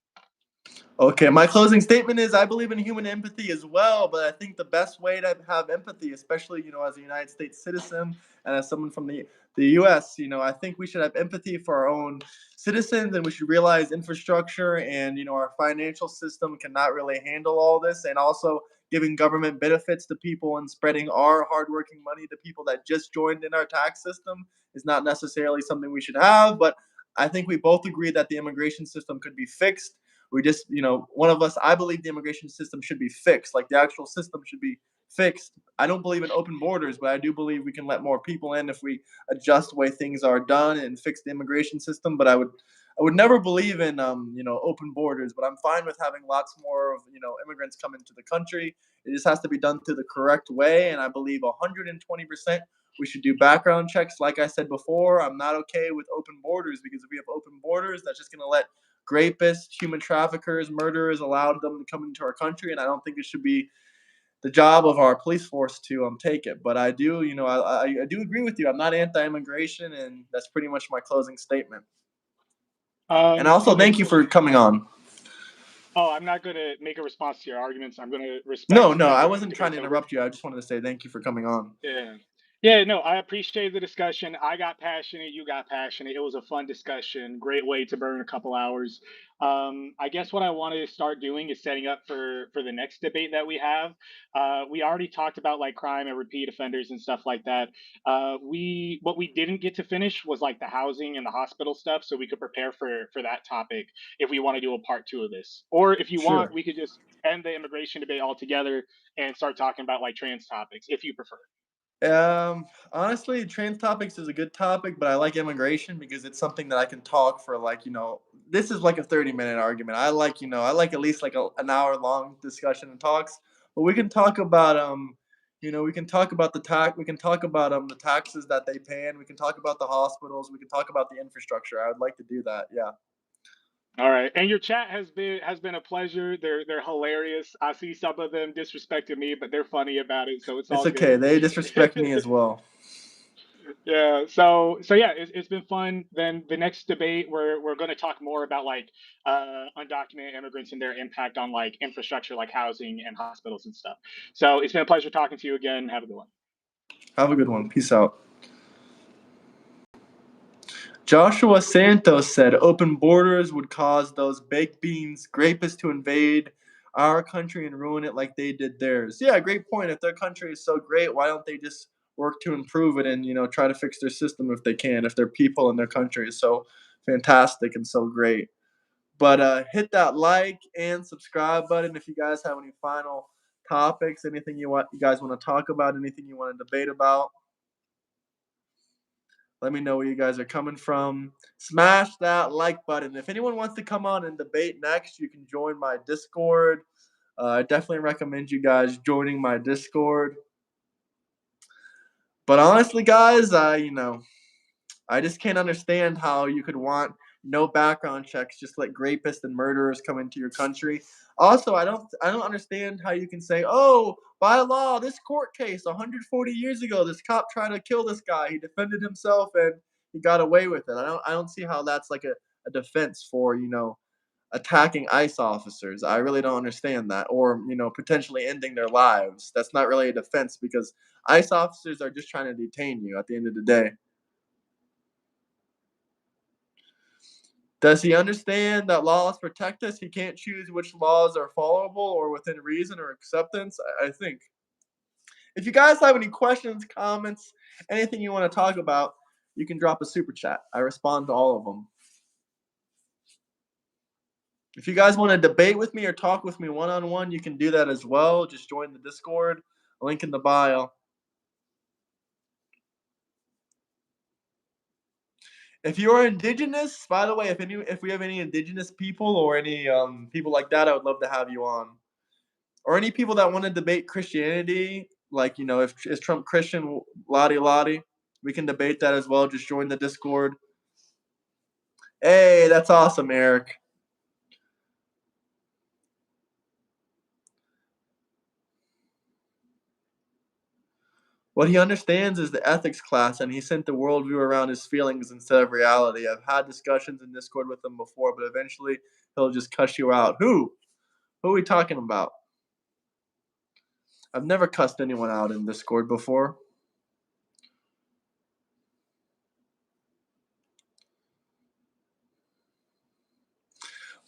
Okay, my closing statement is I believe in human empathy as well, but I think the best way to have empathy, especially as a United States citizen and as someone from the U.S., I think we should have empathy for our own citizens, and we should realize infrastructure and our financial system cannot really handle all this, and also giving government benefits to people and spreading our hardworking money to people that just joined in our tax system is not necessarily something we should have. But I think we both agree that the immigration system could be fixed. We just, one of us, I believe the immigration system should be fixed. Like the actual system should be fixed. I don't believe in open borders, but I do believe we can let more people in if we adjust the way things are done and fix the immigration system. But I would never believe in, open borders. But I'm fine with having lots more of, immigrants come into the country. It just has to be done through the correct way. And I believe 120% we should do background checks. Like I said before, I'm not okay with open borders because if we have open borders, that's just going to let rapists, human traffickers, murderers allowed them to come into our country, and I don't think it should be the job of our police force to take it. But I do, I do agree with you. I'm not anti-immigration, and that's pretty much my closing statement. And also, Okay, thank you cool. for coming on. Oh, I'm not going to make a response to your arguments. I'm going to No, respect no, that I the wasn't trying debate's to over. interrupt you. I just wanted to say thank you for coming on. Yeah. Yeah, no, I appreciate the discussion. I got passionate, you got passionate. It was a fun discussion. Great way to burn a couple hours. I guess what I want to start doing is setting up for the next debate that we have. We already talked about like crime and repeat offenders and stuff like that. We what we didn't get to finish was like the housing and the hospital stuff, so we could prepare for that topic if we want to do a part two of this. Or if you want, Sure. we could just end the immigration debate altogether and start talking about like trans topics if you prefer. Honestly, trans topics is a good topic, but I like immigration because it's something that I can talk for like, this is like a 30-minute argument. I like at least like an hour long discussion and talks, but we can talk about, we can talk about we can talk about the taxes that they pay, and we can talk about the hospitals, we can talk about the infrastructure. I would like to do that. Yeah. All right, and your chat has been a pleasure. They're hilarious. I see some of them disrespecting me, but they're funny about it, so it's It's all okay. good. They disrespect me as well. Yeah. So yeah, it's been fun. Then the next debate, we're going to talk more about like undocumented immigrants and their impact on like infrastructure, like housing and hospitals and stuff. So it's been a pleasure talking to you again. Have a good one. Have a good one. Peace out. Joshua Santos said open borders would cause those baked beans grapists to invade our country and ruin it like they did theirs. Yeah, great point. If their country is so great, why don't they just work to improve it and try to fix their system if they can, if their people and their country is so fantastic and so great. But hit that like and subscribe button if you guys have any final topics, anything you guys want to talk about, anything you want to debate about. Let me know where you guys are coming from. Smash that like button. If anyone wants to come on and debate next, you can join my Discord. I definitely recommend you guys joining my Discord. But honestly, guys, I just can't understand how you could want no background checks, just let rapists and murderers come into your country. Also, I don't understand how you can say, "Oh, by law, this court case 140 years ago, this cop tried to kill this guy. He defended himself and he got away with it." I don't see how that's like a defense for, attacking ICE officers. I really don't understand that. Or, potentially ending their lives. That's not really a defense because ICE officers are just trying to detain you at the end of the day. Does he understand that laws protect us? He can't choose which laws are followable or within reason or acceptance. I think. If you guys have any questions, comments, anything you want to talk about, you can drop a super chat. I respond to all of them. If you guys want to debate with me or talk with me one on one, you can do that as well. Just join the Discord. Link in the bio. If you are indigenous, by the way, if we have any indigenous people or any people like that, I would love to have you on. Or any people that want to debate Christianity, like if is Trump Christian, lottie lottie, we can debate that as well. Just join the Discord. Hey, that's awesome, Eric. What he understands is the ethics class, and he sent the worldview around his feelings instead of reality. I've had discussions in Discord with him before, but eventually he'll just cuss you out. Who? Who are we talking about? I've never cussed anyone out in Discord before.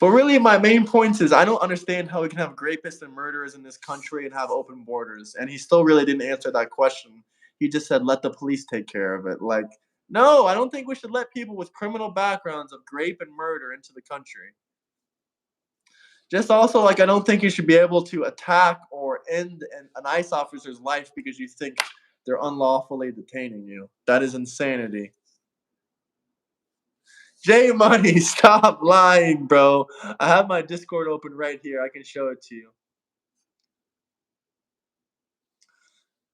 But really, my main point is I don't understand how we can have rapists and murderers in this country and have open borders. And he still really didn't answer that question. He just said, let the police take care of it. Like, no, I don't think we should let people with criminal backgrounds of rape and murder into the country. Just also, like, I don't think you should be able to attack or end an ICE officer's life because you think they're unlawfully detaining you. That is insanity. J Money, stop lying, bro. I have my Discord open right here. I can show it to you.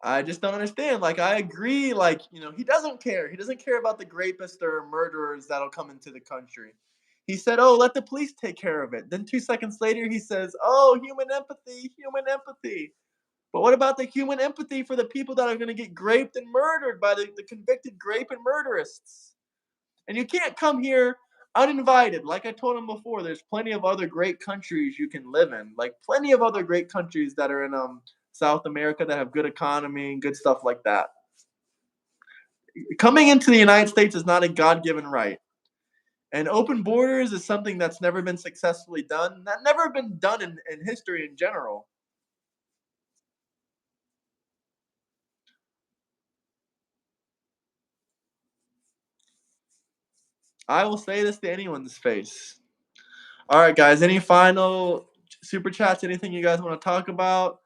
I just don't understand. Like, I agree. Like, he doesn't care. He doesn't care about the rapists or murderers that'll come into the country. He said, "Oh, let the police take care of it." Then 2 seconds later, he says, "Oh, human empathy, human empathy." But what about the human empathy for the people that are going to get raped and murdered by the convicted rape and murderists? And you can't come here uninvited. Like I told him before, there's plenty of other great countries you can live in. Like plenty of other great countries that are in South America that have good economy and good stuff like that. Coming into the United States is not a God-given right. And open borders is something that's never been successfully done. That never been done in history in general. I will say this to anyone's face. All right, guys. Any final super chats? Anything you guys want to talk about?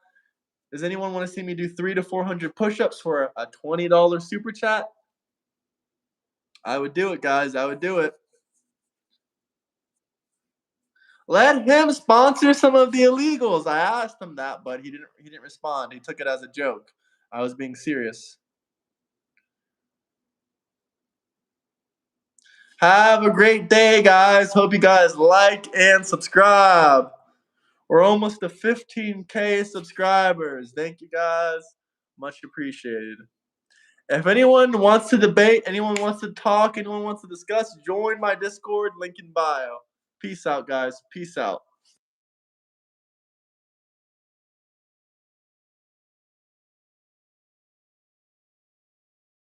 Does anyone want to see me do 300 to 400 push-ups for a $20 super chat? I would do it, guys. I would do it. Let him sponsor some of the illegals. I asked him that, but he didn't respond. He took it as a joke. I was being serious. Have a great day, guys. Hope you guys like and subscribe. We're almost to 15K subscribers. Thank you, guys. Much appreciated. If anyone wants to debate, anyone wants to talk, anyone wants to discuss, join my Discord, link in bio. Peace out, guys. Peace out.